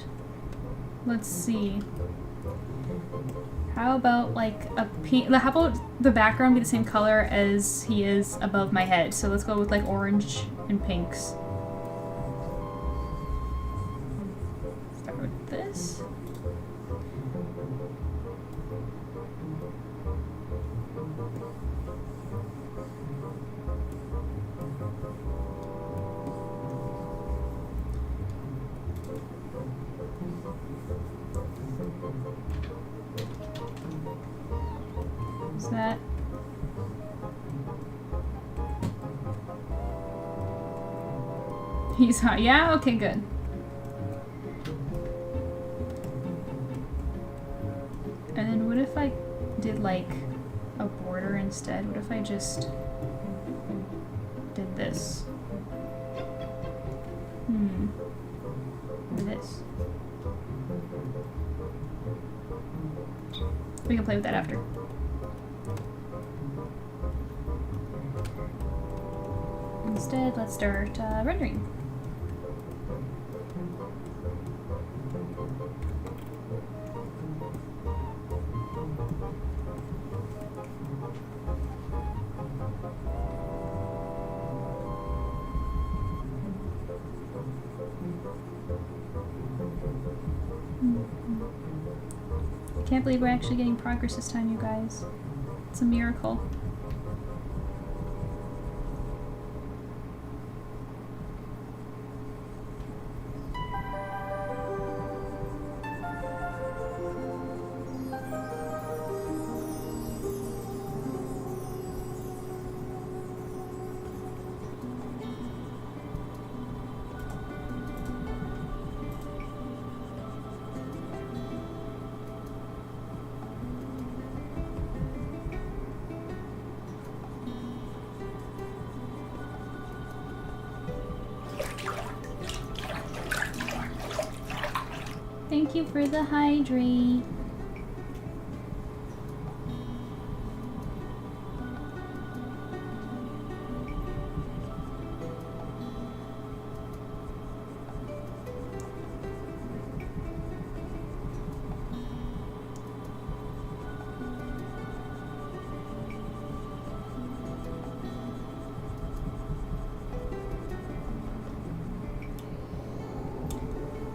Let's see. How about like a pink? How about the background be the same color as he is above my head? So let's go with like orange and pinks. Start with this. Is that? He's hot. Yeah? Okay, good. And then what if I did like a border instead? What if I just did this? Or this? We can play with that after. Instead, let's start rendering. I can't believe we're actually getting progress this time, you guys. It's a miracle. Thank you for the hydrate.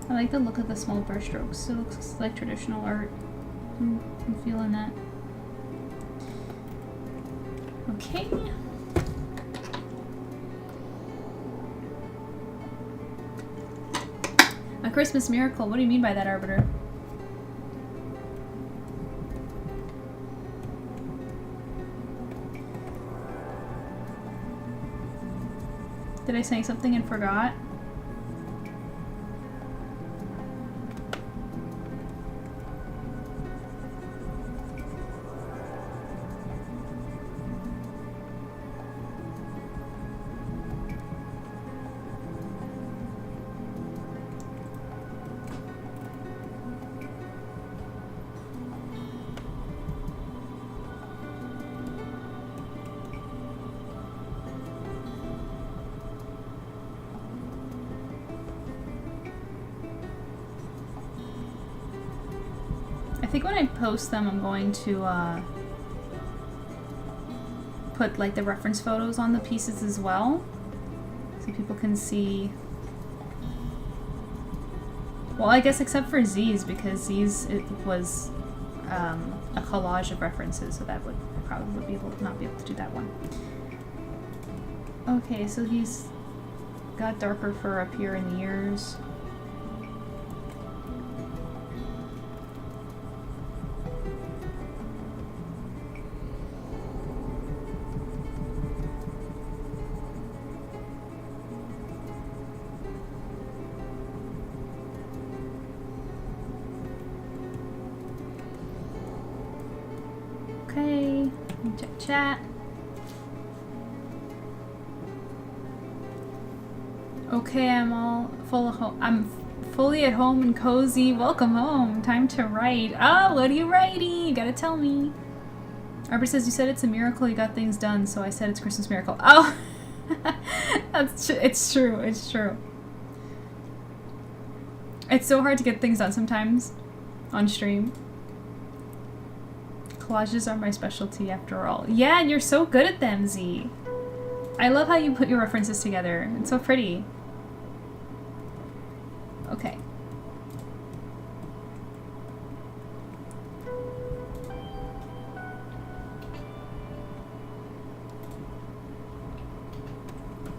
I like the look of the small brush strokes. It looks like traditional art. I'm feeling that. Okay. A Christmas miracle. What do you mean by that, Arbiter? Did I say something and forgot? think when I post them, I'm going to put like the reference photos on the pieces as well, so people can see. Well, I guess except for Z's, because Z's it was a collage of references, so that would probably be able not be able to do that one. Okay, so he's got darker fur up here in the ears. Okay, let me check chat. Okay, I'm fully at home and cozy. Welcome home. Time to write. Oh, what are you writing? You gotta tell me. Arbor says you said it's a miracle you got things done, so I said it's Christmas miracle. Oh, it's true. It's true. It's so hard to get things done sometimes on stream. Collages are my specialty after all. Yeah, and you're so good at them, Z. I love how you put your references together. It's so pretty. Okay.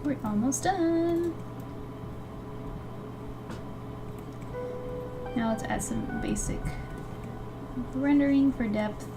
We're almost done. Now let's add some basic rendering for depth.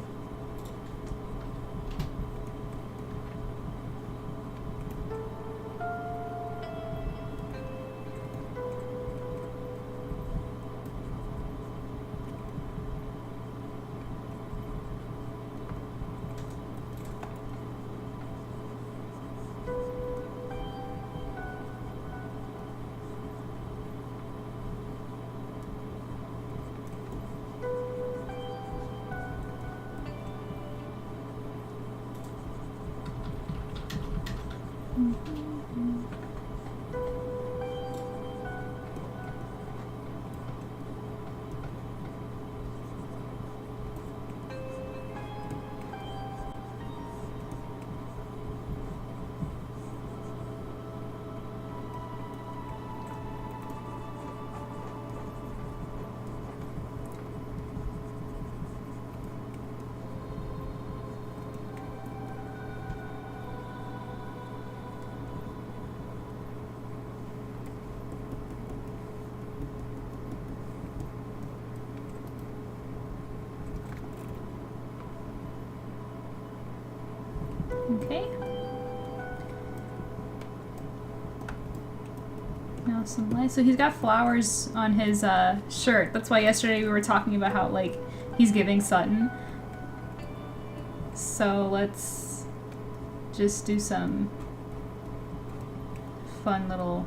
Okay. Now some lights. So he's got flowers on his shirt. That's why yesterday we were talking about how like he's giving Sutton. So let's just do some fun little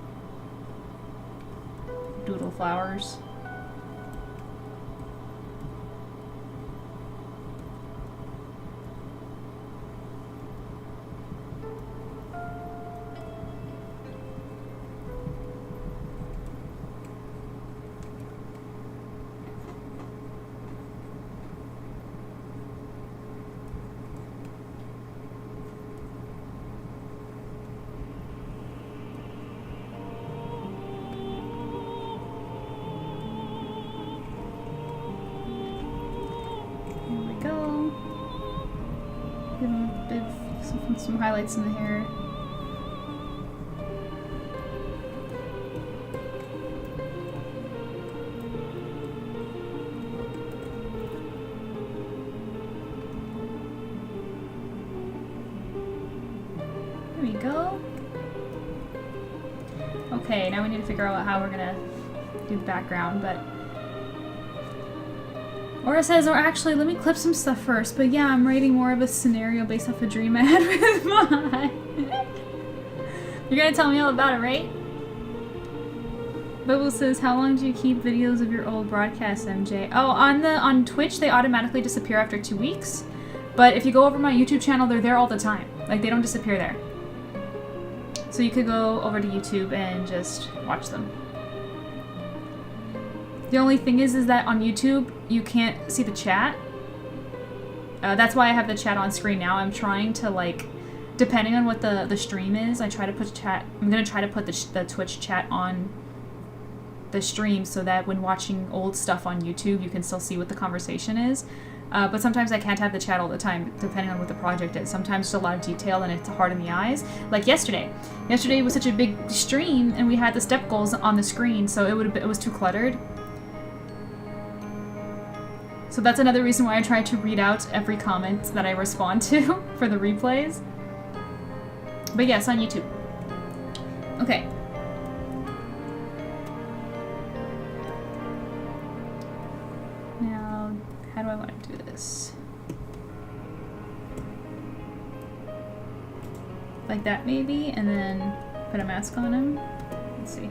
doodle flowers. Some highlights in the hair. There we go. Okay, now we need to figure out how we're gonna do the background, but Aura says, or actually, let me clip some stuff first. But yeah, I'm writing more of a scenario based off a dream I had with mine. You're gonna tell me all about it, right? Bubble says, how long do you keep videos of your old broadcasts, MJ? Oh, on Twitch, they automatically disappear after 2 weeks. But if you go over my YouTube channel, they're there all the time. Like, they don't disappear there. So you could go over to YouTube and just watch them. The only thing is that on YouTube, you can't see the chat. That's why I have the chat on screen now. I'm trying to, like, depending on what the stream is, I try to put chat. I'm gonna try to put the Twitch chat on the stream so that when watching old stuff on YouTube, you can still see what the conversation is. But sometimes I can't have the chat all the time, depending on what the project is. Sometimes it's a lot of detail and it's hard in the eyes. Like yesterday. Yesterday was such a big stream, and we had the step goals on the screen, so it was too cluttered. So that's another reason why I try to read out every comment that I respond to for the replays. But yes, on YouTube. Okay. Now, how do I want to do this? Like that maybe, and then put a mask on him. Let's see.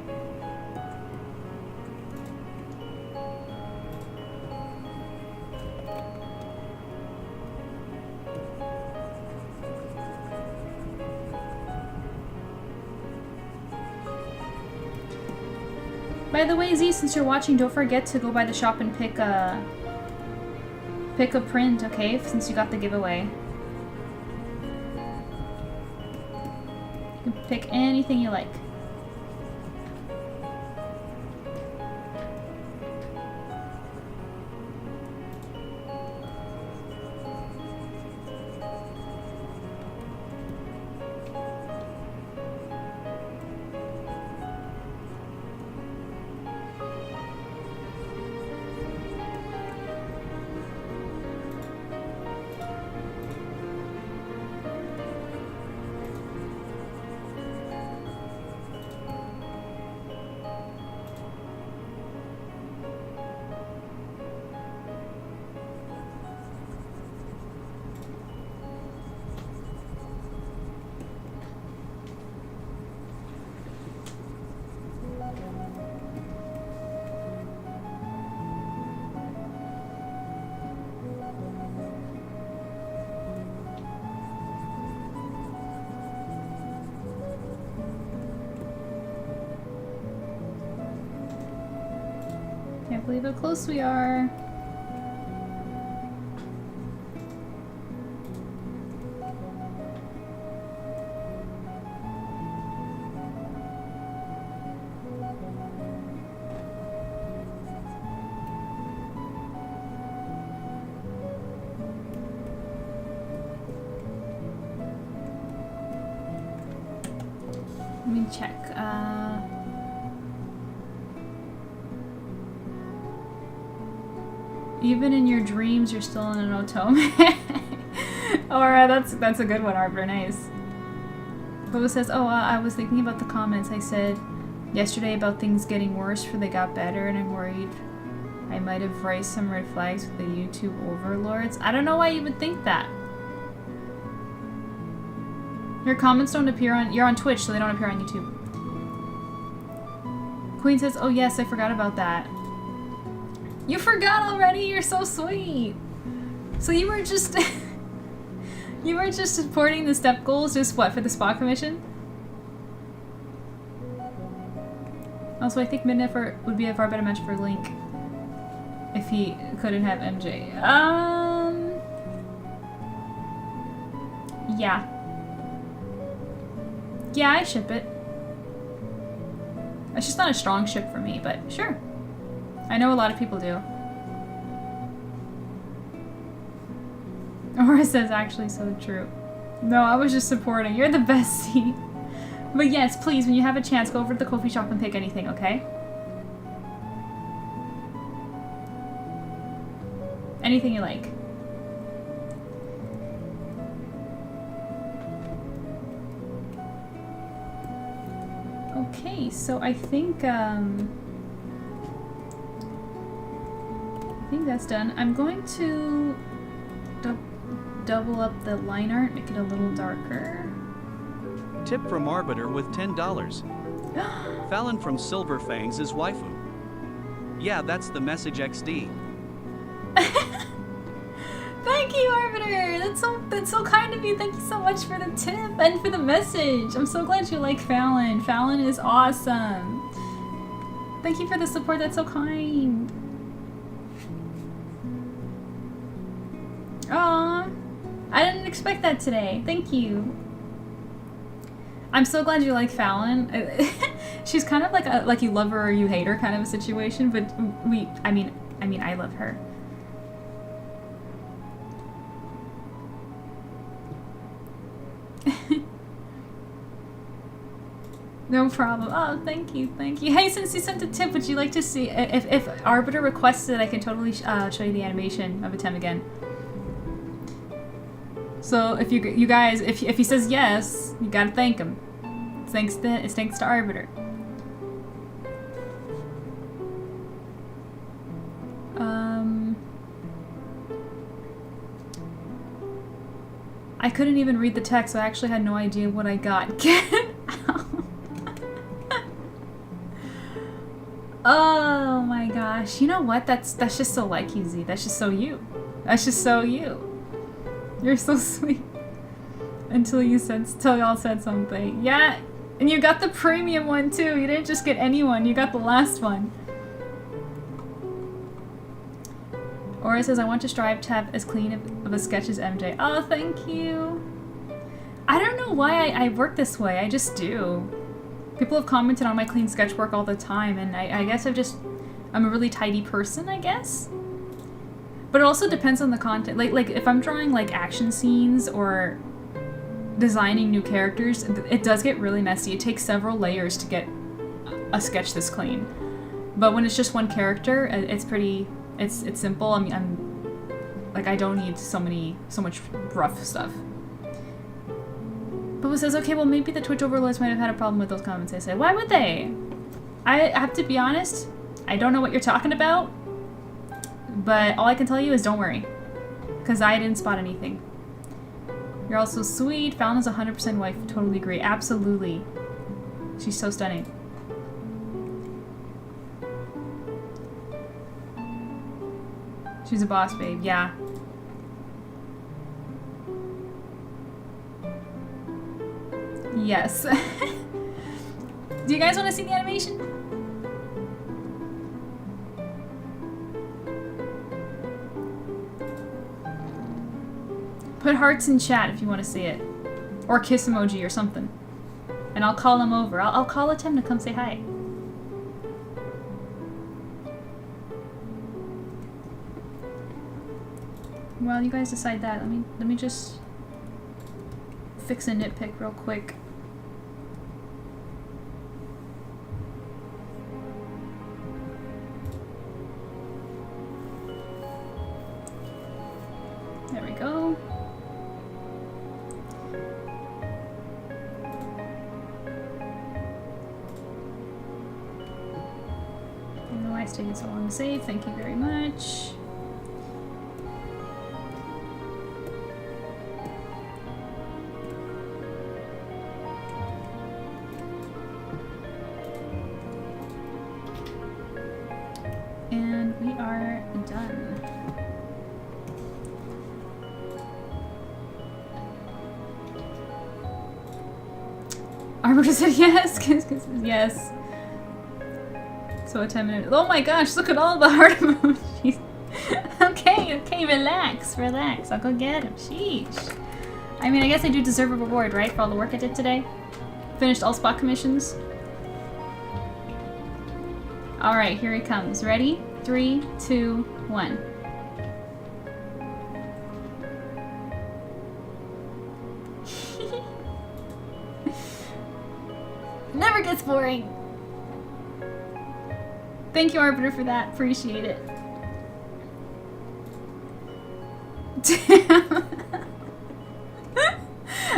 By the way, Z, since you're watching, don't forget to go by the shop and pick a print, okay? Since you got the giveaway. You can pick anything you like. Can't believe how close we are. Let me check. Even in your dreams, you're still in an otome. Alright, that's a good one, Arbiter. Nice. Boba says, oh, I was thinking about the comments I said yesterday about things getting worse before they got better, and I'm worried I might have raised some red flags with the YouTube overlords. I don't know why you would think that. Your comments don't appear on... You're on Twitch, so they don't appear on YouTube. Queen says, oh yes, I forgot about that. You forgot already? You're so sweet. So you were just... you were just supporting the step goals, just what, for the spa commission? Also, I think Midnight would be a far better match for Link if he couldn't have MJ. Yeah. Yeah, I ship it. It's just not a strong ship for me, but sure. I know a lot of people do. Aura says, actually so true. No, I was just supporting. You're the best, C. But yes, please, when you have a chance, go over to the coffee shop and pick anything, okay? Anything you like. Okay, so I think that's done. I'm going to double up the line art, make it a little darker.
Tip from Arbiter with $10. Fallon from Silver Fangs is waifu. Yeah, that's the message XD.
Thank you, Arbiter! That's so kind of you. Thank you so much for the tip and for the message. I'm so glad you like Fallon. Fallon is awesome. Thank you for the support. That's so kind. I didn't expect that today. Thank you. I'm so glad you like Fallon. She's kind of like you love her or you hate her kind of a situation, but I mean I love her. No problem. Oh, thank you, thank you. Hey, since you sent a tip, would you like to see if Arbiter requests it? I can totally show you the animation of Atem again. So if you guys, if he says yes, you gotta thank him. It's thanks to Arbiter. I couldn't even read the text, so I actually had no idea what I got. Get out. Oh my gosh. You know what? That's just so like you, Z. That's just so you. That's just so you. You're so sweet. Until y'all said something. Yeah, and you got the premium one too. You didn't just get any one. You got the last one. Aura says, I want to strive to have as clean of a sketch as MJ. Oh, thank you. I don't know why I work this way. I just do. People have commented on my clean sketch work all the time, and I guess I'm a really tidy person, I guess. But it also depends on the content. Like if I'm drawing like action scenes or designing new characters, it does get really messy. It takes several layers to get a sketch this clean. But when it's just one character, it's simple. I mean, I don't need so much rough stuff. Bubba says, okay, well maybe the Twitch overlords might have had a problem with those comments I said. Why would they? I have to be honest, I don't know what you're talking about, but all I can tell you is don't worry, because I didn't spot anything. You're also sweet. Fallon is 100% wife. Totally agree. Absolutely. She's so stunning. She's a boss, babe. Yeah. Yes. Do you guys want to see the animation? Put hearts in chat if you want to see it. Or kiss emoji or something. And I'll call him over. I'll call Atem to come say hi. While you guys decide that, let me just fix a nitpick real quick. There we go. I don't know why it's taking so long to save. Thank you very much. And we are done. Arbiter said yes, yes. So a 10-minute. Oh my gosh, look at all the heart emojis. Okay, relax. I'll go get him. Sheesh. I mean, I guess I do deserve a reward, right, for all the work I did today? Finished all spot commissions. Alright, here he comes. Ready? 3, 2, 1. Never gets boring. Thank you, Arbiter, for that. Appreciate it. Damn.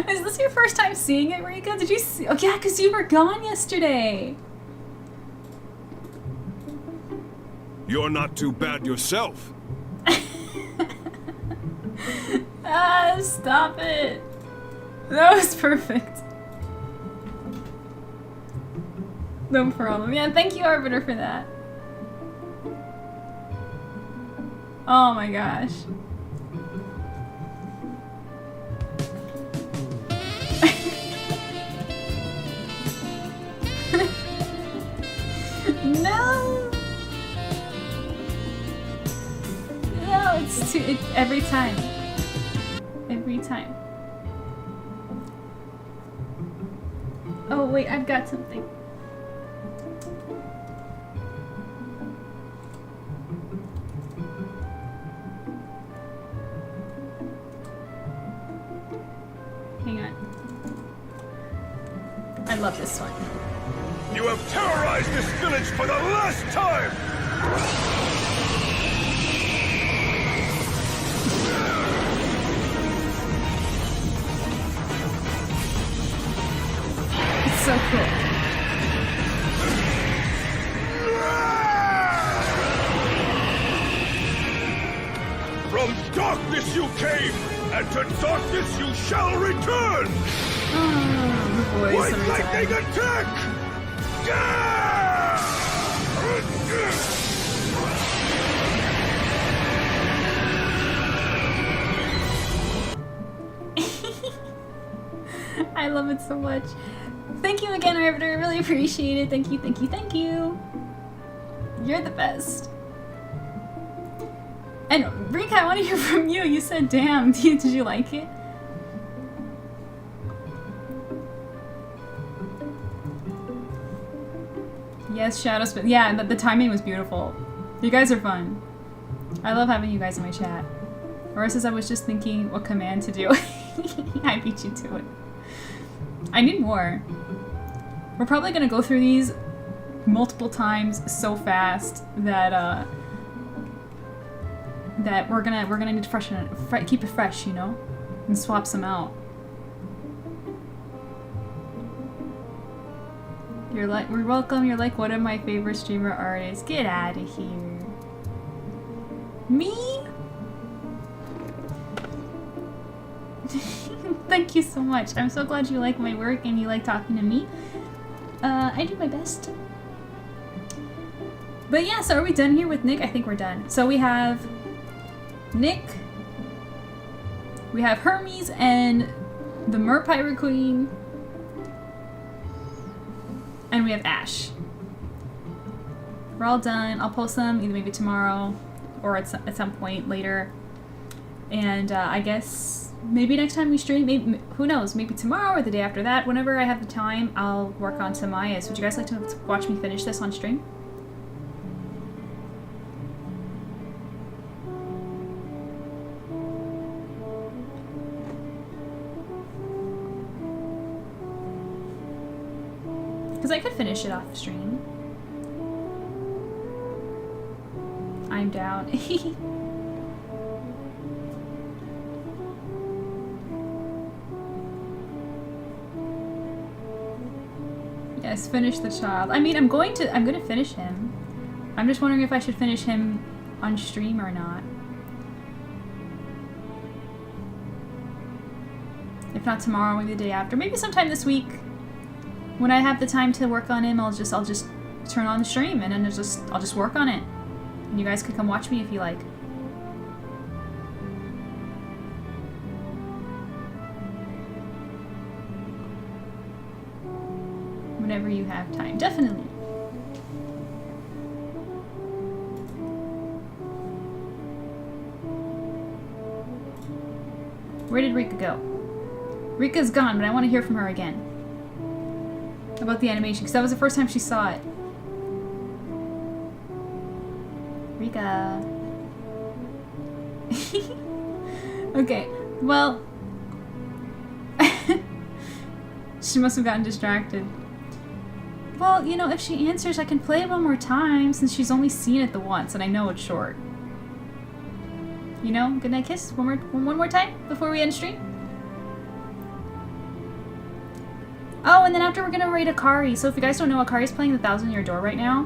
Is this your first time seeing it, Rika? Did you see? Oh yeah, because you were gone yesterday.
You're not too bad yourself.
Ah, stop it. That was perfect. No problem. Yeah, thank you, Arbiter, for that. Oh my gosh. No! No, it's too... every time. every time. Oh wait, I've got something. Hang on. I love this one.
You have terrorized this village for the last time!
It's so cool.
From darkness you came, and to darkness you shall return!
Boys,
White lightning attack!
I love it so much. Thank you again, Arbiter. I really appreciate it. Thank you, thank you, thank you. You're the best. And Rika, I want to hear from you. You said, damn, did you like it? Yes, Shadows, but yeah, the timing was beautiful. You guys are fun. I love having you guys in my chat. Aura says I was just thinking what command to do. I beat you to it. I need more. We're probably gonna go through these multiple times so fast that that we're gonna need to freshen it, keep it fresh, you know, and swap some out. You're welcome. You're like one of my favorite streamer artists. Get out of here. Me? Thank you so much. I'm so glad you like my work and you like talking to me. I do my best. But yeah, so are we done here with Nick? I think we're done. So we have Nick, we have Hermes and the Mer Pirate Queen, and we have Ash. We're all done. I'll post them either maybe tomorrow or at some point later. And I guess maybe next time we stream, maybe, who knows, maybe tomorrow or the day after that. Whenever I have the time, I'll work on Tamaya's. Would you guys like to watch me finish this on stream? Because I could finish it off stream. I'm down. Yes, finish the child. I mean, I'm gonna finish him. I'm just wondering if I should finish him on stream or not. If not tomorrow, maybe the day after. Maybe sometime this week. When I have the time to work on him, I'll just turn on the stream and then I'll just work on it. And you guys can come watch me if you like. Whenever you have time. Definitely. Where did Rika go? Rika's gone, but I want to hear from her again. About the animation, because that was the first time she saw it. Rika. Okay, well... she must have gotten distracted. Well, you know, if she answers, I can play it one more time, since she's only seen it the once, and I know it's short. You know, goodnight kiss? One more time before we end stream? Oh, and then after we're gonna raid Akari. So if you guys don't know, Akari's playing the 1,000 Year Door right now.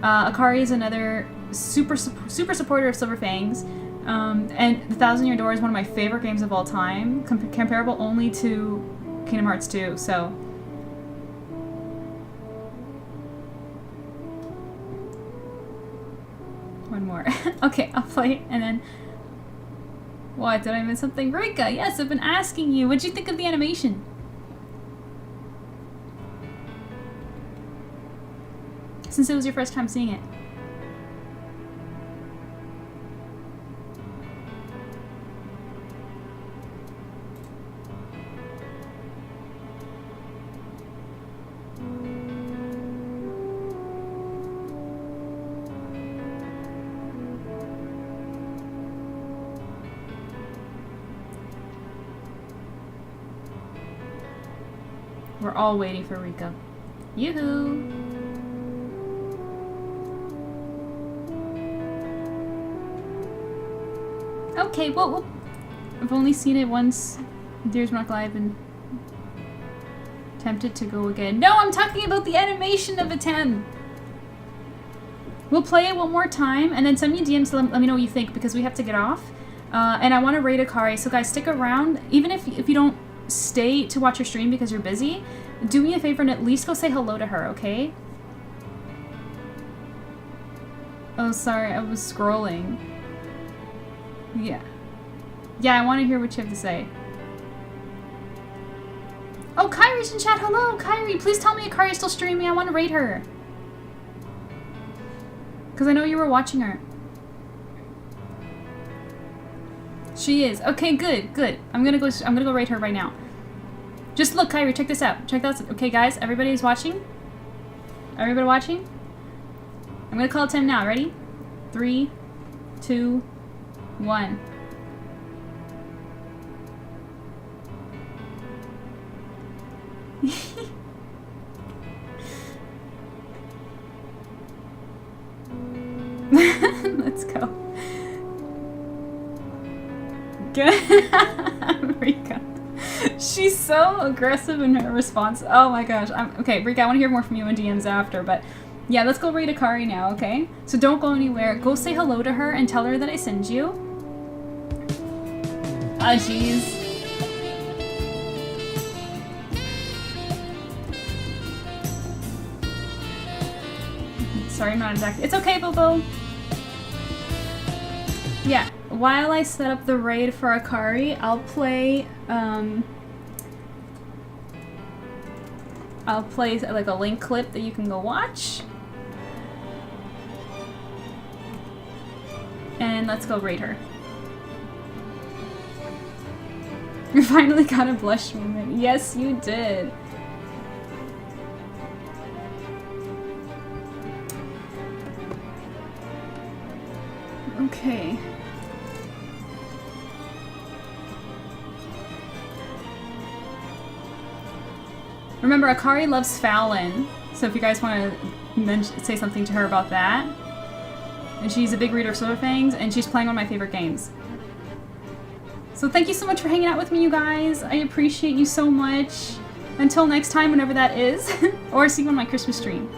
Akari is another super supporter of Silver Fangs. And the 1,000 Year Door is one of my favorite games of all time, comparable only to Kingdom Hearts 2, so... One more. Okay, I'll play it, and then... What, did I miss something? Rika, yes, I've been asking you. What'd you think of the animation? Since it was your first time seeing it. We're all waiting for Rika. Yoo-hoo! Okay, well, I've only seen it once. Deer's Rock Live and tempted to go again. No, I'm talking about the animation of a 10. We'll play it one more time and then send me DMs to let me know what you think because we have to get off. And I want to raid Akari, so guys, stick around. Even if you don't stay to watch your stream because you're busy, do me a favor and at least go say hello to her, okay? Oh, sorry, I was scrolling. Yeah. Yeah, I want to hear what you have to say. Oh, Kyrie's in chat. Hello, Kyrie. Please tell me Akari's still streaming. I want to raid her. Because I know you were watching her. She is. Okay, good, good. I'm gonna go raid her right now. Just look, Kyrie, check this out. Check that. Okay, guys, everybody's watching? Everybody watching? I'm gonna call Tim now. Ready? 3, 2, 1. Let's go. Good. Rika. She's so aggressive in her response. Oh my gosh. Okay, Rika, I want to hear more from you in DMs after, but yeah, let's go raid Akari now, okay? So don't go anywhere. Go say hello to her and tell her that I send you. Ah, jeez. Sorry, I'm not exactly. It's okay, Bobo. Yeah, while I set up the raid for Akari, I'll play like a link clip that you can go watch. And let's go raid her. You finally got a blush moment. Yes, you did. Okay. Remember, Akari loves Fallon, so if you guys want to say something to her about that. And she's a big reader of SilverPort's, and she's playing one of my favorite games. So thank you so much for hanging out with me, you guys. I appreciate you so much. Until next time, whenever that is. Or see you on my Christmas stream.